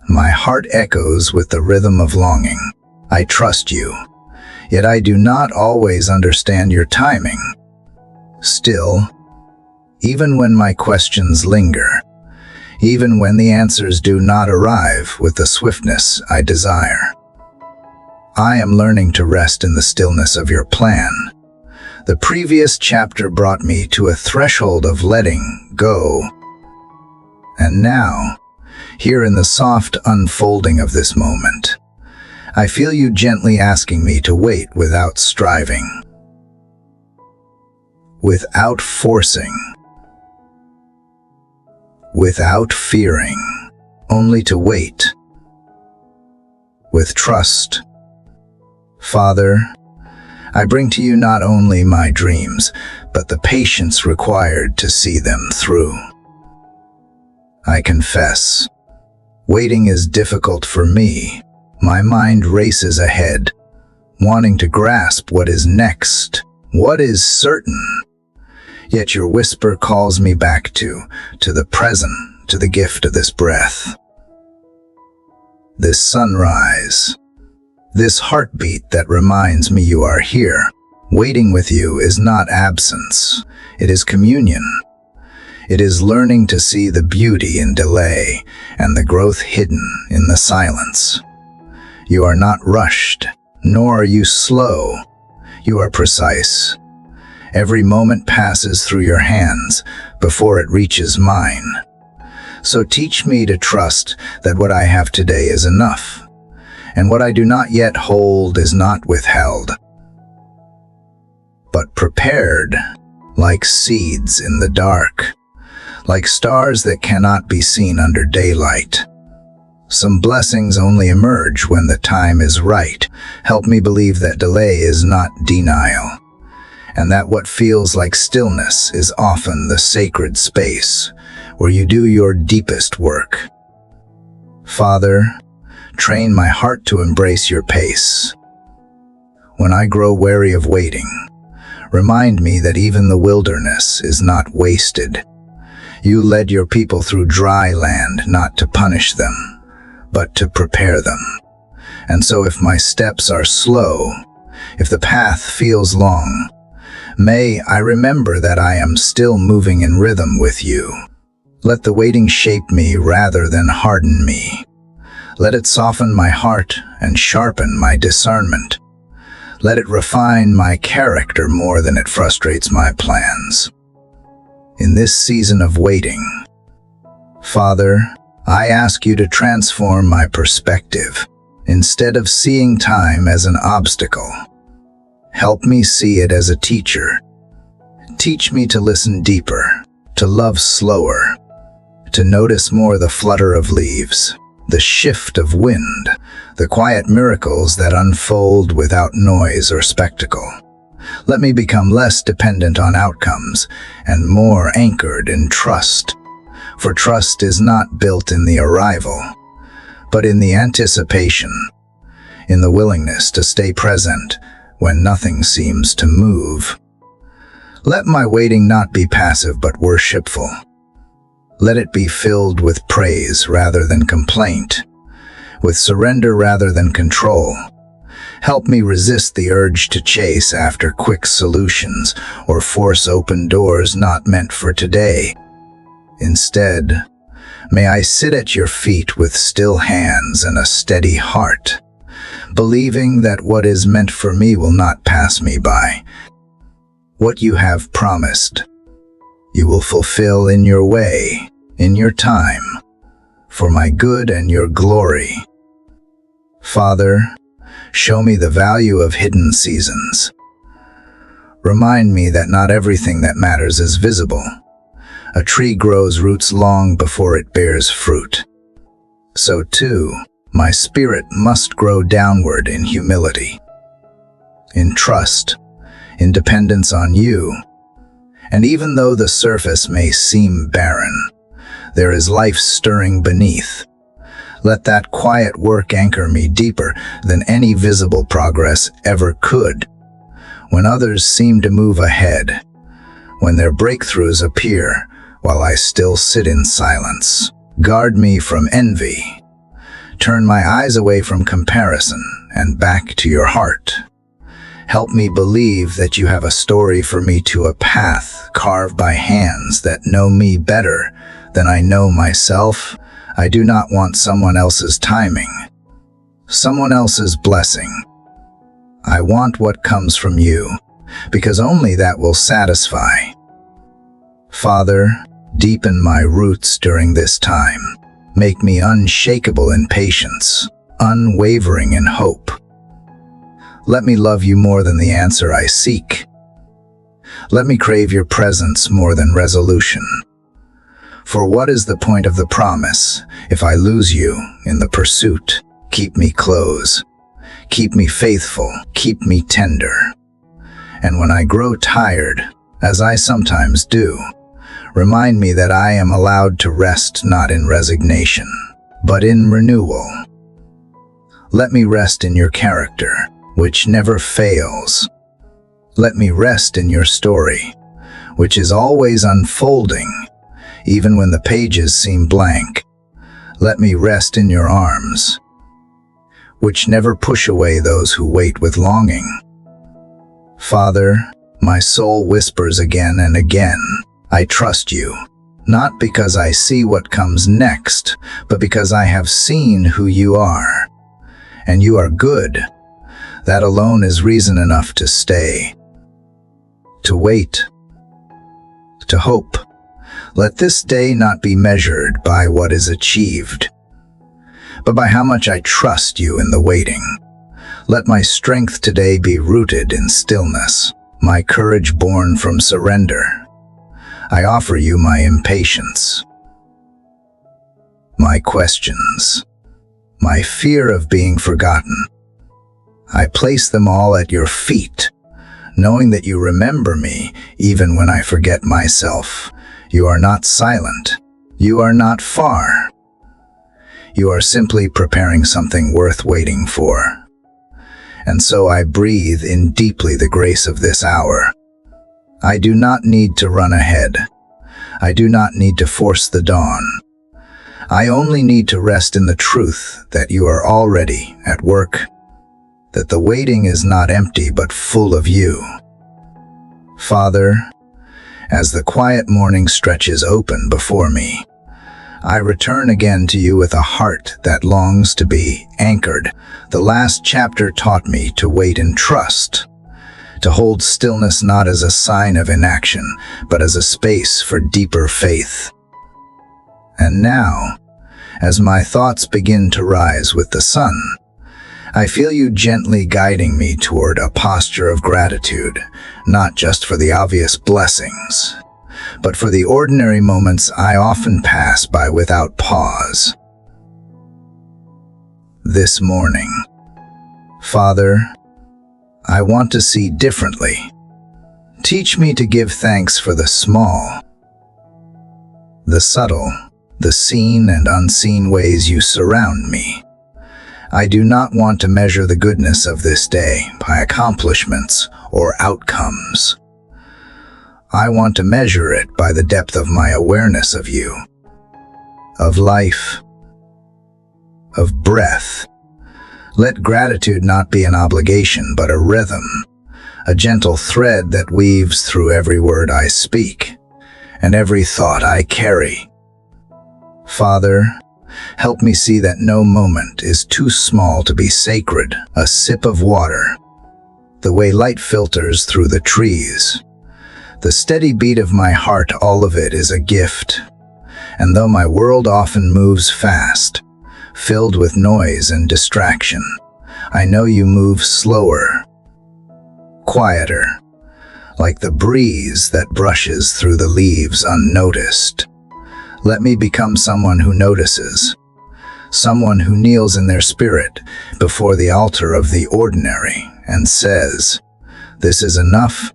my heart echoes with the rhythm of longing. I trust you, yet I do not always understand your timing. Still, even when my questions linger, even when the answers do not arrive with the swiftness I desire, I am learning to rest in the stillness of your plan. The previous chapter brought me to a threshold of letting go. And now, here in the soft unfolding of this moment, I feel you gently asking me to wait without striving, without forcing, without fearing, only to wait, with trust. Father, I bring to you not only my dreams, but the patience required to see them through. I confess, waiting is difficult for me. My mind races ahead, wanting to grasp what is next, what is certain. Yet your whisper calls me back to the present, to the gift of this breath, this sunrise, this heartbeat that reminds me you are here. Waiting with you is not absence, it is communion. It is learning to see the beauty in delay and the growth hidden in the silence. You are not rushed, nor are you slow. You are precise. Every moment passes through your hands before it reaches mine. So teach me to trust that what I have today is enough, and what I do not yet hold is not withheld, but prepared, like seeds in the dark, like stars that cannot be seen under daylight. Some blessings only emerge when the time is right. Help me believe that delay is not denial, and that what feels like stillness is often the sacred space where you do your deepest work. Father, train my heart to embrace your pace. When I grow weary of waiting, remind me that even the wilderness is not wasted. You led your people through dry land not to punish them, but to prepare them. And so if my steps are slow, if the path feels long, may I remember that I am still moving in rhythm with you. Let the waiting shape me rather than harden me. Let it soften my heart and sharpen my discernment. Let it refine my character more than it frustrates my plans. In this season of waiting, Father, I ask you to transform my perspective. Instead of seeing time as an obstacle, help me see it as a teacher. Teach me to listen deeper, to love slower, to notice more the flutter of leaves, the shift of wind, the quiet miracles that unfold without noise or spectacle. Let me become less dependent on outcomes and more anchored in trust. For trust is not built in the arrival, but in the anticipation, in the willingness to stay present when nothing seems to move. Let my waiting not be passive but worshipful. Let it be filled with praise rather than complaint, with surrender rather than control. Help me resist the urge to chase after quick solutions or force open doors not meant for today. Instead, may I sit at your feet with still hands and a steady heart, believing that what is meant for me will not pass me by. What you have promised, you will fulfill in your way, in your time, for my good and your glory. Father, show me the value of hidden seasons. Remind me that not everything that matters is visible. A tree grows roots long before it bears fruit. So too, my spirit must grow downward in humility, in trust, in dependence on you. And even though the surface may seem barren, there is life stirring beneath. Let that quiet work anchor me deeper than any visible progress ever could. When others seem to move ahead, when their breakthroughs appear while I still sit in silence, guard me from envy. Turn my eyes away from comparison and back to your heart. Help me believe that you have a story for me, to a path carved by hands that know me better than I know myself. I do not want someone else's timing, someone else's blessing. I want what comes from you, because only that will satisfy. Father, deepen my roots during this time. Make me unshakable in patience, unwavering in hope. Let me love you more than the answer I seek. Let me crave your presence more than resolution. For what is the point of the promise if I lose you in the pursuit? Keep me close. Keep me faithful. Keep me tender. And when I grow tired, as I sometimes do, remind me that I am allowed to rest not in resignation, but in renewal. Let me rest in your character, which never fails. Let me rest in your story, which is always unfolding, even when the pages seem blank. Let me rest in your arms, which never push away those who wait with longing. Father, my soul whispers again and again, I trust you, not because I see what comes next, but because I have seen who you are. And you are good. That alone is reason enough to stay, to wait, to hope. Let this day not be measured by what is achieved, but by how much I trust you in the waiting. Let my strength today be rooted in stillness, my courage born from surrender. I offer you my impatience, my questions, my fear of being forgotten. I place them all at your feet, knowing that you remember me even when I forget myself. You are not silent. You are not far. You are simply preparing something worth waiting for. And so I breathe in deeply the grace of this hour. I do not need to run ahead. I do not need to force the dawn. I only need to rest in the truth that you are already at work, that the waiting is not empty but full of you. Father, as the quiet morning stretches open before me, I return again to you with a heart that longs to be anchored. The last chapter taught me to wait in trust, to hold stillness not as a sign of inaction, but as a space for deeper faith. And now, as my thoughts begin to rise with the sun, I feel you gently guiding me toward a posture of gratitude, not just for the obvious blessings, but for the ordinary moments I often pass by without pause. This morning, Father, I want to see differently. Teach me to give thanks for the small, the subtle, the seen and unseen ways you surround me. I do not want to measure the goodness of this day by accomplishments or outcomes. I want to measure it by the depth of my awareness of you, of life, of breath. Let gratitude not be an obligation but a rhythm, a gentle thread that weaves through every word I speak and every thought I carry. Father, help me see that no moment is too small to be sacred, a sip of water, the way light filters through the trees, the steady beat of my heart, all of it is a gift. And though my world often moves fast, filled with noise and distraction, I know you move slower, quieter, like the breeze that brushes through the leaves unnoticed. Let me become someone who notices, someone who kneels in their spirit before the altar of the ordinary and says, "This is enough."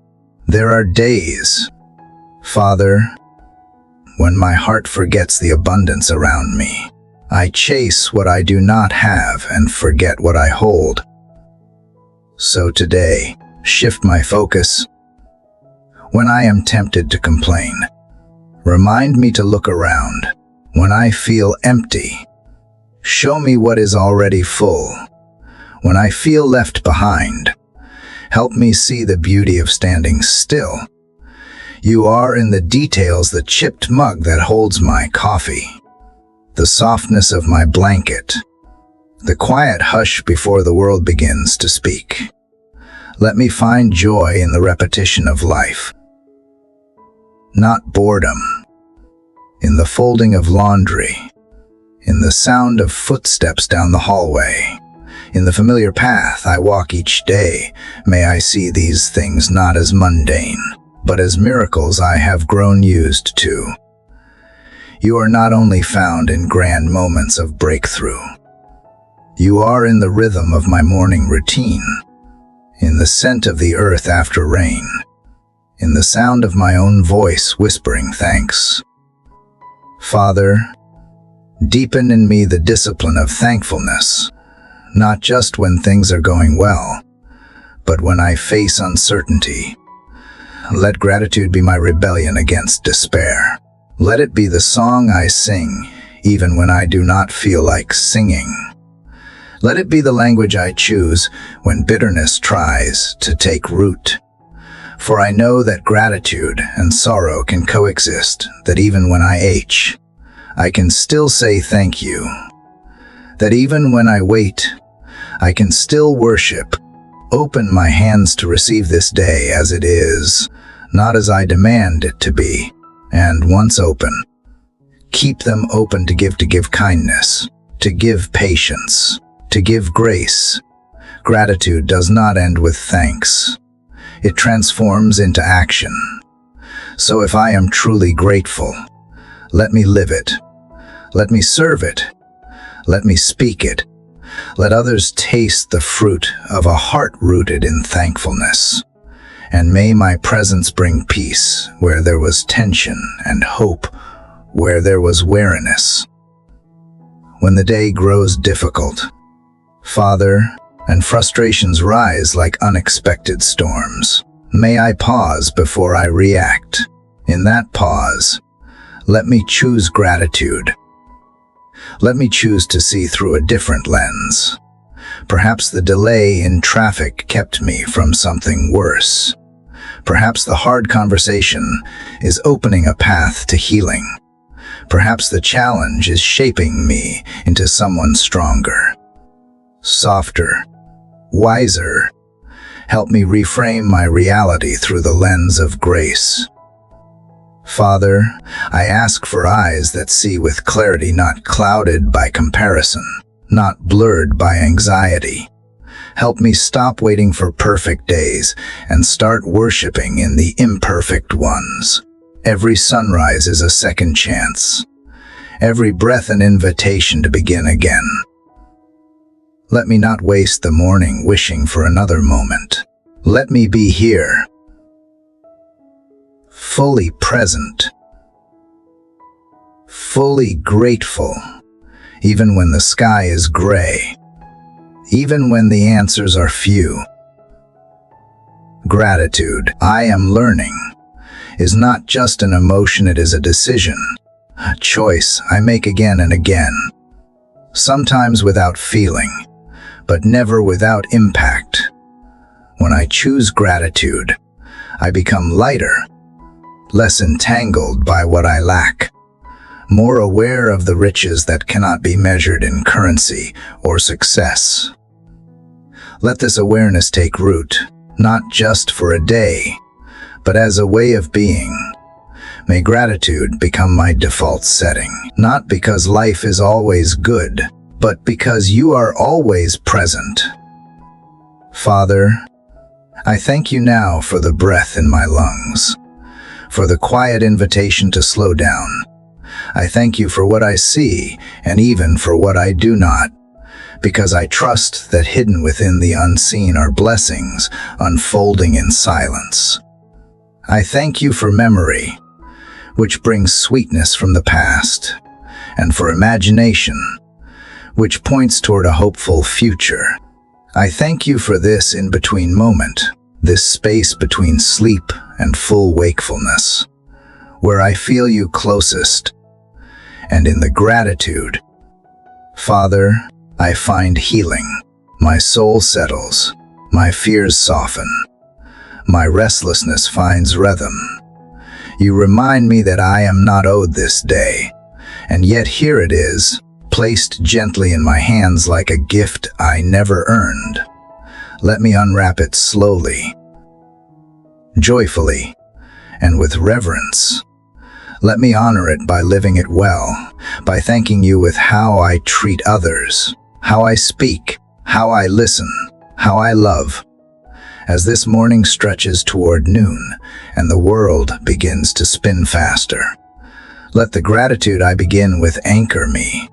There are days, Father, when my heart forgets the abundance around me. I chase what I do not have and forget what I hold. So today, shift my focus. When I am tempted to complain, remind me to look around. When I feel empty, show me what is already full. When I feel left behind, help me see the beauty of standing still. You are in the details, the chipped mug that holds my coffee, the softness of my blanket, the quiet hush before the world begins to speak. Let me find joy in the repetition of life, not boredom, in the folding of laundry, in the sound of footsteps down the hallway, in the familiar path I walk each day. May I see these things not as mundane, but as miracles I have grown used to. You are not only found in grand moments of breakthrough. You are in the rhythm of my morning routine, in the scent of the earth after rain, in the sound of my own voice whispering thanks. Father, deepen in me the discipline of thankfulness, not just when things are going well, but when I face uncertainty. Let gratitude be my rebellion against despair. Let it be the song I sing, even when I do not feel like singing. Let it be the language I choose when bitterness tries to take root. For I know that gratitude and sorrow can coexist, that even when I ache, I can still say thank you. That even when I wait, I can still worship. Open my hands to receive this day as it is, not as I demand it to be. And once open, keep them open to give kindness, to give patience, to give grace. Gratitude does not end with thanks. It transforms into action. So if I am truly grateful, let me live it. Let me serve it. Let me speak it. Let others taste the fruit of a heart rooted in thankfulness. And may my presence bring peace where there was tension and hope where there was weariness. When the day grows difficult, Father, and frustrations rise like unexpected storms, may I pause before I react. In that pause, let me choose gratitude. Let me choose to see through a different lens. Perhaps the delay in traffic kept me from something worse. Perhaps the hard conversation is opening a path to healing. Perhaps the challenge is shaping me into someone stronger, softer, wiser. Help me reframe my reality through the lens of grace. Father, I ask for eyes that see with clarity, not clouded by comparison, not blurred by anxiety. Help me stop waiting for perfect days and start worshiping in the imperfect ones. Every sunrise is a second chance. Every breath an invitation to begin again. Let me not waste the morning wishing for another moment. Let me be here, fully present, fully grateful, even when the sky is gray. Even when the answers are few. Gratitude, I am learning, is not just an emotion, it is a decision, a choice I make again and again. Sometimes without feeling, but never without impact. When I choose gratitude, I become lighter, less entangled by what I lack, more aware of the riches that cannot be measured in currency or success. Let this awareness take root, not just for a day, but as a way of being. May gratitude become my default setting, not because life is always good, but because you are always present. Father, I thank you now for the breath in my lungs, for the quiet invitation to slow down. I thank you for what I see and even for what I do not, because I trust that hidden within the unseen are blessings unfolding in silence. I thank you for memory, which brings sweetness from the past, and for imagination, which points toward a hopeful future. I thank you for this in-between moment, this space between sleep and full wakefulness, where I feel you closest, and in the gratitude. Father, I find healing. My soul settles, my fears soften, my restlessness finds rhythm. You remind me that I am not owed this day, and yet here it is, placed gently in my hands like a gift I never earned. Let me unwrap it slowly, joyfully, and with reverence. Let me honor it by living it well, by thanking you with how I treat others, how I speak, how I listen, how I love. As this morning stretches toward noon and the world begins to spin faster, let the gratitude I begin with anchor me.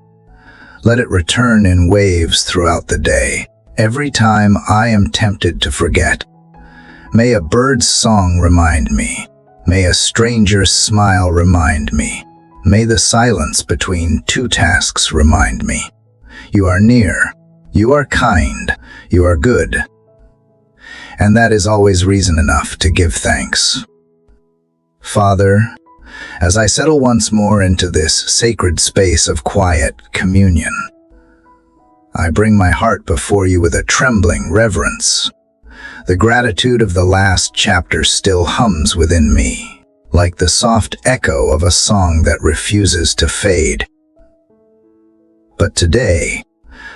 Let it return in waves throughout the day, every time I am tempted to forget. May a bird's song remind me. May a stranger's smile remind me. May the silence between two tasks remind me. You are near. You are kind. You are good. And that is always reason enough to give thanks. Father, as I settle once more into this sacred space of quiet communion, I bring my heart before you with a trembling reverence. The gratitude of the last chapter still hums within me, like the soft echo of a song that refuses to fade. But today,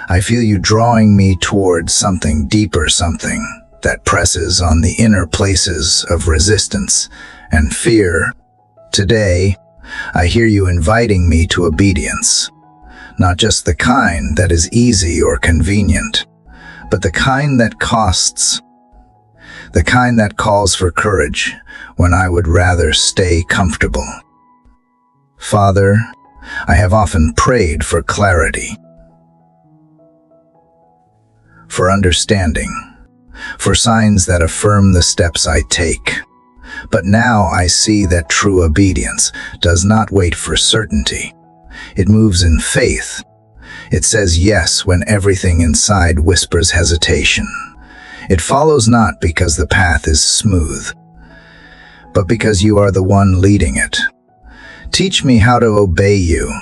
I feel you drawing me towards something deeper, something that presses on the inner places of resistance and fear. Today, I hear you inviting me to obedience, not just the kind that is easy or convenient, but the kind that costs, the kind that calls for courage when I would rather stay comfortable. Father, I have often prayed for clarity, for understanding, for signs that affirm the steps I take. But now I see that true obedience does not wait for certainty. It moves in faith. It says yes when everything inside whispers hesitation. It follows not because the path is smooth, but because you are the one leading it. Teach me how to obey you,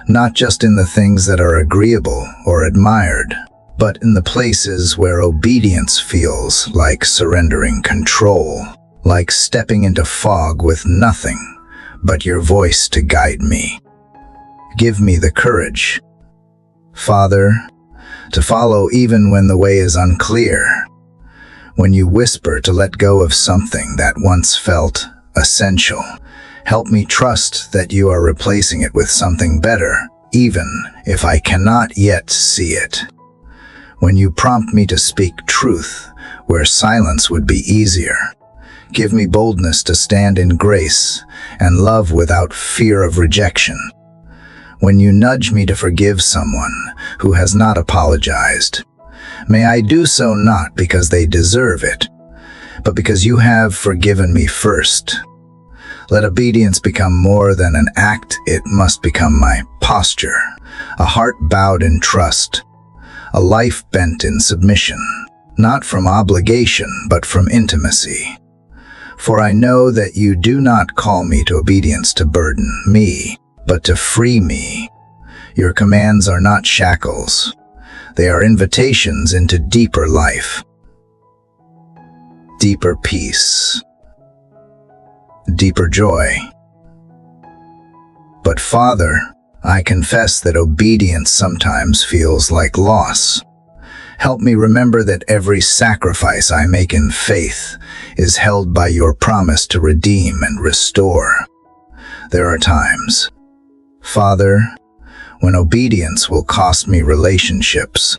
not just in the things that are agreeable or admired, but in the places where obedience feels like surrendering control, like stepping into fog with nothing but your voice to guide me. Give me the courage, Father, to follow even when the way is unclear. When you whisper to let go of something that once felt essential, help me trust that you are replacing it with something better, even if I cannot yet see it. When you prompt me to speak truth where silence would be easier, give me boldness to stand in grace and love without fear of rejection. When you nudge me to forgive someone who has not apologized, may I do so not because they deserve it, but because you have forgiven me first. Let obedience become more than an act, it must become my posture, a heart bowed in trust, a life bent in submission, not from obligation but from intimacy. For I know that you do not call me to obedience to burden me, but to free me. Your commands are not shackles. They are invitations into deeper life, deeper peace, deeper joy. But Father, I confess that obedience sometimes feels like loss. Help me remember that every sacrifice I make in faith is held by your promise to redeem and restore. There are times, Father, when obedience will cost me relationships,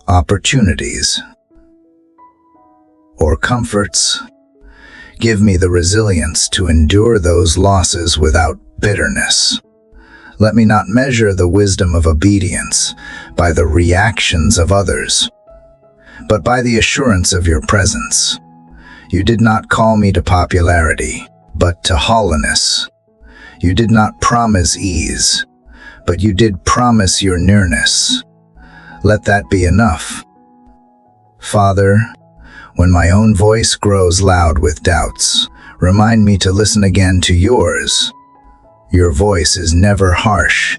opportunities, or comforts. Give me the resilience to endure those losses without bitterness. Let me not measure the wisdom of obedience by the reactions of others, but by the assurance of your presence. You did not call me to popularity, but to holiness. You did not promise ease, but you did promise your nearness. Let that be enough. Father, when my own voice grows loud with doubts, remind me to listen again to yours. Your voice is never harsh,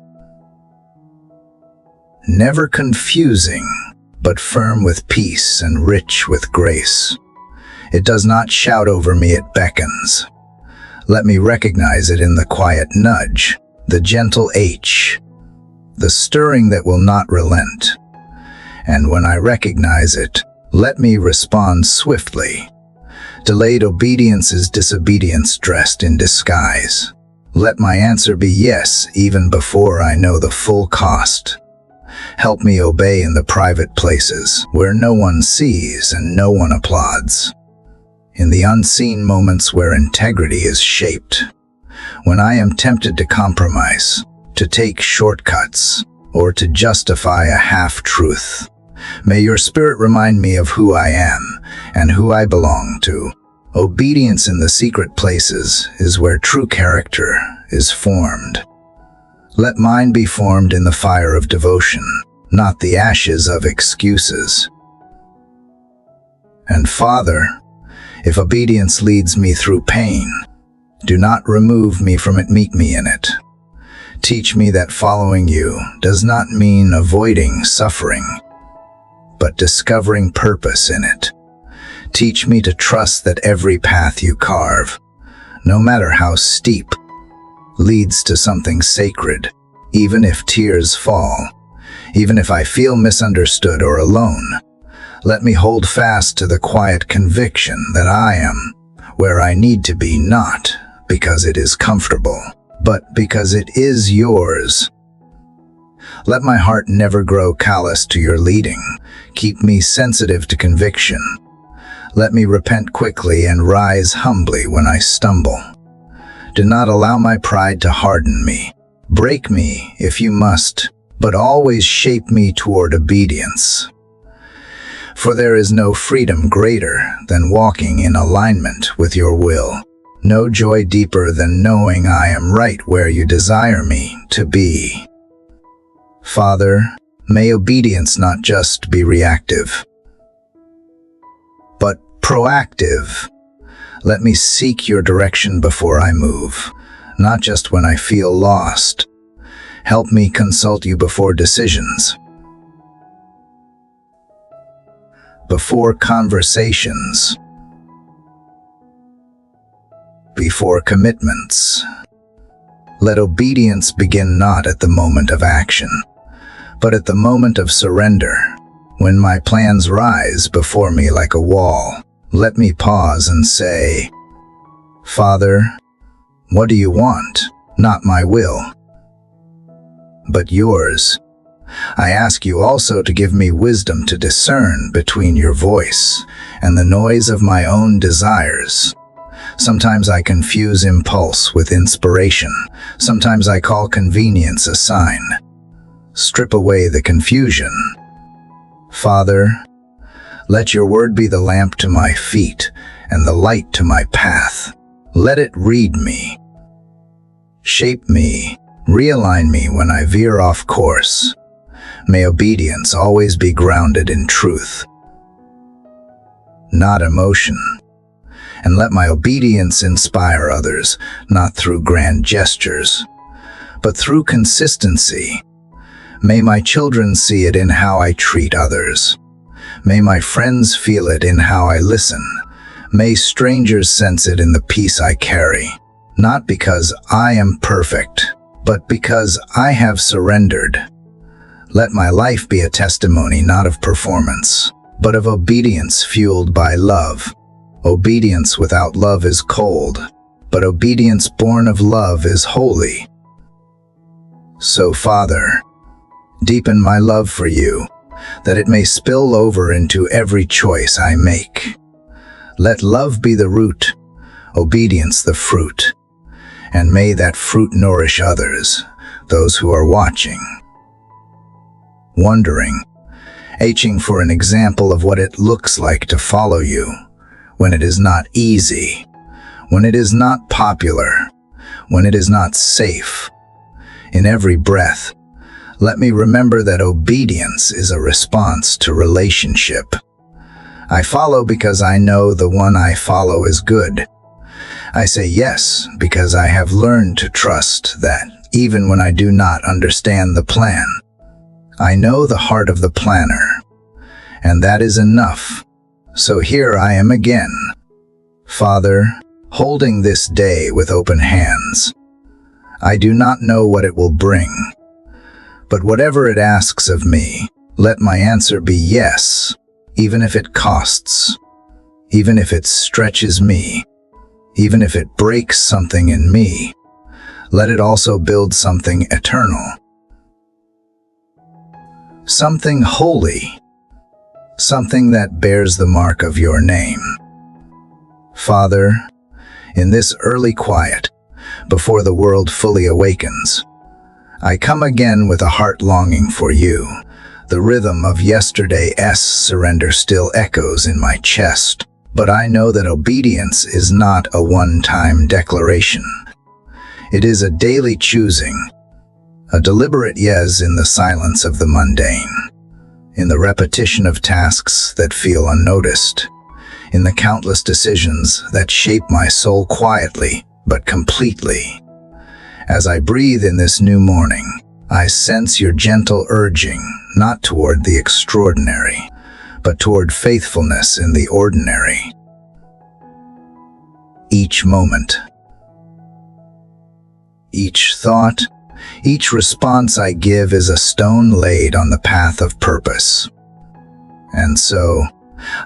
never confusing, but firm with peace and rich with grace. It does not shout over me, it beckons. Let me recognize it in the quiet nudge, the gentle H, the stirring that will not relent. And when I recognize it, let me respond swiftly. Delayed obedience is disobedience dressed in disguise. Let my answer be yes, even before I know the full cost. Help me obey in the private places, where no one sees and no one applauds. In the unseen moments where integrity is shaped. When I am tempted to compromise, to take shortcuts, or to justify a half-truth. May your Spirit remind me of who I am and who I belong to. Obedience in the secret places is where true character is formed. Let mine be formed in the fire of devotion, not the ashes of excuses. And Father, if obedience leads me through pain, do not remove me from it, meet me in it. Teach me that following you does not mean avoiding suffering, but discovering purpose in it. Teach me to trust that every path you carve, no matter how steep, leads to something sacred, even if tears fall, even if I feel misunderstood or alone. Let me hold fast to the quiet conviction that I am where I need to be, not because it is comfortable, but because it is yours. Let my heart never grow callous to your leading. Keep me sensitive to conviction. Let me repent quickly and rise humbly when I stumble. Do not allow my pride to harden me. Break me if you must, but always shape me toward obedience. For there is no freedom greater than walking in alignment with your will. No joy deeper than knowing I am right where you desire me to be. Father, may obedience not just be reactive, but proactive. Let me seek your direction before I move, not just when I feel lost. Help me consult you before decisions, before conversations, before commitments. Let obedience begin not at the moment of action, but at the moment of surrender. When my plans rise before me like a wall, let me pause and say, Father, what do you want? Not my will, but yours. I ask you also to give me wisdom to discern between your voice and the noise of my own desires. Sometimes I confuse impulse with inspiration. Sometimes I call convenience a sign. Strip away the confusion. Father, let your word be the lamp to my feet and the light to my path. Let it lead me, shape me, realign me when I veer off course. May obedience always be grounded in truth, not emotion. And let my obedience inspire others, not through grand gestures, but through consistency. May my children see it in how I treat others. May my friends feel it in how I listen. May strangers sense it in the peace I carry, not because I am perfect, but because I have surrendered. Let my life be a testimony not of performance, but of obedience fueled by love. Obedience without love is cold, but obedience born of love is holy. So, Father, deepen my love for you, that it may spill over into every choice I make. Let love be the root, obedience the fruit, and may that fruit nourish others, those who are watching, wondering, aching for an example of what it looks like to follow you, when it is not easy, when it is not popular, when it is not safe. In every breath, let me remember that obedience is a response to relationship. I follow because I know the one I follow is good. I say yes because I have learned to trust that, even when I do not understand the plan, I know the heart of the planner, and that is enough. So here I am again, Father, holding this day with open hands. I do not know what it will bring, but whatever it asks of me, let my answer be yes, even if it costs, even if it stretches me, even if it breaks something in me. Let it also build something eternal, something holy, something that bears the mark of your name. Father, in this early quiet, before the world fully awakens, I come again with a heart longing for you. The rhythm of yesterday's surrender still echoes in my chest, but I know that obedience is not a one-time declaration. It is a daily choosing, a deliberate yes in the silence of the mundane, in the repetition of tasks that feel unnoticed, in the countless decisions that shape my soul quietly but completely. As I breathe in this new morning, I sense your gentle urging, not toward the extraordinary, but toward faithfulness in the ordinary. Each moment, each thought, each response I give is a stone laid on the path of purpose. And so,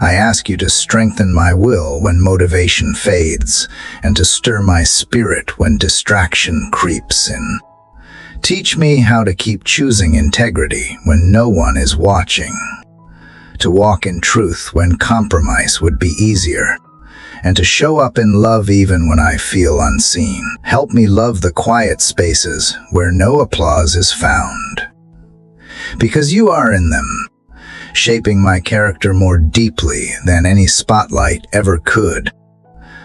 I ask you to strengthen my will when motivation fades, and to stir my spirit when distraction creeps in. Teach me how to keep choosing integrity when no one is watching, to walk in truth when compromise would be easier, and to show up in love even when I feel unseen. Help me love the quiet spaces where no applause is found, because you are in them, shaping my character more deeply than any spotlight ever could.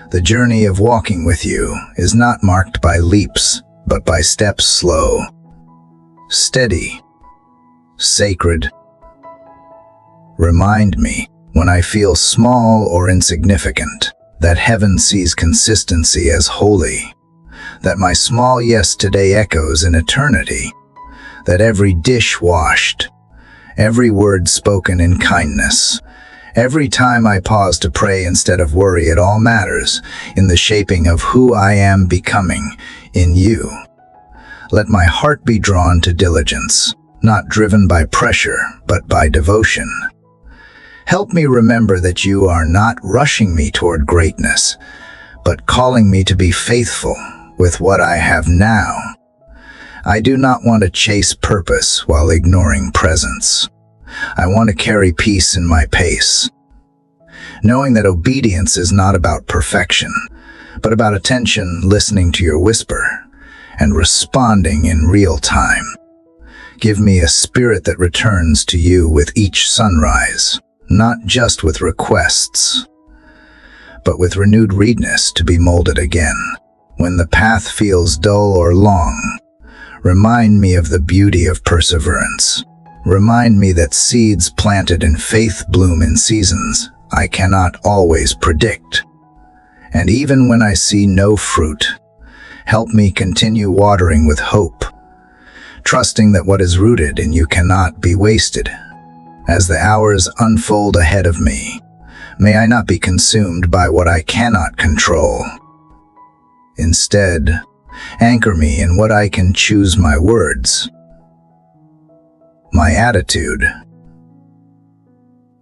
The journey of walking with you is not marked by leaps, but by steps slow, steady, sacred. Remind me, when I feel small or insignificant, that heaven sees consistency as holy, that my small yes today echoes in eternity, that every dish washed, every word spoken in kindness, every time I pause to pray instead of worry, it all matters in the shaping of who I am becoming in you. Let my heart be drawn to diligence, not driven by pressure, but by devotion. Help me remember that you are not rushing me toward greatness, but calling me to be faithful with what I have now. I do not want to chase purpose while ignoring presence. I want to carry peace in my pace, knowing that obedience is not about perfection, but about attention, listening to your whisper, and responding in real time. Give me a spirit that returns to you with each sunrise, not just with requests, but with renewed readiness to be molded again. When the path feels dull or long, remind me of the beauty of perseverance. Remind me that seeds planted in faith bloom in seasons I cannot always predict. And even when I see no fruit, help me continue watering with hope, trusting that what is rooted in you cannot be wasted. As the hours unfold ahead of me, may I not be consumed by what I cannot control. Instead, anchor me in what I can choose: my words, my attitude,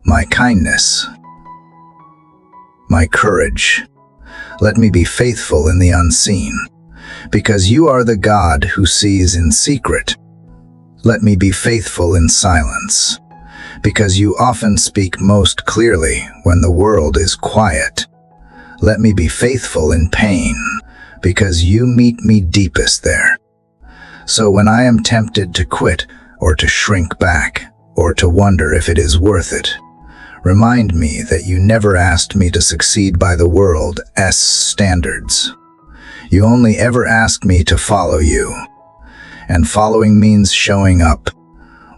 my kindness, my courage. Let me be faithful in the unseen, because you are the God who sees in secret. Let me be faithful in silence, because you often speak most clearly when the world is quiet. Let me be faithful in pain, because you meet me deepest there. So when I am tempted to quit, or to shrink back, or to wonder if it is worth it, remind me that you never asked me to succeed by the world's standards. You only ever asked me to follow you. And following means showing up,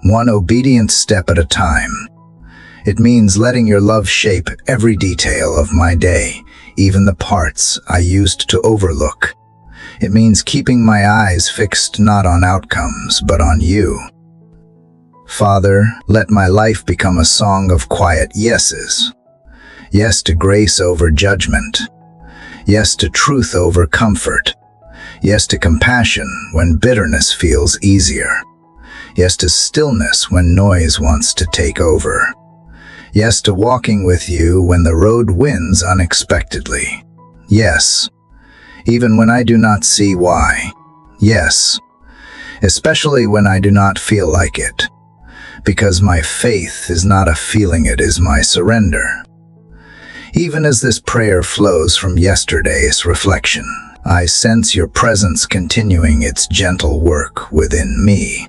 one obedient step at a time. It means letting your love shape every detail of my day, even the parts I used to overlook. It means keeping my eyes fixed not on outcomes, but on you. Father, let my life become a song of quiet yeses. Yes to grace over judgment. Yes to truth over comfort. Yes to compassion when bitterness feels easier. Yes to stillness when noise wants to take over. Yes to walking with you when the road wins unexpectedly. Yes, even when I do not see why. Yes, especially when I do not feel like it. Because my faith is not a feeling, it is my surrender. Even as this prayer flows from yesterday's reflection, I sense your presence continuing its gentle work within me.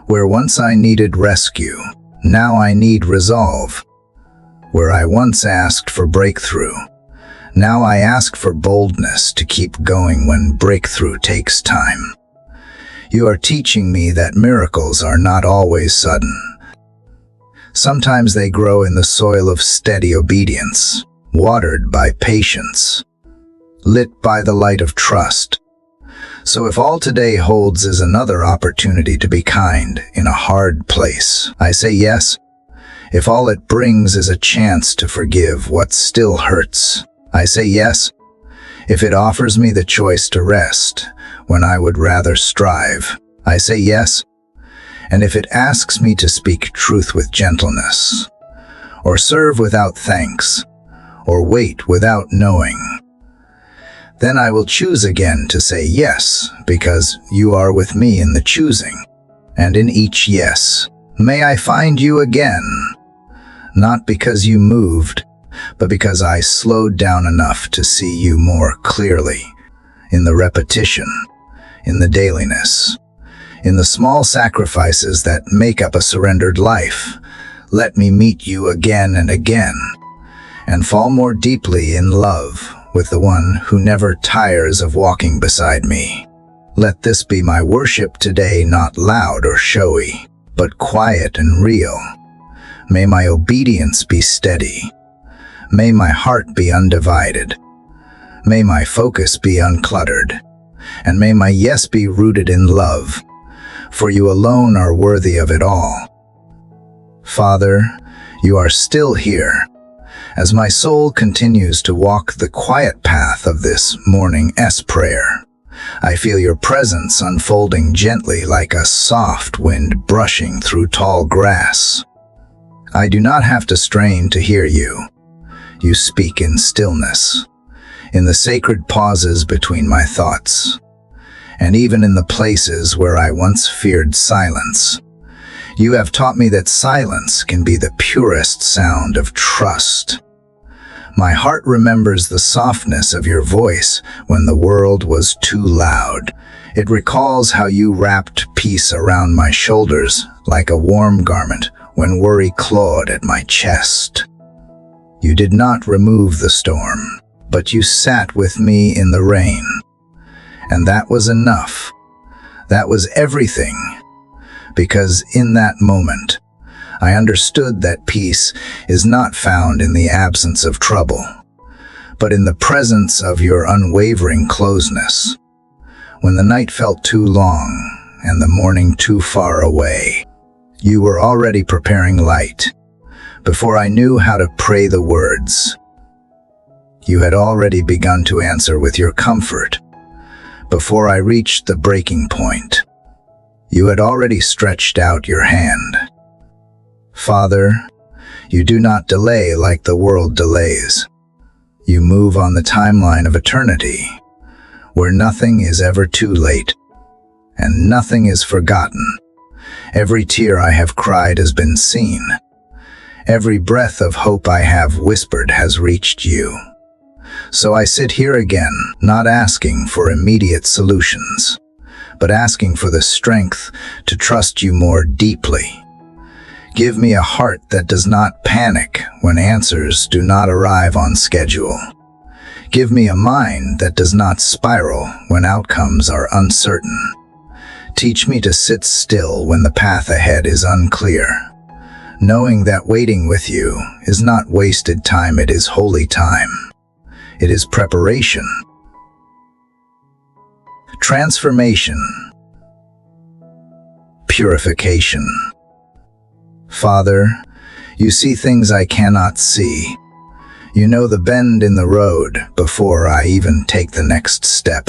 Where once I needed rescue, now I need resolve. Where I once asked for breakthrough, now I ask for boldness to keep going when breakthrough takes time. You are teaching me that miracles are not always sudden. Sometimes they grow in the soil of steady obedience, watered by patience, lit by the light of trust. So if all today holds is another opportunity to be kind in a hard place, I say yes. If all it brings is a chance to forgive what still hurts, I say yes. If it offers me the choice to rest when I would rather strive, I say yes. And if it asks me to speak truth with gentleness, or serve without thanks, or wait without knowing, then I will choose again to say yes, because you are with me in the choosing. And in each yes, may I find you again, not because you moved, but because I slowed down enough to see you more clearly, in the repetition, in the dailiness, in the small sacrifices that make up a surrendered life. Let me meet you again and again, and fall more deeply in love with the one who never tires of walking beside me. Let this be my worship today, not loud or showy, but quiet and real. May my obedience be steady. May my heart be undivided. May my focus be uncluttered. And may my yes be rooted in love, for you alone are worthy of it all. Father, you are still here. As my soul continues to walk the quiet path of this morning's prayer, I feel your presence unfolding gently like a soft wind brushing through tall grass. I do not have to strain to hear you. You speak in stillness, in the sacred pauses between my thoughts, and even in the places where I once feared silence. You have taught me that silence can be the purest sound of trust. My heart remembers the softness of your voice when the world was too loud. It recalls how you wrapped peace around my shoulders like a warm garment when worry clawed at my chest. You did not remove the storm, but you sat with me in the rain. And that was enough. That was everything. Because in that moment, I understood that peace is not found in the absence of trouble, but in the presence of your unwavering closeness. When the night felt too long and the morning too far away, you were already preparing light. Before I knew how to pray the words, you had already begun to answer with your comfort. Before I reached the breaking point, you had already stretched out your hand. Father, you do not delay like the world delays. You move on the timeline of eternity, where nothing is ever too late, and nothing is forgotten. Every tear I have cried has been seen. Every breath of hope I have whispered has reached you. So I sit here again, not asking for immediate solutions, but asking for the strength to trust you more deeply. Give me a heart that does not panic when answers do not arrive on schedule. Give me a mind that does not spiral when outcomes are uncertain. Teach me to sit still when the path ahead is unclear, knowing that waiting with you is not wasted time, it is holy time. It is preparation, transformation, purification. Father, you see things I cannot see. You know the bend in the road before I even take the next step.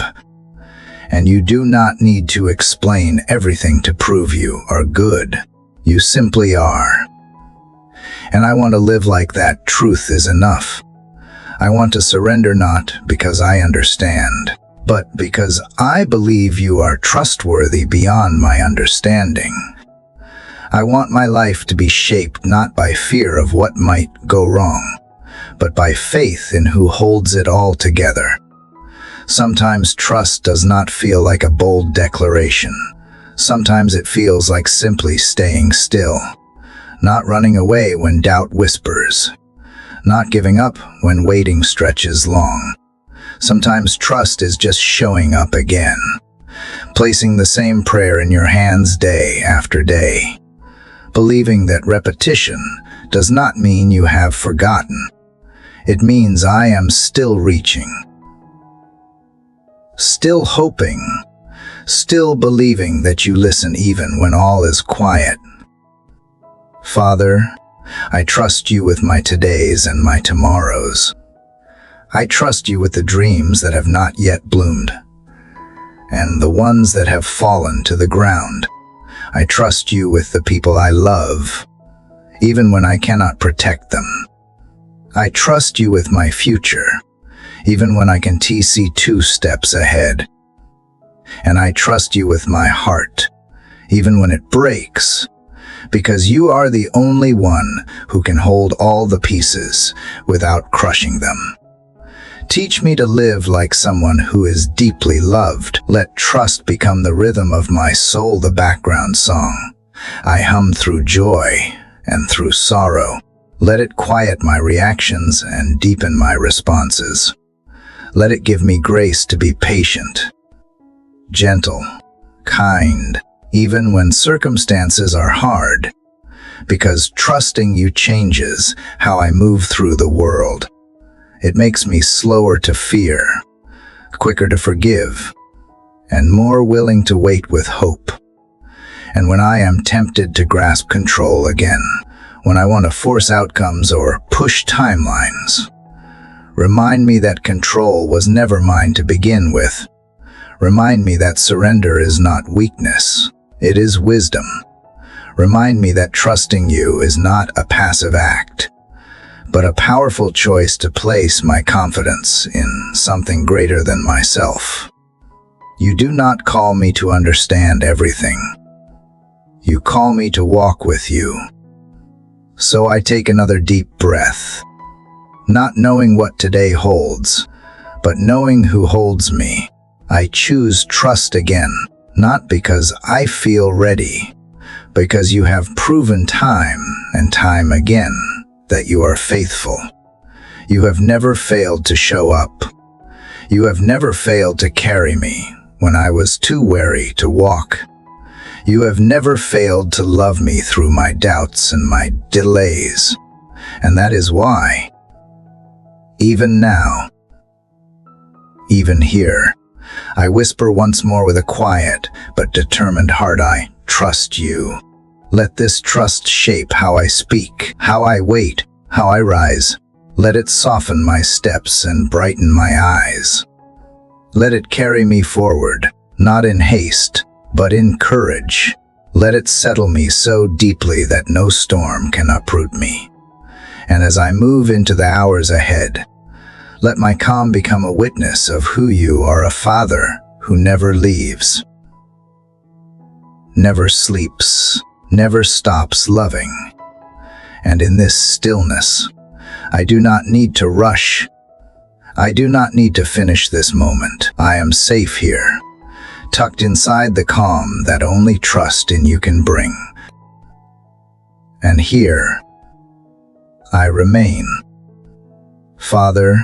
And you do not need to explain everything to prove you are good. You simply are. And I want to live like that. Truth is enough. I want to surrender not because I understand, but because I believe you are trustworthy beyond my understanding. I want my life to be shaped not by fear of what might go wrong, but by faith in who holds it all together. Sometimes trust does not feel like a bold declaration. Sometimes it feels like simply staying still, not running away when doubt whispers, not giving up when waiting stretches long. Sometimes trust is just showing up again, placing the same prayer in your hands day after day, believing that repetition does not mean you have forgotten. It means I am still reaching, still hoping, still believing that you listen even when all is quiet. Father, I trust you with my todays and my tomorrows. I trust you with the dreams that have not yet bloomed, and the ones that have fallen to the ground. I trust you with the people I love, even when I cannot protect them. I trust you with my future, even when I can see 2 steps ahead. And I trust you with my heart, even when it breaks, because you are the only one who can hold all the pieces without crushing them. Teach me to live like someone who is deeply loved. Let trust become the rhythm of my soul, the background song I hum through joy and through sorrow. Let it quiet my reactions and deepen my responses. Let it give me grace to be patient, gentle, kind, even when circumstances are hard, because trusting you changes how I move through the world. It makes me slower to fear, quicker to forgive, and more willing to wait with hope. And when I am tempted to grasp control again, when I want to force outcomes or push timelines, remind me that control was never mine to begin with. Remind me that surrender is not weakness, it is wisdom. Remind me that trusting you is not a passive act, but a powerful choice to place my confidence in something greater than myself. You do not call me to understand everything. You call me to walk with you. So I take another deep breath, not knowing what today holds, but knowing who holds me. I choose trust again, not because I feel ready, because you have proven time and time again that you are faithful. You have never failed to show up. You have never failed to carry me when I was too weary to walk. You have never failed to love me through my doubts and my delays. And that is why, even now, even here, I whisper once more with a quiet but determined heart, I trust you. Let this trust shape how I speak, how I wait, how I rise. Let it soften my steps and brighten my eyes. Let it carry me forward, not in haste, but in courage. Let it settle me so deeply that no storm can uproot me. And as I move into the hours ahead, let my calm become a witness of who you are, a Father who never leaves, never sleeps, never stops loving. And in this stillness, I do not need to rush. I do not need to finish this moment. I am safe here, tucked inside the calm that only trust in you can bring. And here, I remain. Father,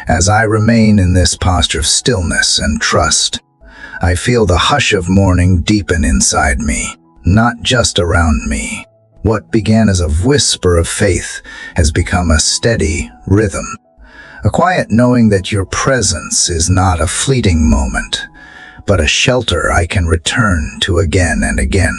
as I remain in this posture of stillness and trust, I feel the hush of morning deepen inside me, not just around me. What began as a whisper of faith has become a steady rhythm, a quiet knowing that your presence is not a fleeting moment, but a shelter I can return to again and again.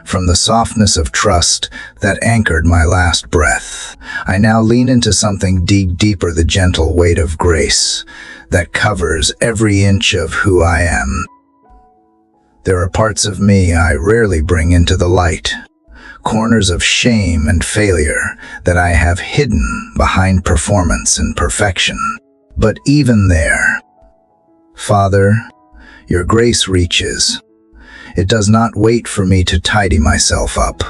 From the softness of trust that anchored my last breath, I now lean into something deeper, the gentle weight of grace that covers every inch of who I am. There are parts of me I rarely bring into the light, corners of shame and failure that I have hidden behind performance and perfection. But even there, Father, your grace reaches. It does not wait for me to tidy myself up.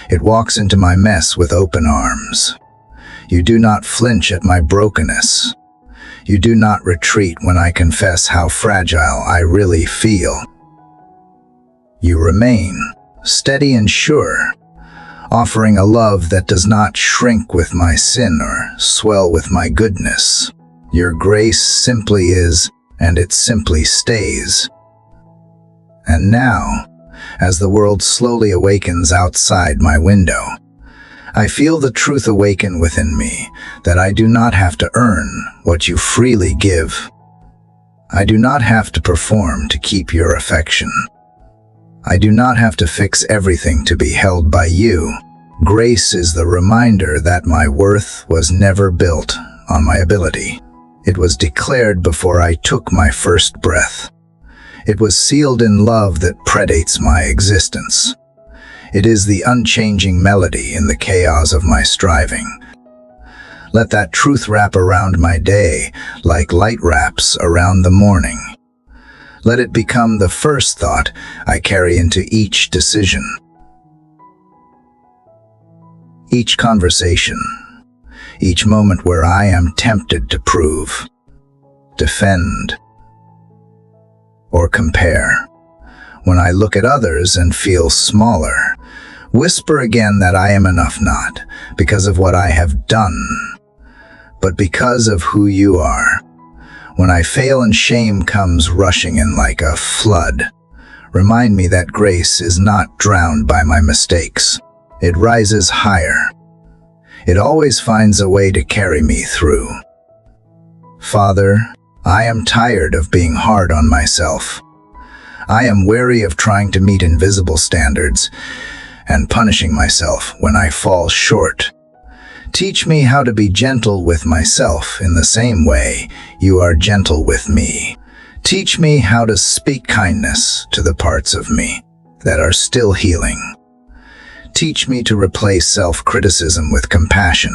It walks into my mess with open arms. You do not flinch at my brokenness. You do not retreat when I confess how fragile I really feel. You remain steady and sure, offering a love that does not shrink with my sin or swell with my goodness. Your grace simply is, and it simply stays. And now, as the world slowly awakens outside my window, I feel the truth awaken within me that I do not have to earn what you freely give. I do not have to perform to keep your affection. I do not have to fix everything to be held by you. Grace is the reminder that my worth was never built on my ability. It was declared before I took my first breath. It was sealed in love that predates my existence. It is the unchanging melody in the chaos of my striving. Let that truth wrap around my day like light wraps around the morning. Let it become the first thought I carry into each decision, each conversation, each moment where I am tempted to prove, defend, or compare. When I look at others and feel smaller, whisper again that I am enough, not because of what I have done, but because of who you are. When I fail and shame comes rushing in like a flood, remind me that grace is not drowned by my mistakes. It rises higher. It always finds a way to carry me through. Father, I am tired of being hard on myself. I am weary of trying to meet invisible standards and punishing myself when I fall short. Teach me how to be gentle with myself in the same way you are gentle with me. Teach me how to speak kindness to the parts of me that are still healing. Teach me to replace self-criticism with compassion,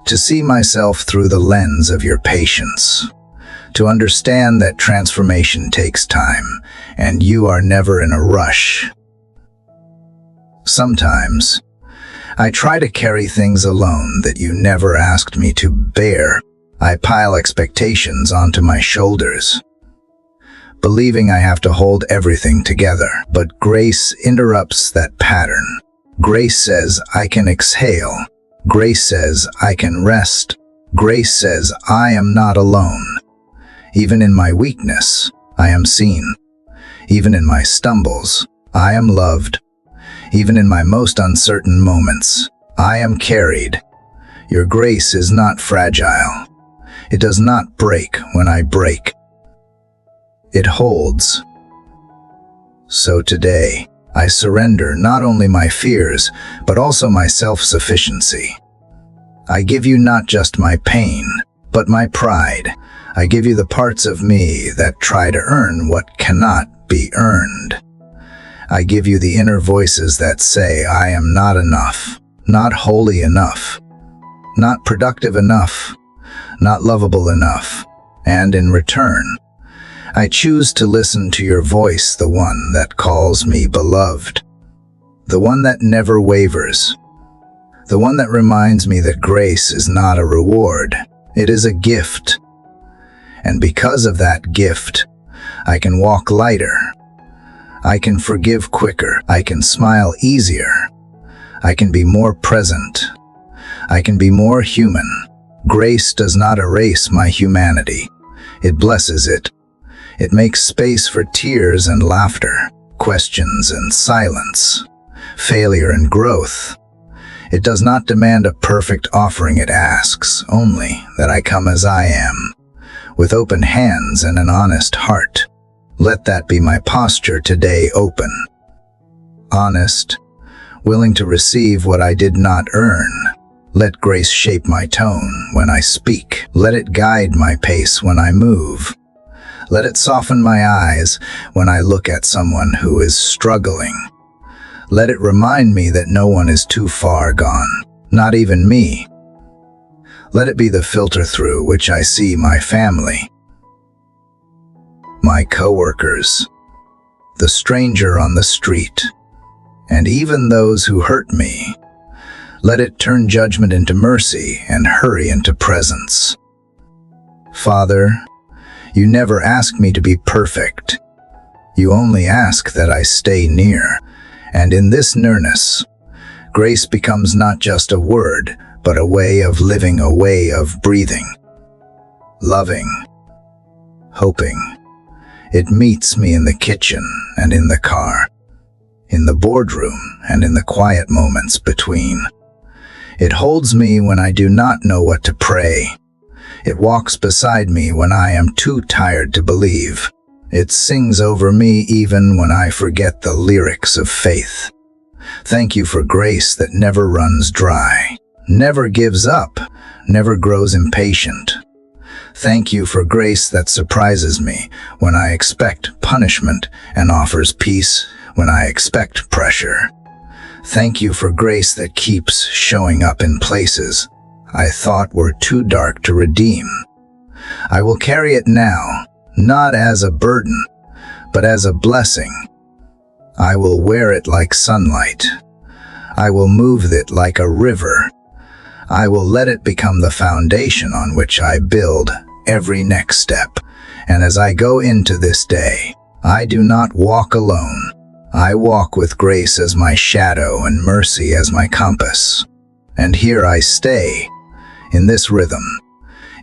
to see myself through the lens of your patience, to understand that transformation takes time and you are never in a rush. Sometimes, I try to carry things alone that you never asked me to bear. I pile expectations onto my shoulders, believing I have to hold everything together. But grace interrupts that pattern. Grace says I can exhale. Grace says I can rest. Grace says I am not alone. Even in my weakness, I am seen. Even in my stumbles, I am loved. Even in my most uncertain moments, I am carried. Your grace is not fragile. It does not break when I break. It holds. So today, I surrender not only my fears, but also my self-sufficiency. I give you not just my pain, but my pride. I give you the parts of me that try to earn what cannot be earned. I give you the inner voices that say I am not enough, not holy enough, not productive enough, not lovable enough. And in return, I choose to listen to your voice, the one that calls me beloved, the one that never wavers, the one that reminds me that grace is not a reward, it is a gift. And because of that gift, I can walk lighter. I can forgive quicker. I can smile easier. I can be more present. I can be more human. Grace does not erase my humanity. It blesses it. It makes space for tears and laughter, questions and silence, failure and growth. It does not demand a perfect offering. It asks only that I come as I am, with open hands and an honest heart. Let that be my posture today, open, honest, willing to receive what I did not earn. Let grace shape my tone when I speak. Let it guide my pace when I move. Let it soften my eyes when I look at someone who is struggling. Let it remind me that no one is too far gone, not even me. Let it be the filter through which I see my family, my coworkers, the stranger on the street, and even those who hurt me. Let it turn judgment into mercy and hurry into presence. Father, you never ask me to be perfect. You only ask that I stay near. And in this nearness, grace becomes not just a word, but a way of living, a way of breathing, loving, hoping. It meets me in the kitchen and in the car, in the boardroom and in the quiet moments between. It holds me when I do not know what to pray. It walks beside me when I am too tired to believe. It sings over me even when I forget the lyrics of faith. Thank you for grace that never runs dry, never gives up, never grows impatient. Thank you for grace that surprises me when I expect punishment and offers peace when I expect pressure. Thank you for grace that keeps showing up in places I thought were too dark to redeem. I will carry it now, not as a burden, but as a blessing. I will wear it like sunlight. I will move it like a river. I will let it become the foundation on which I build every next step. And as I go into this day, I do not walk alone. I walk with grace as my shadow and mercy as my compass. And here I stay, in this rhythm,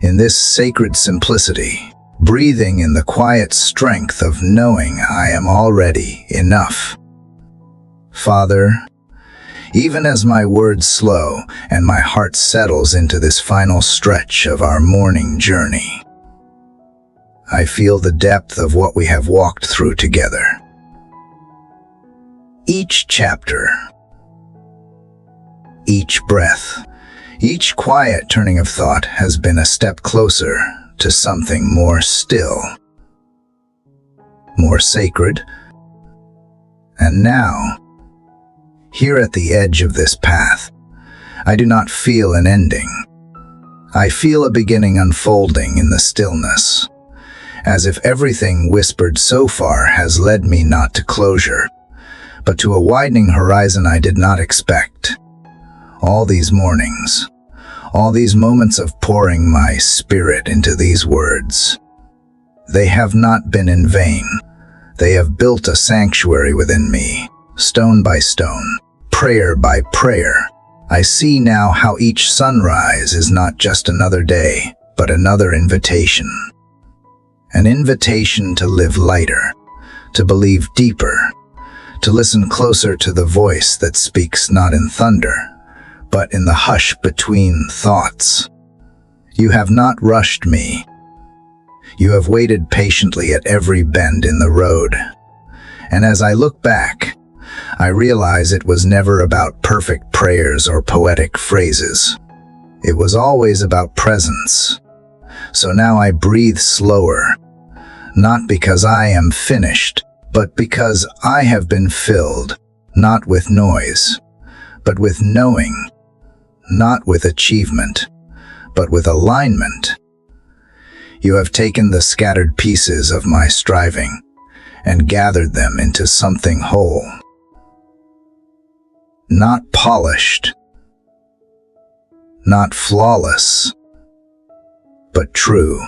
in this sacred simplicity, breathing in the quiet strength of knowing I am already enough. Father, even as my words slow and my heart settles into this final stretch of our morning journey, I feel the depth of what we have walked through together. Each chapter, each breath, each quiet turning of thought has been a step closer to something more still, more sacred. And now, here at the edge of this path, I do not feel an ending. I feel a beginning unfolding in the stillness, as if everything whispered so far has led me not to closure, but to a widening horizon I did not expect. All these mornings, all these moments of pouring my spirit into these words, they have not been in vain. They have built a sanctuary within me, stone by stone, prayer by prayer. I see now how each sunrise is not just another day, but another invitation. An invitation to live lighter, to believe deeper, to listen closer to the voice that speaks not in thunder, but in the hush between thoughts. You have not rushed me. You have waited patiently at every bend in the road. And as I look back, I realize it was never about perfect prayers or poetic phrases. It was always about presence. So now I breathe slower, not because I am finished, but because I have been filled, not with noise, but with knowing, not with achievement, but with alignment. You have taken the scattered pieces of my striving and gathered them into something whole. Not polished, not flawless, but true.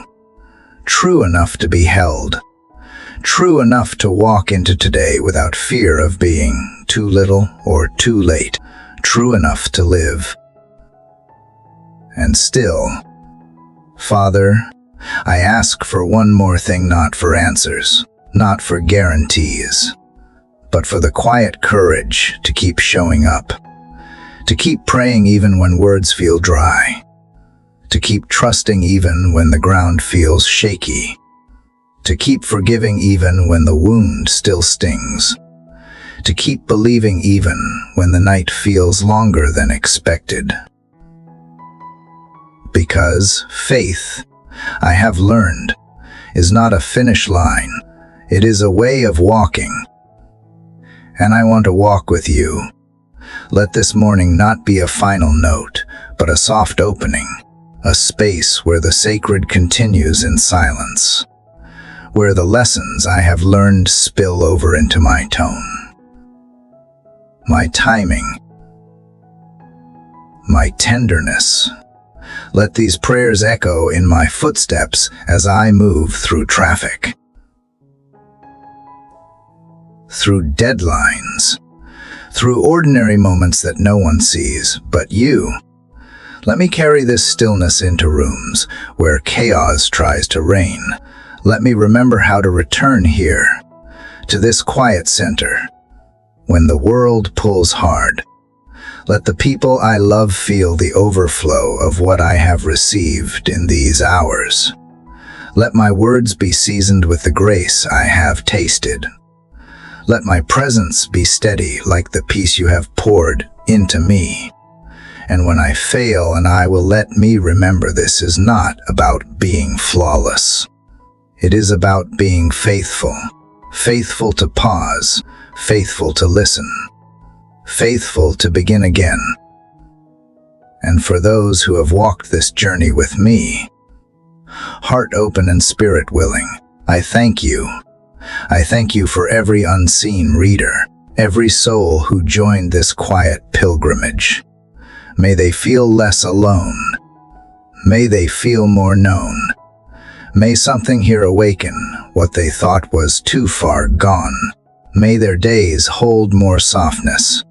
True enough to be held. True enough to walk into today without fear of being too little or too late. True enough to live. And still, Father, I ask for one more thing, not for answers, not for guarantees, but for the quiet courage to keep showing up, to keep praying even when words feel dry, to keep trusting even when the ground feels shaky, to keep forgiving even when the wound still stings, to keep believing even when the night feels longer than expected. Because faith, I have learned, is not a finish line, it is a way of walking. And I want to walk with you. Let this morning not be a final note, but a soft opening, a space where the sacred continues in silence, where the lessons I have learned spill over into my tone, my timing, my tenderness. Let these prayers echo in my footsteps as I move through traffic, through deadlines, through ordinary moments that no one sees but you. Let me carry this stillness into rooms where chaos tries to reign. Let me remember how to return here, to this quiet center, when the world pulls hard. Let the people I love feel the overflow of what I have received in these hours. Let my words be seasoned with the grace I have tasted. Let my presence be steady like the peace you have poured into me. And when I fail, and I will let me remember, this is not about being flawless. It is about being faithful. Faithful to pause, faithful to listen, faithful to begin again. And for those who have walked this journey with me, heart open and spirit willing, I thank you. I thank you for every unseen reader, every soul who joined this quiet pilgrimage. May they feel less alone. May they feel more known. May something here awaken what they thought was too far gone. May their days hold more softness,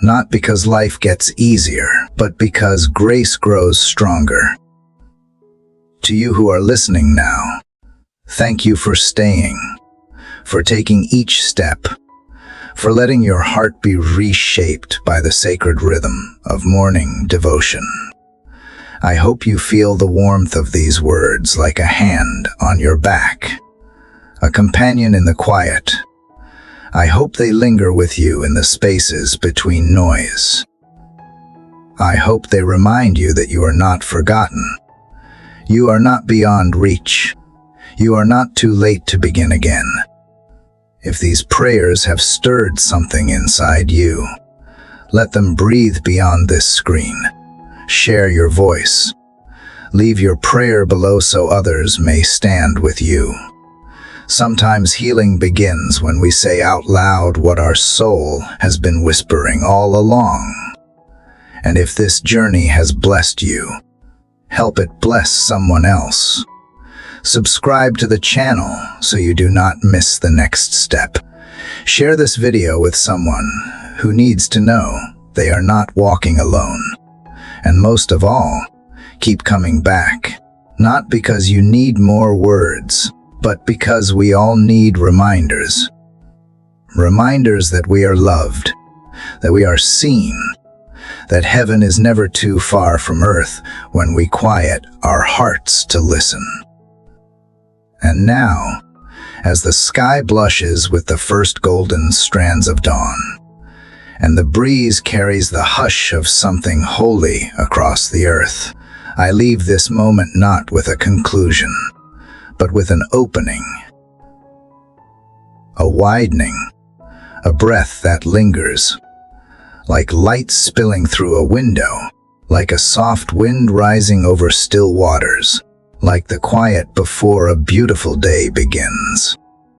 not because life gets easier, but because grace grows stronger. To you who are listening now, thank you for staying, for taking each step, for letting your heart be reshaped by the sacred rhythm of morning devotion. I hope you feel the warmth of these words like a hand on your back, a companion in the quiet. I hope they linger with you in the spaces between noise. I hope they remind you that you are not forgotten. You are not beyond reach. You are not too late to begin again. If these prayers have stirred something inside you, let them breathe beyond this screen. Share your voice. Leave your prayer below so others may stand with you. Sometimes healing begins when we say out loud what our soul has been whispering all along. And if this journey has blessed you, help it bless someone else. Subscribe to the channel so you do not miss the next step. Share this video with someone who needs to know they are not walking alone. And most of all, keep coming back, not because you need more words, but because we all need reminders. Reminders that we are loved, that we are seen, that heaven is never too far from earth when we quiet our hearts to listen. And now, as the sky blushes with the first golden strands of dawn, and the breeze carries the hush of something holy across the earth, I leave this moment not with a conclusion, but with an opening, a widening, a breath that lingers, like light spilling through a window, like a soft wind rising over still waters, like the quiet before a beautiful day begins.